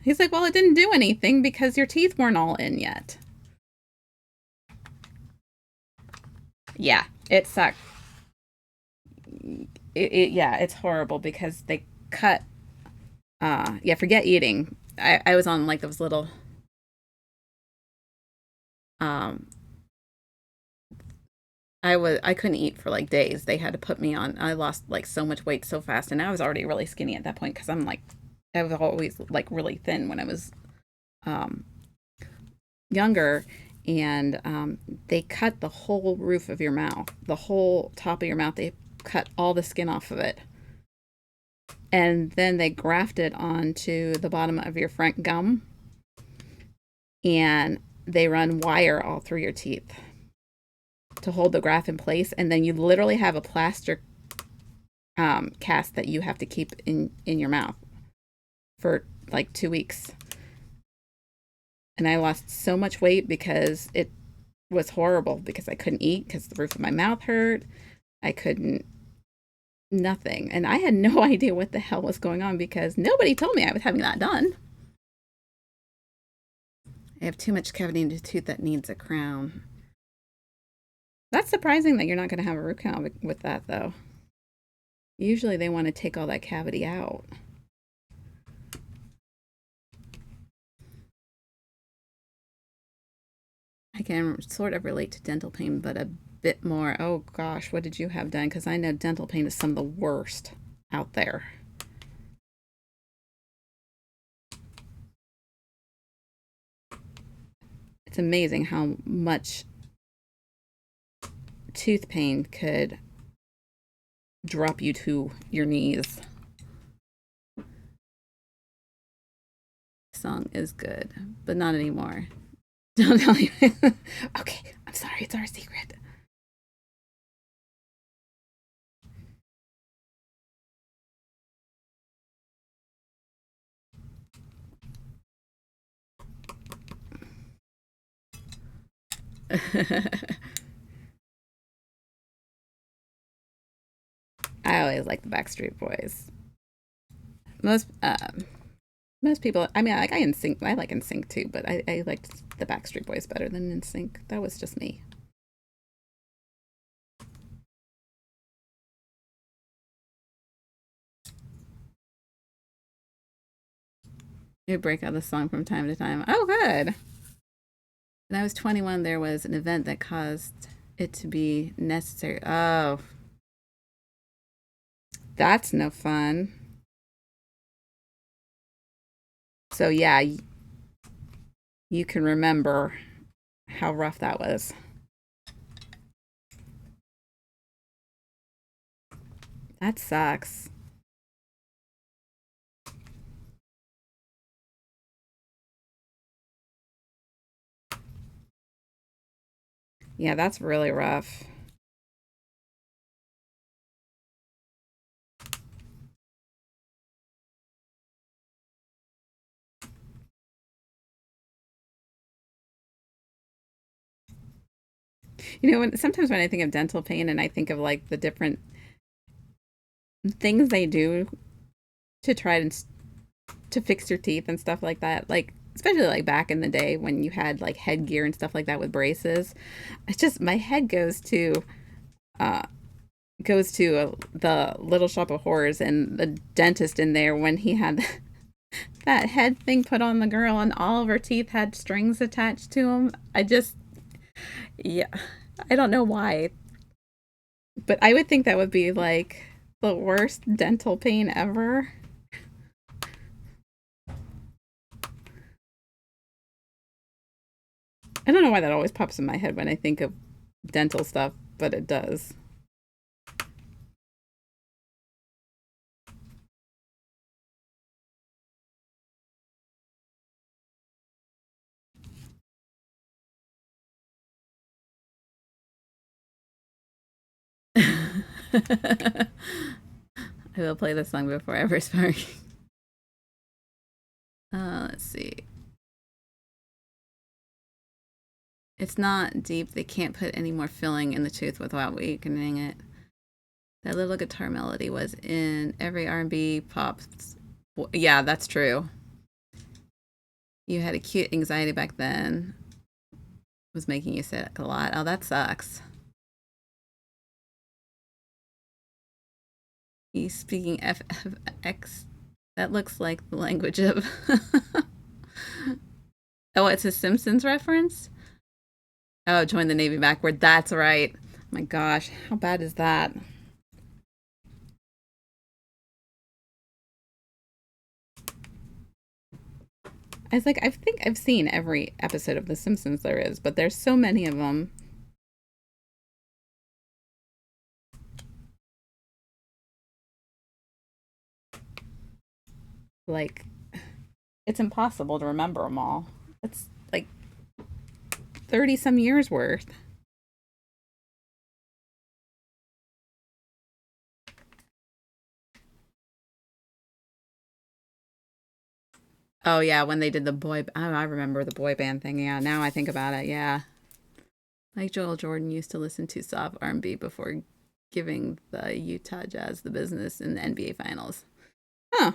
He's like, well, it didn't do anything because your teeth weren't all in yet. Yeah, it sucked. Yeah, it's horrible because they cut. Yeah, forget eating. I was on like those little Um, I couldn't eat for like days. They had to put me on. I lost like so much weight so fast, and I was already really skinny at that point because I was always like really thin when I was um, younger, and they cut the whole roof of your mouth, the whole top of your mouth. They cut all the skin off of it, and then they grafted onto the bottom of your front gum, and they run wire all through your teeth to hold the graft in place, and then you literally have a plaster cast that you have to keep in your mouth for like 2 weeks. And I lost so much weight because it was horrible because I couldn't eat because the roof of my mouth hurt. I couldn't nothing, and I had no idea what the hell was going on because nobody told me I was having that done. I have too much cavity in the tooth that needs a crown. That's surprising that you're not going to have a root canal with that, though. Usually they want to take all that cavity out. I can sort of relate to dental pain, but a bit more. Oh gosh, what did you have done? Because I know dental pain is some of the worst out there. It's amazing how much tooth pain could drop you to your knees. Song is good, but not anymore. Don't tell me. Okay, I'm sorry. It's our secret. I always like the Backstreet Boys. Most most people. I mean, I NSYNC. I like NSYNC too, but I liked the Backstreet Boys better than NSYNC. That was just me. You break out the song from time to time. Oh, good. When I was 21, there was an event that caused it to be necessary. Oh, that's no fun. So yeah, you can remember how rough that was. That sucks. Yeah, that's really rough. You know, sometimes when I think of dental pain and I think of like the different things they do to try to fix your teeth and stuff like that, like especially like back in the day when you had like headgear and stuff like that with braces, it's just my head uh goes to the Little Shop of Horrors and the dentist in there when he had that head thing put on the girl and all of her teeth had strings attached to them. Yeah, I don't know why, but I would think that would be like the worst dental pain ever. I don't know why that always pops in my head when I think of dental stuff, but it does. I will play this song before ever spark. Let's see. It's not deep. They can't put any more filling in the tooth without weakening it. That little guitar melody was in every R&B pop. Yeah, that's true. You had acute anxiety back then. Was making you sick a lot. Oh, that sucks. He's speaking FFX. That looks like the language of. Oh, it's a Simpsons reference? Oh, join the Navy backward. That's right. Oh my gosh, how bad is that? I was like, I think I've seen every episode of The Simpsons there is, but there's so many of them. Like, it's impossible to remember them all. It's like 30 some years worth. Oh yeah, when they did the boy, oh, I remember the boy band thing. Yeah, now I think about it. Yeah, like Joel Jordan used to listen to soft R&B before giving the Utah Jazz the business in the NBA Finals. Huh?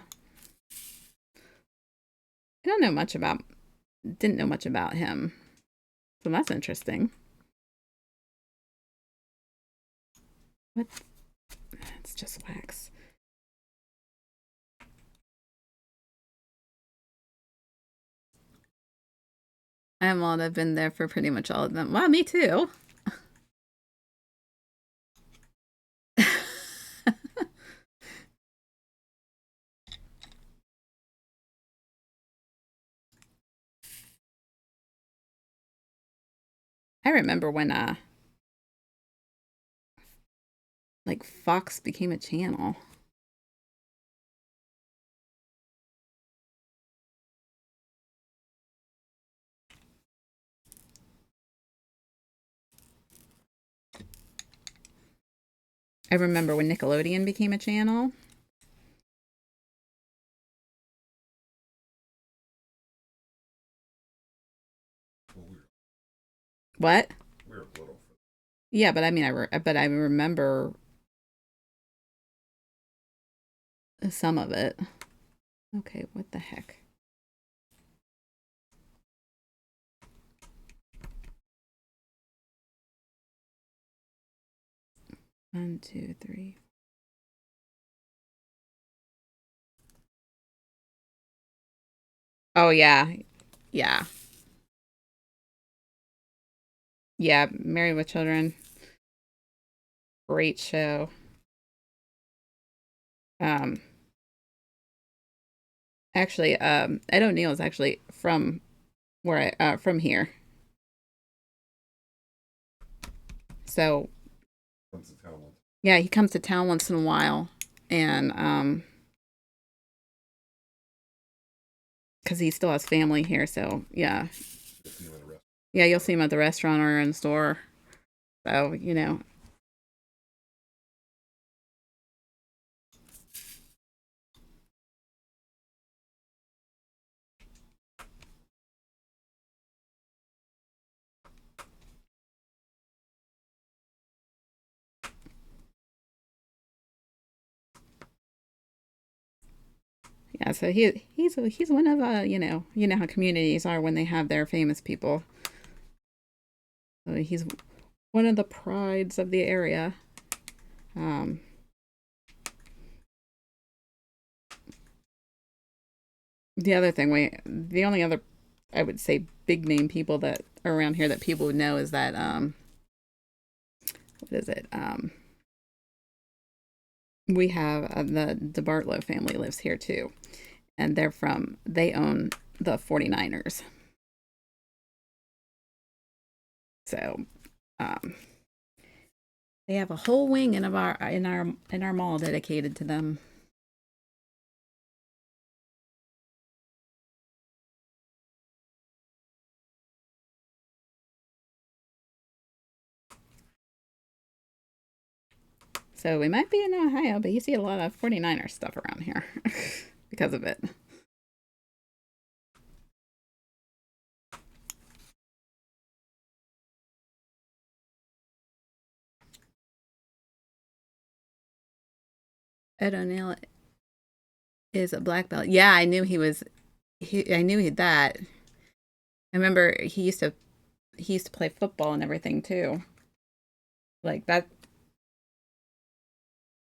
I don't know much about. Didn't know much about him, so that's interesting. What? It's just wax. I'm all I've been there for pretty much all of them. Well, me too. I remember when like Fox became a channel. I remember when Nickelodeon became a channel. What? Yeah, but I mean, but I remember some of it. Okay, what the heck? One, two, three. Oh yeah, yeah, yeah. Married with Children, great show. Um, actually, Ed O'Neill is actually from where from here. So yeah, he comes to town once in a while, and because he still has family here. So yeah, yeah, you'll see him at the restaurant or in the store. So yeah. So he's one of you know how communities are when they have their famous people. So he's one of the prides of the area. Um, the only other, I would say, big name people that are around here that people would know is that what is it? We have the DeBartolo family lives here too, and they own the 49ers. So um, they have a whole wing in our mall dedicated to them. So we might be in Ohio, but you see a lot of 49er stuff around here because of it. Ed O'Neill is a black belt. Yeah, I knew he was. I knew that. I remember he used to play football and everything too. Like that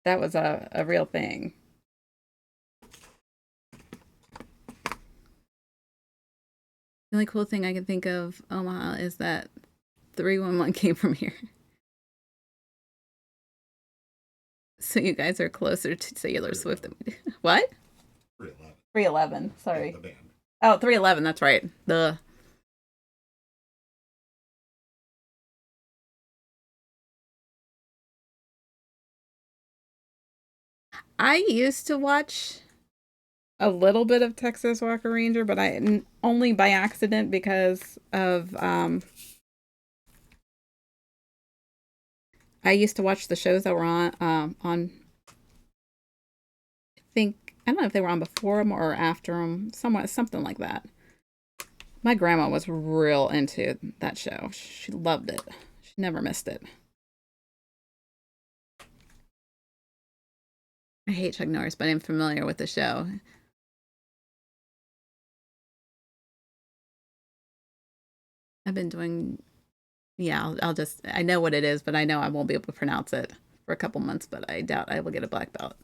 was a real thing. The only cool thing I can think of Omaha is that 311 came from here. So you guys are closer to Taylor Swift than we do. What? 311. 311. Sorry. Yeah, the band. Oh, 311. That's right. The I used to watch a little bit of Texas Walker Ranger, but only by accident because of I used to watch the shows that were on I think I don't know if they were on before them or after them, something like that. My grandma was real into that show. She loved it. She never missed it. I hate Chuck Norris, but I'm familiar with the show. I've been doing, yeah, I'll just, I know what it is, but I know I won't be able to pronounce it for a couple months, but I doubt I will get a black belt.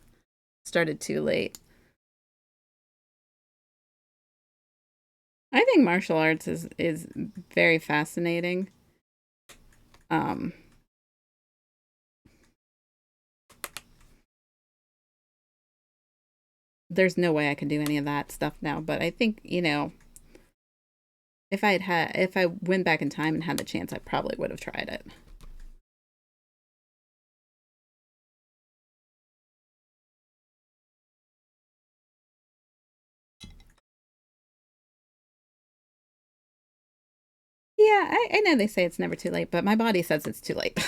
Started too late. I think martial arts is very fascinating. Um, there's no way I could do any of that stuff now, but I think, if I went back in time and had the chance, I probably would have tried it. Yeah, I know they say it's never too late, but my body says it's too late.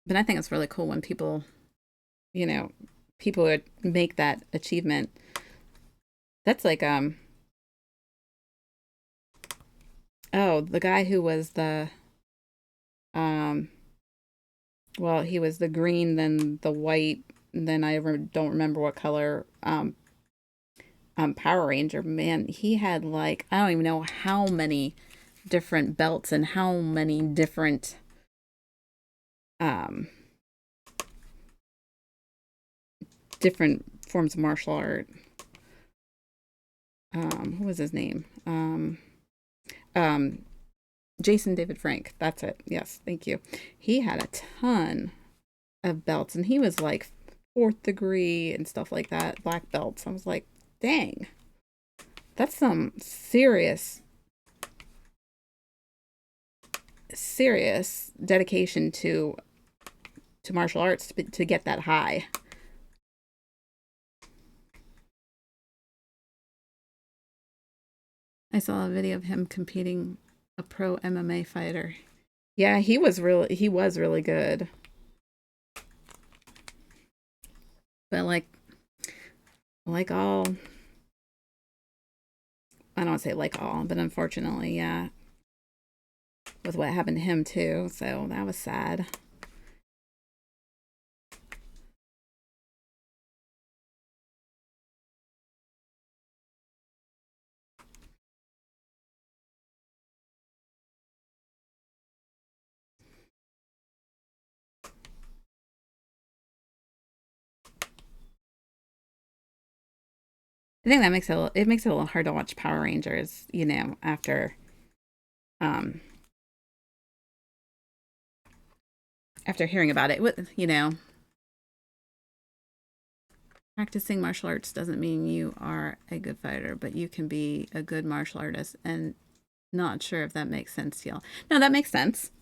But I think it's really cool when you know, people would make that achievement. That's like oh, the guy who was the um well, he was the green, then the white, then don't remember what color Power Ranger. Man, he had like I don't even know how many different belts and how many um different forms of martial art. What was his name? Um Jason David Frank. That's it. Yes, thank you. He had a ton of belts and he was like fourth degree and stuff like that, black belts. I was like, dang, that's some serious dedication to martial arts to get that high. I saw a video of him competing, a pro MMA fighter. Yeah, he was really good. But like all I don't want to say like all, but unfortunately, yeah, with what happened to him too. So that was sad. I think that makes it a little hard to watch Power Rangers, um after hearing about it. Practicing martial arts doesn't mean you are a good fighter, but you can be a good martial artist. And not sure if that makes sense to y'all. No, that makes sense.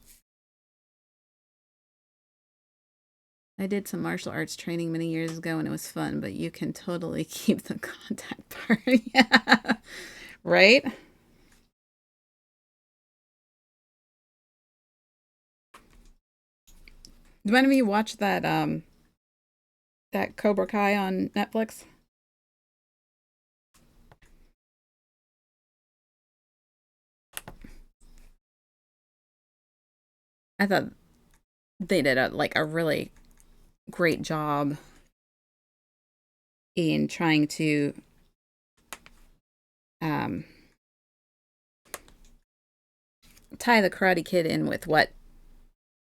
I did some martial arts training many years ago and it was fun, but you can totally keep the contact part. Yeah. Right? Do any of you watch that Cobra Kai on Netflix? I thought they did a really great job in trying to um, tie the Karate Kid in with what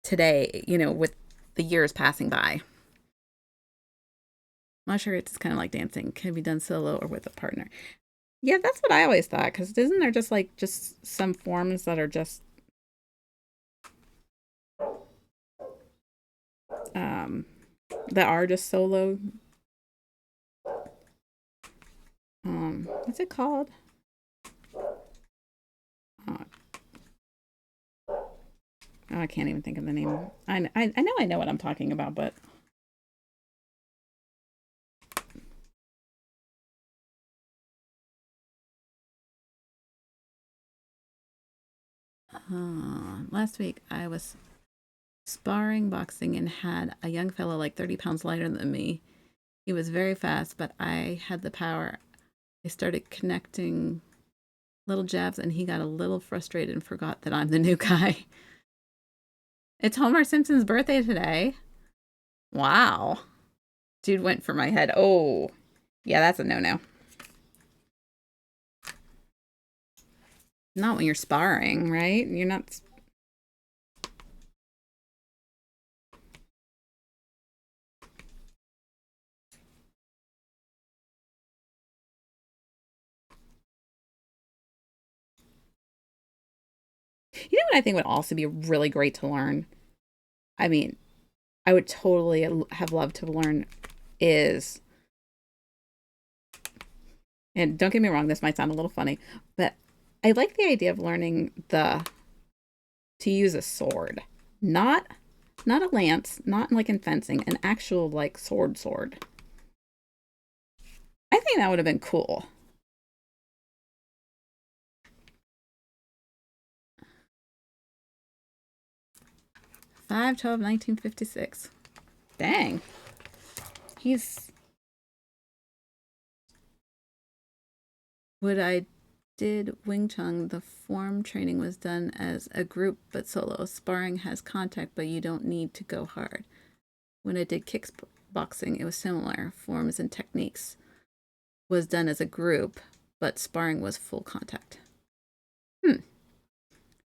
today, with the years passing by. I'm not sure it's kind of like dancing. Can be done solo or with a partner. Yeah, that's what I always thought. Because isn't there just some forms that are just um, that are just solo? What's it called? Oh, I can't even think of the name. I know what I'm talking about, but last week I was sparring boxing and had a young fellow like 30 pounds lighter than me. He was very fast, but I had the power. I started connecting little jabs, and he got a little frustrated and forgot that I'm the new guy. It's Homer Simpson's birthday today. Wow. Dude went for my head. Oh, yeah, that's a no no. Not when you're sparring, right? You're not. You know what I think would also be really great to learn? I mean, I would totally have loved to learn is, and don't get me wrong, this might sound a little funny, but I like the idea of learning to use a sword. Not not a lance, not like in fencing, an actual like sword. I think that would have been cool. 5/12/1956. Dang. He's what I did Wing Chun, the form training was done as a group but solo. Sparring has contact, but you don't need to go hard. When I did kickboxing, it was similar. Forms and techniques was done as a group, but sparring was full contact.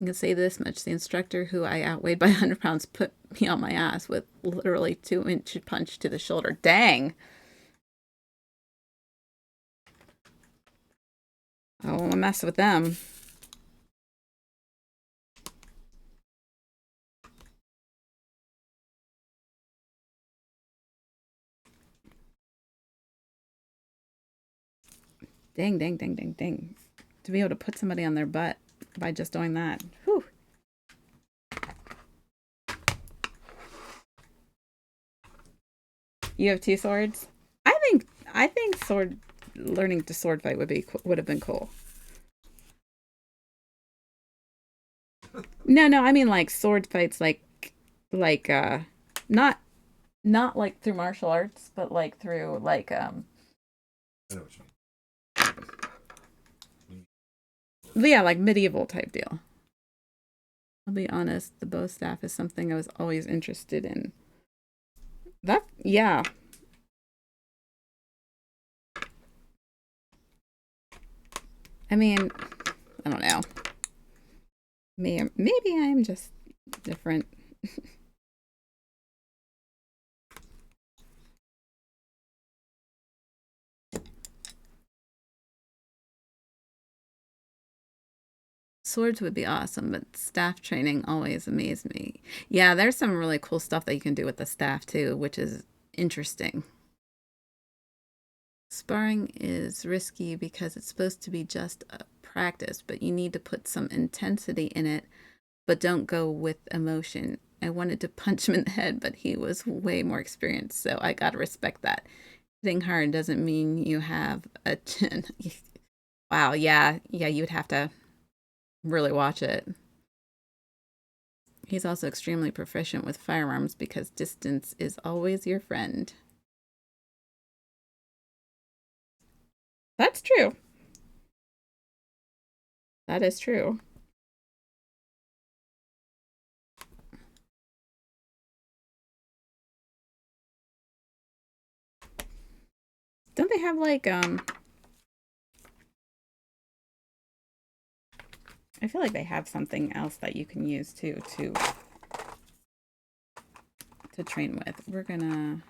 I can say this much. The instructor who I outweighed by 100 pounds put me on my ass with literally 2-inch punch to the shoulder. Dang. I don't want to mess with them. Dang, dang, dang, dang, dang. To be able to put somebody on their butt by just doing that. Whew. You have two swords? I think sword learning to sword fight would have been cool. No, no, I mean like sword fights like not not like through martial arts, but like through like yeah, like medieval type deal. I'll be honest, the bow staff is something I was always interested in. That yeah. I mean, I don't know. Maybe I'm just different. Swords would be awesome, but staff training always amazed me. Yeah, there's some really cool stuff that you can do with the staff too, which is interesting. Sparring is risky because it's supposed to be just a practice, but you need to put some intensity in it, but don't go with emotion. I wanted to punch him in the head, but he was way more experienced, so I gotta respect that. Hitting hard doesn't mean you have a chin. Wow, yeah, yeah, you would have to really watch it. He's also extremely proficient with firearms because distance is always your friend. That's true. That is true. Don't they have like I feel like they have something else that you can use too to train with. We're gonna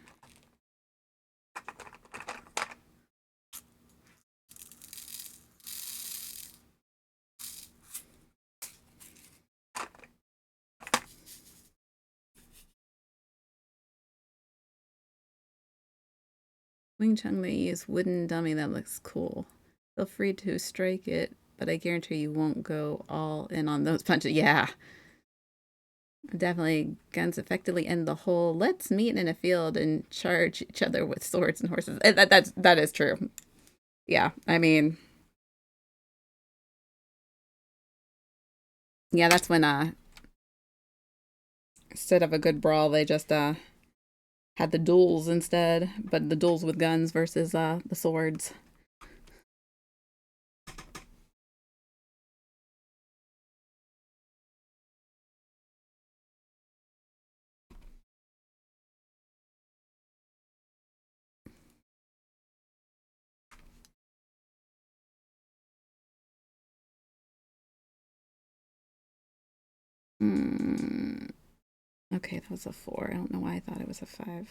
Wing Chun they use wooden dummy that looks cool. Feel free to strike it, but I guarantee you won't go all in on those punches. Yeah. Definitely guns effectively end the whole let's meet in a field and charge each other with swords and horses. That is true. Yeah. I mean, yeah, that's when instead of a good brawl, they just had the duels instead, but the duels with guns versus the swords. Mm, okay, that was a 4. I don't know why I thought it was a 5.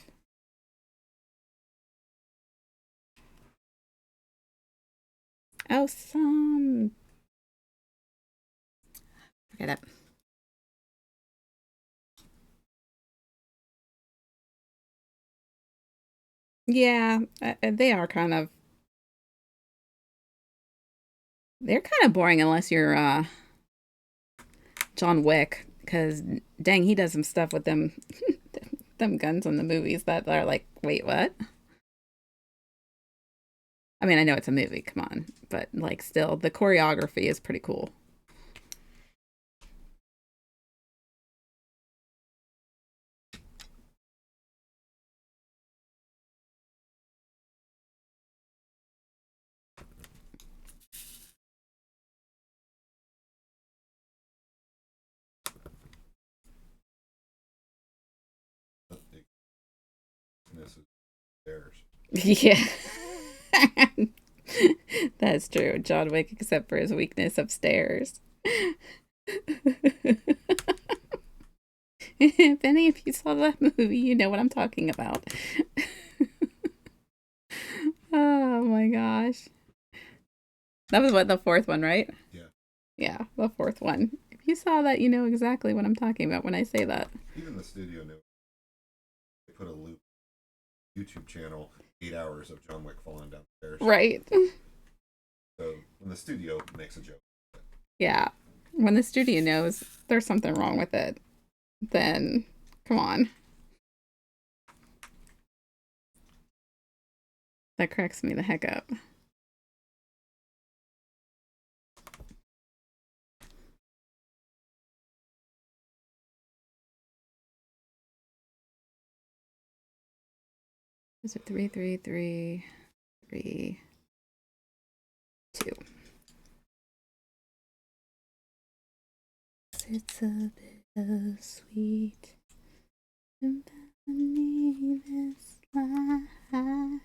Awesome. Forget it. Yeah, they are kind of they're kind of boring unless you're John Wick, because dang, he does some stuff with them guns in the movies that are like, wait, what? I mean, I know it's a movie, come on, but like, still, the choreography is pretty cool. Yeah, that's true. John Wick, except for his weakness upstairs. If any of you saw that movie, you know what I'm talking about. Oh my gosh. That was what, the fourth one, right? Yeah. Yeah, the fourth one. If you saw that, you know exactly what I'm talking about when I say that. Even the studio knew. They put a loop YouTube channel, 8 hours of John Wick falling down the stairs. Right. So when the studio makes a joke. Yeah. When the studio knows there's something wrong with it, then come on. That cracks me the heck up. Is it 3 3 3 3 2? It's a bittersweet and this life.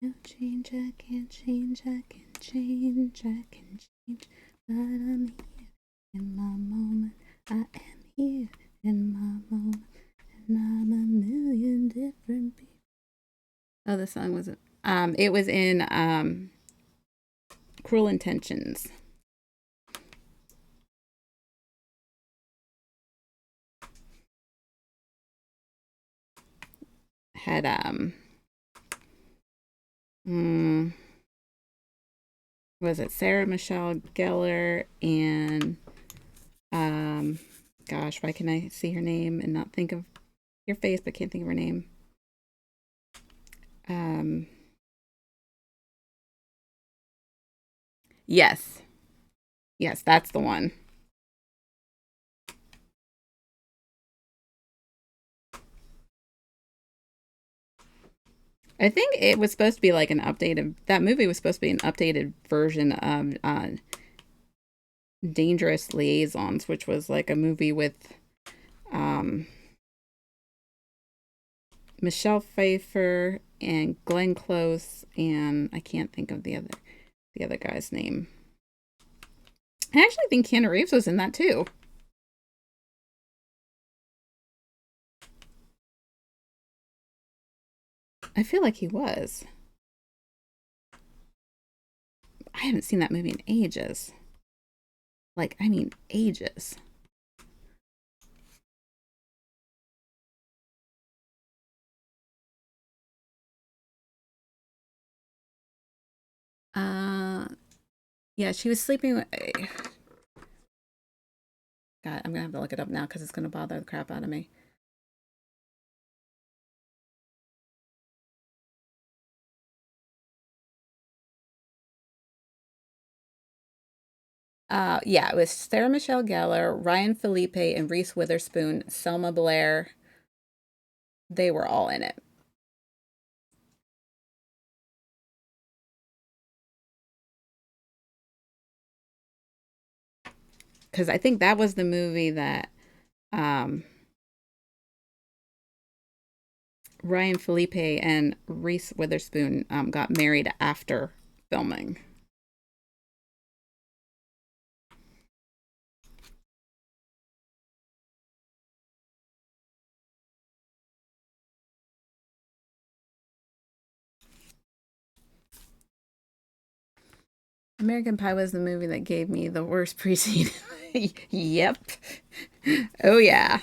No change, I can't change, I can change, I can change. But I'm here in my moment. I am here in my moment. And I'm a million different people. Oh, the song was it was in Cruel Intentions. Had mm, was it Sarah Michelle Gellar and um Gosh, why can I see her name and not think of your face, but can't think of her name? Um, yes, yes, that's the one. I think it was supposed to be like an updated. That movie was supposed to be an updated version of Dangerous Liaisons, which was like a movie with um, Michelle Pfeiffer and Glenn Close, and I can't think of the other guy's name. I actually think Keanu Reeves was in that too. I feel like he was. I haven't seen that movie in ages. Like, I mean, ages. Uh, yeah, she was sleeping. God, I'm gonna have to look it up now because it's gonna bother the crap out of me. Yeah, it was Sarah Michelle Gellar, Ryan Felipe, and Reese Witherspoon, Selma Blair. They were all in it. Because I think that was the movie that um, Ryan Felipe and Reese Witherspoon got married after filming. American Pie was the movie that gave me the worst preseason. Yep. Oh, yeah.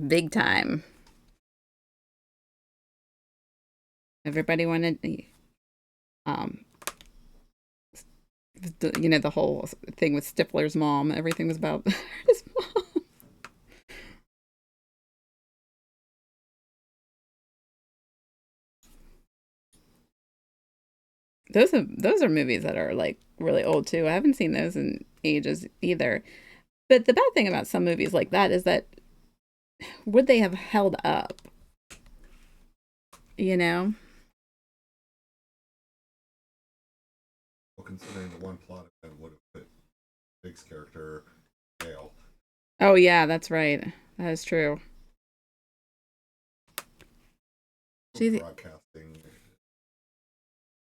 Big time. Everybody wanted, um, the whole thing with Stifler's mom. Everything was about his mom. Those are movies that are like really old too. I haven't seen those in ages either. But the bad thing about some movies like that is that would they have held up? You know? Well, considering the one plot event would have put Big's character male. Oh yeah, that's right. That is true. She's Broadcasting.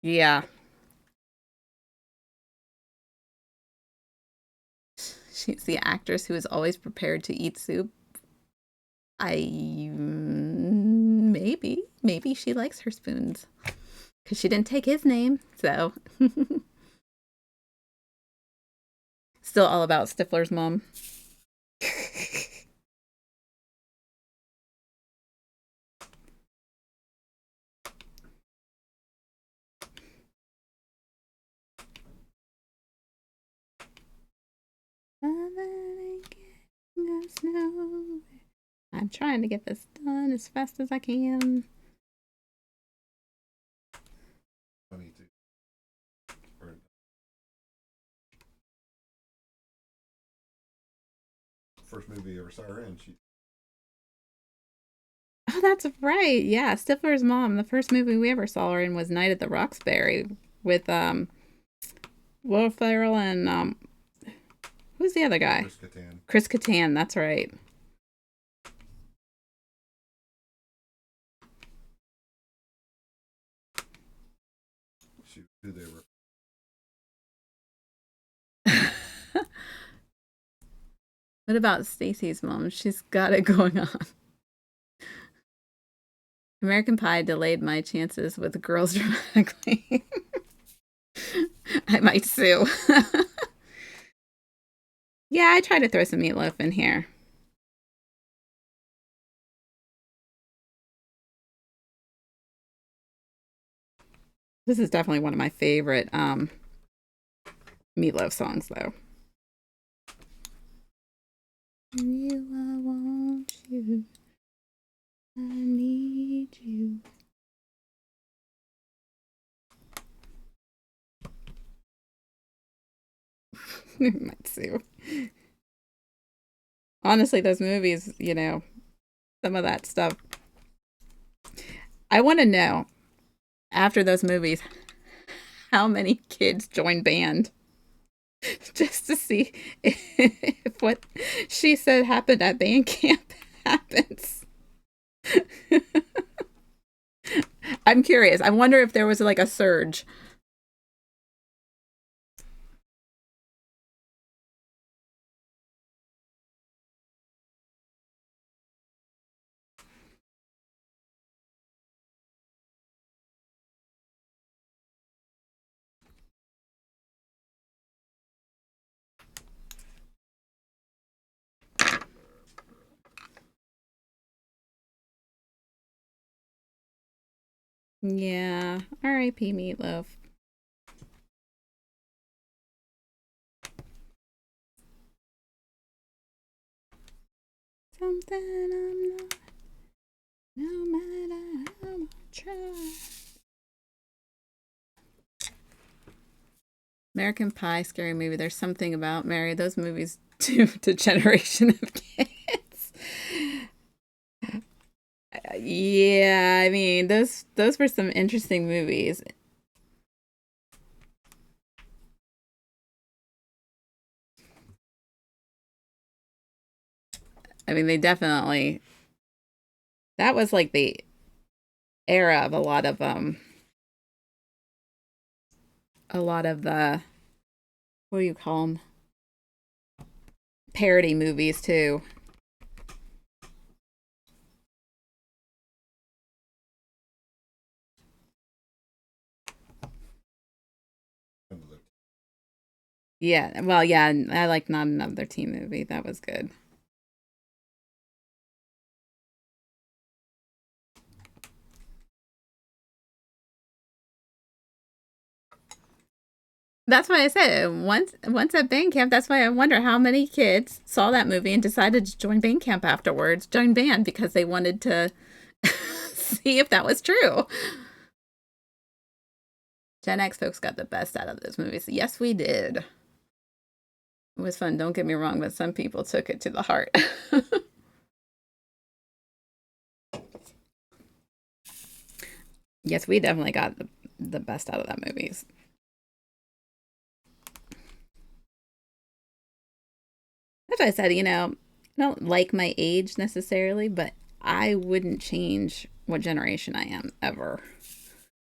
yeah. She's the actress who is always prepared to eat soup. Maybe she likes her spoons because she didn't take his name. So still all about Stifler's mom. I'm trying to get this done as fast as I can. 22. First movie I ever saw her in. She Oh, that's right. Yeah, Stifler's mom. The first movie we ever saw her in was Night at the Roxbury with Will Ferrell and who's the other guy? Chris Kattan. Chris Kattan. That's right. She who they were. What about Stacy's mom? She's got it going on. American Pie delayed my chances with girls dramatically. I might sue. Yeah, I try to throw some meatloaf in here. This is definitely one of my favorite meatloaf songs, though. You, I want you. I need you. Matsu. Honestly, those movies, some of that stuff. I want to know after those movies how many kids joined band just to see if what she said happened at band camp happens. I'm curious. I wonder if there was like a surge. Yeah. R.I.P. Meatloaf. Something I'm not, no matter how much I try. American Pie, scary movie. There's something about Mary. Those movies to the generation of kids. Yeah, I mean those were some interesting movies. I mean, they definitely that was like the era of a lot of the what do you call them, parody movies too. Yeah, well, yeah, I like Not Another Teen Movie. That was good. That's why I said once at band camp. That's why I wonder how many kids saw that movie and decided to join band camp afterwards, join band because they wanted to see if that was true. Gen X folks got the best out of those movies. Yes, we did. It was fun. Don't get me wrong, but some people took it to the heart. Yes, we definitely got the best out of that movies. That's why I said, I don't like my age necessarily, but I wouldn't change what generation I am ever.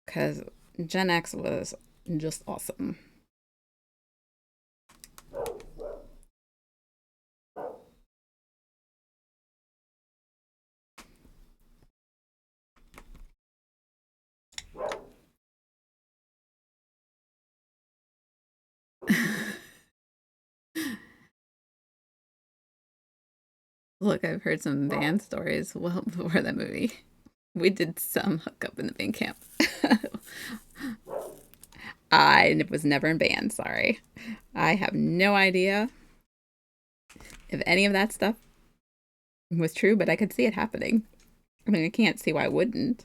Because Gen X was just awesome. Look, I've heard some band stories well before that movie. We did some hookup in the band camp. I was never in band, sorry. I have no idea if any of that stuff was true, but I could see it happening. I mean, I can't see why I wouldn't.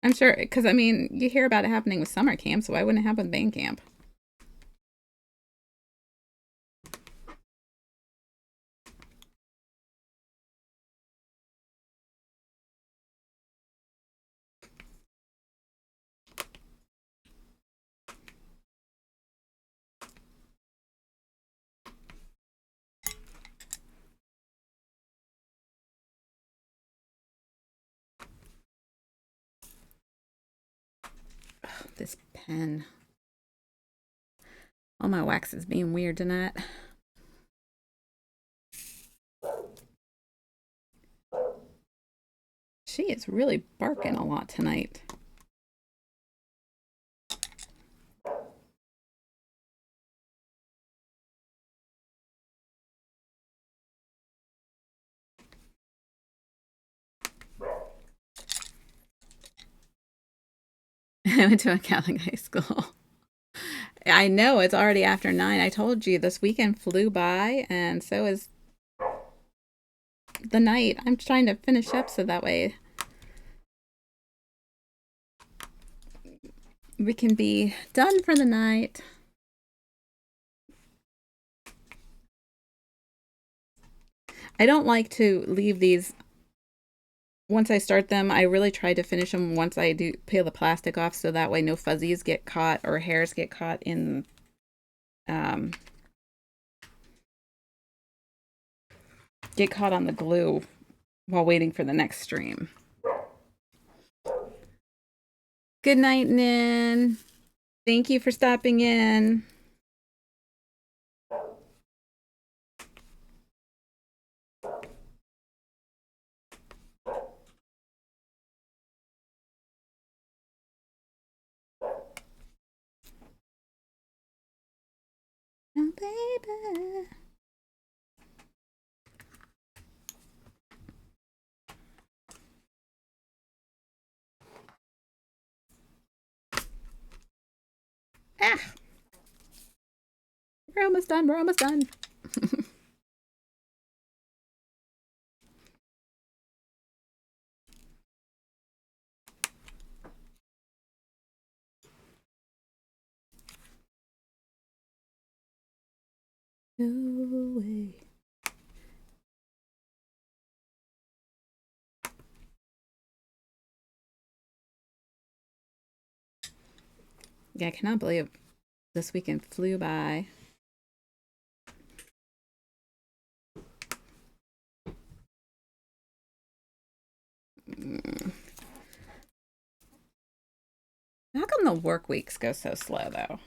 I'm sure, because I mean, you hear about it happening with summer camp, so why wouldn't it happen with band camp? Oh, this pen. All my wax is being weird tonight. She is really barking a lot tonight. I went to a Catholic high school. I know it's already after 9. I told you this weekend flew by, and so is the night. I'm trying to finish up so that way we can be done for the night. I don't like to leave these. Once I start them, I really try to finish them once I do peel the plastic off, so that way no fuzzies get caught or hairs get caught in um, get caught on the glue while waiting for the next stream. Good night, Nin. Thank you for stopping in. Oh, baby. Ah, we're almost done. We're almost done. No way. Yeah, I cannot believe this weekend flew by. How come the work weeks go so slow, though?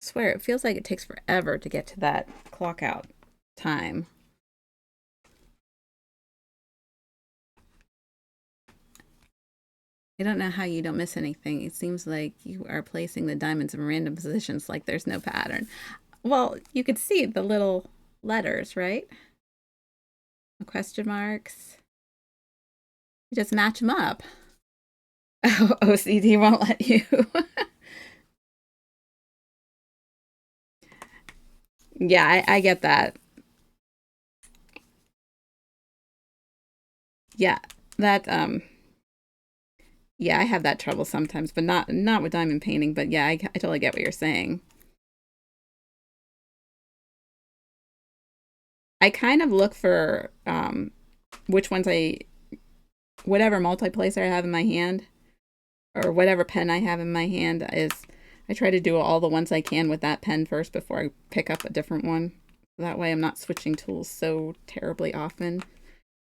I swear, it feels like it takes forever to get to that clock out time. I don't know how you don't miss anything. It seems like you are placing the diamonds in random positions like there's no pattern. Well, you could see the little letters, right? The question marks. You just match them up. Oh, OCD won't let you. Yeah, I get that. Yeah, that yeah, I have that trouble sometimes, but not with diamond painting. But yeah, I totally get what you're saying. I kind of look for which ones whatever multiplacer I have in my hand, or whatever pen I have in my hand is. I try to do all the ones I can with that pen first before I pick up a different one. That way, I'm not switching tools so terribly often.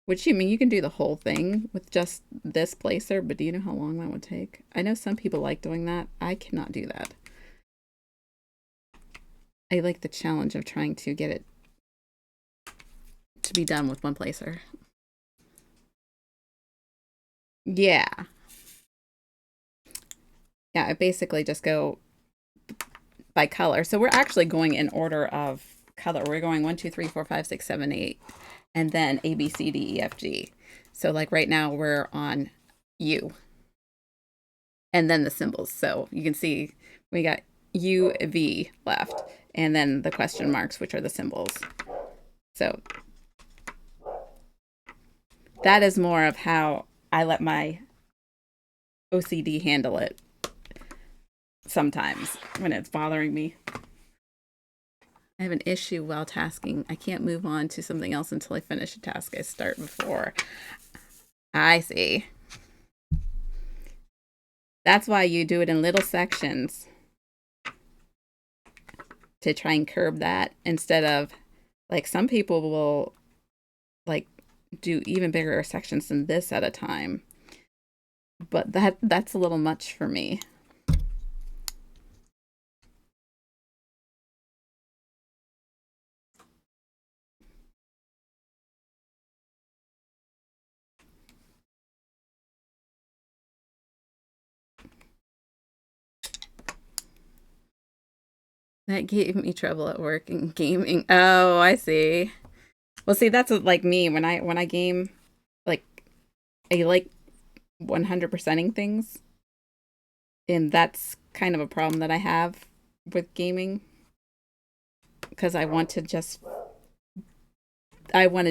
Which you mean you can do the whole thing with just this placer, but do you know how long that would take? I know some people like doing that. I cannot do that. I like the challenge of trying to get it to be done with one placer. Yeah. Yeah, I basically just go by color. So we're actually going in order of color. We're going 1, 2, 3, 4, 5, 6, 7, 8, and then A, B, C, D, E, F, G. So like right now we're on U and then the symbols. So you can see we got U, V left, and then the question marks, which are the symbols. So that is more of how I let my OCD handle it sometimes when it's bothering me. I have an issue while tasking. I can't move on to something else until I finish a task I start before. I see. That's why you do it in little sections to try and curb that instead of like some people will like do even bigger sections than this at a time. But that's a little much for me. That gave me trouble at work and gaming. Oh, I see. Well, see, that's like me when I game, like I like 100%ing things. And that's kind of a problem that I have with gaming because I want to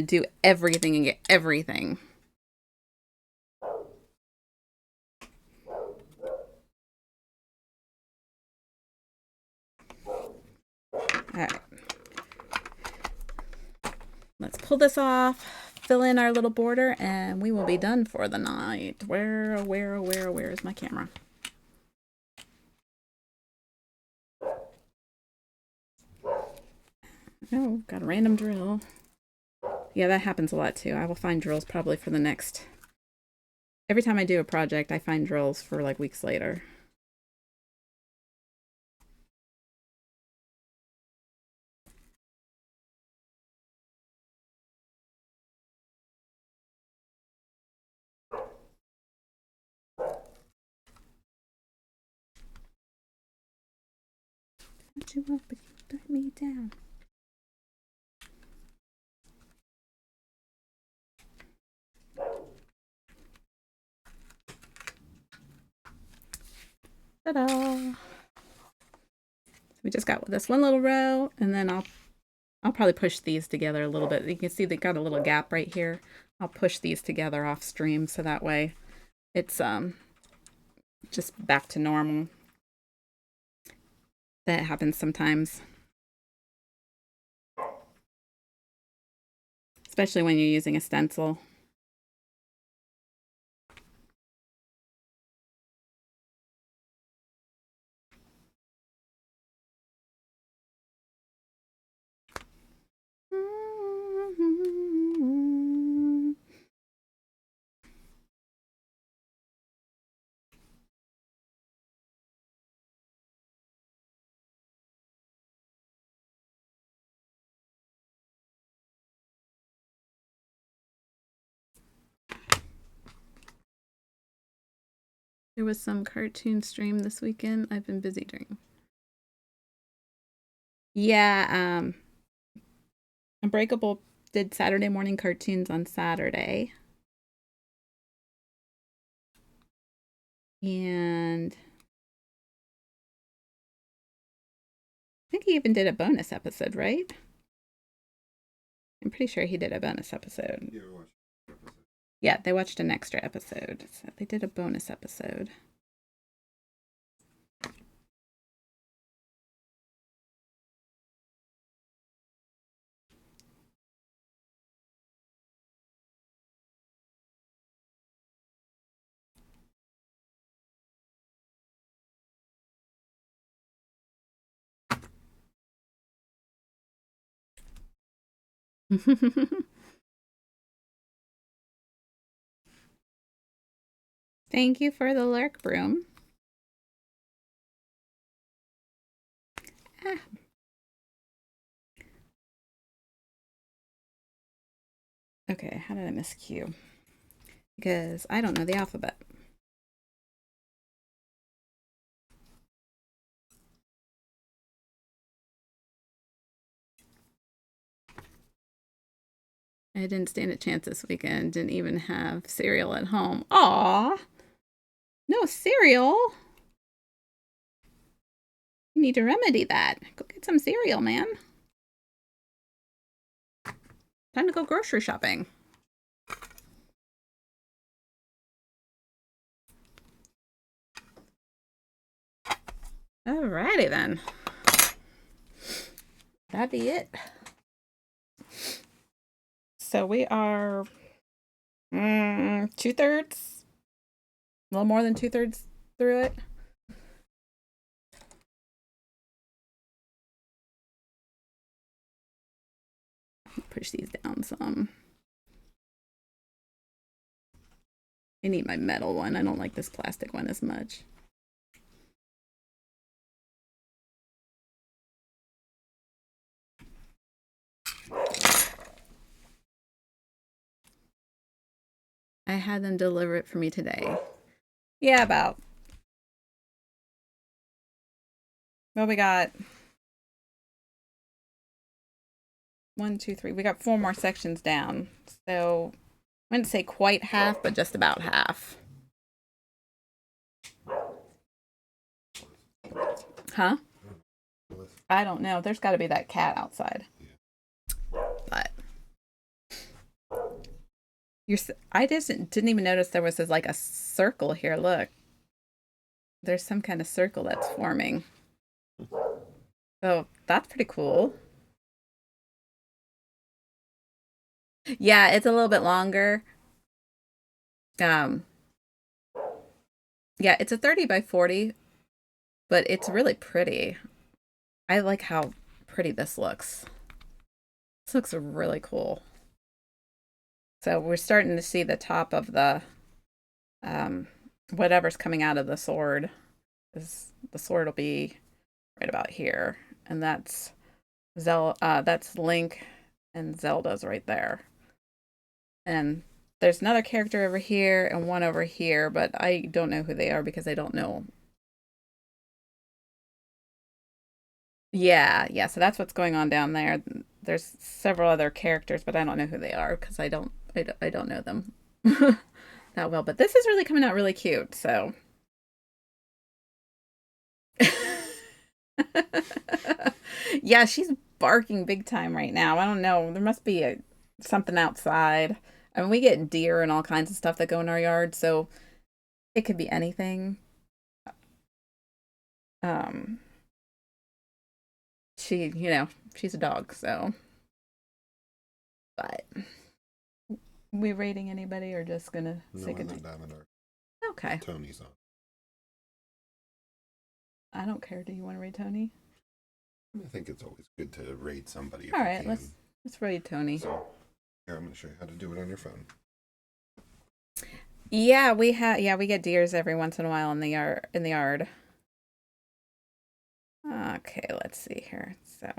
do everything and get everything. All right. Let's pull this off, fill in our little border, and we will be done for the night. Where is my camera? Oh, got a random drill. Yeah, that happens a lot too. I will find drills probably for the next. Every time I do a project, I find drills for like weeks later. Put you up, but you put me down. Ta-da! We just got this one little row, and then I'll probably push these together a little bit. You can see they got a little gap right here. I'll push these together off stream so that way it's just back to normal. That happens sometimes, especially when you're using a stencil. There was some cartoon stream this weekend. I've been busy during. Yeah, Unbreakable did Saturday morning cartoons on Saturday. And I think he even did a bonus episode, right? I'm pretty sure he did a bonus episode. Yeah, they watched an extra episode. So they did a bonus episode. Thank you for the lurk, Broom. Ah. Okay, how did I miss Q? Because I don't know the alphabet. I didn't stand a chance this weekend. Didn't even have cereal at home. Aw, no cereal. You need to remedy that. Go get some cereal, man. Time to go grocery shopping. Alrighty then. That'd be it. So we are 2/3, a little more than 2/3 through it. Push these down some. I need my metal one. I don't like this plastic one as much. I had them deliver it for me today. Yeah, about. Well, we got 1, 2, 3. We got 4 more sections down. So I wouldn't say quite half, but just about half. Huh? With, I don't know. There's got to be that cat outside. yeah. But I just didn't even notice there was like a circle here. Look, there's some kind of circle that's forming. So that's pretty cool. Yeah, it's a little bit longer. Um, yeah, it's a 30 by 40, but it's really pretty. I like how pretty this looks. This looks really cool. So we're starting to see the top of the um, whatever's coming out of the sword. Is the sword will be right about here, and that's Link, and Zelda's right there. And there's another character over here and one over here, but I don't know who they are because I don't know. Yeah, yeah. So that's what's going on down there. There's several other characters, but I don't know who they are because I don't know them that well. But this is really coming out really cute. So yeah, she's barking big time right now. I don't know. There must be something outside. I mean, we get deer and all kinds of stuff that go in our yard, so it could be anything. Um, she's a dog, so. But we rating anybody or just gonna No, say I'm good not night? diamond art. Okay, Tony's on. I don't care. Do you want to rate Tony? I think it's always good to rate somebody if All you right, can. let's rate Tony. So here, I'm going to show you how to do it on your phone. We get deers every once in a while in the yard. Okay, let's see here. So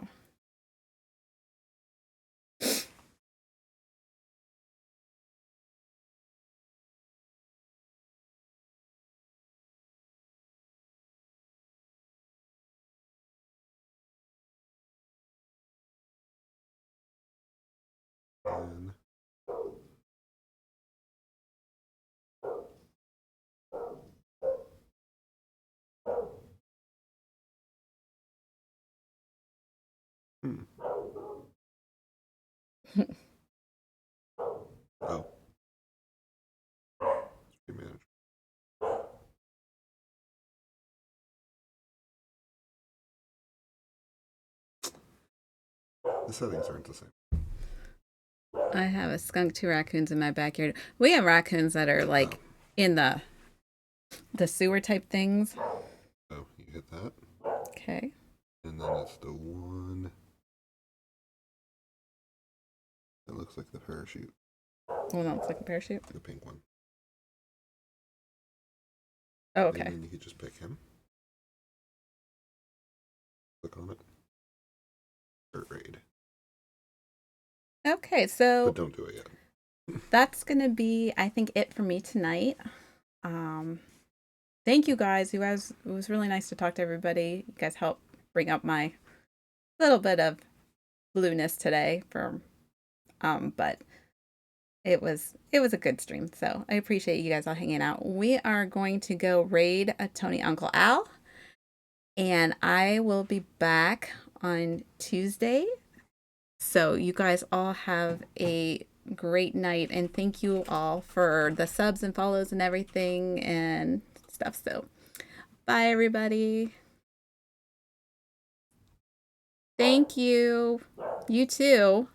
And hmm. Oh, screen manager. The settings aren't the same. I have a skunk, two raccoons in my backyard. We have raccoons that are Oh, like in the sewer type things. so you hit that, Okay. and then it's the one that looks like the parachute, Well, that looks like a parachute. the pink one. Oh, And okay. then you can just pick him, click on it, start raid. Okay, But so don't do it yet. that's gonna be, I think, it for me tonight. Um, Thank you guys. It was really nice to talk to everybody. You guys helped bring up my little bit of blueness today but it was a good stream. So I appreciate you guys all hanging out. We are going to go raid a Tony Uncle Al, and I will be back on Tuesday. So you guys all have a great night, and thank you all for the subs and follows and everything and stuff. So bye everybody. Thank you. You too.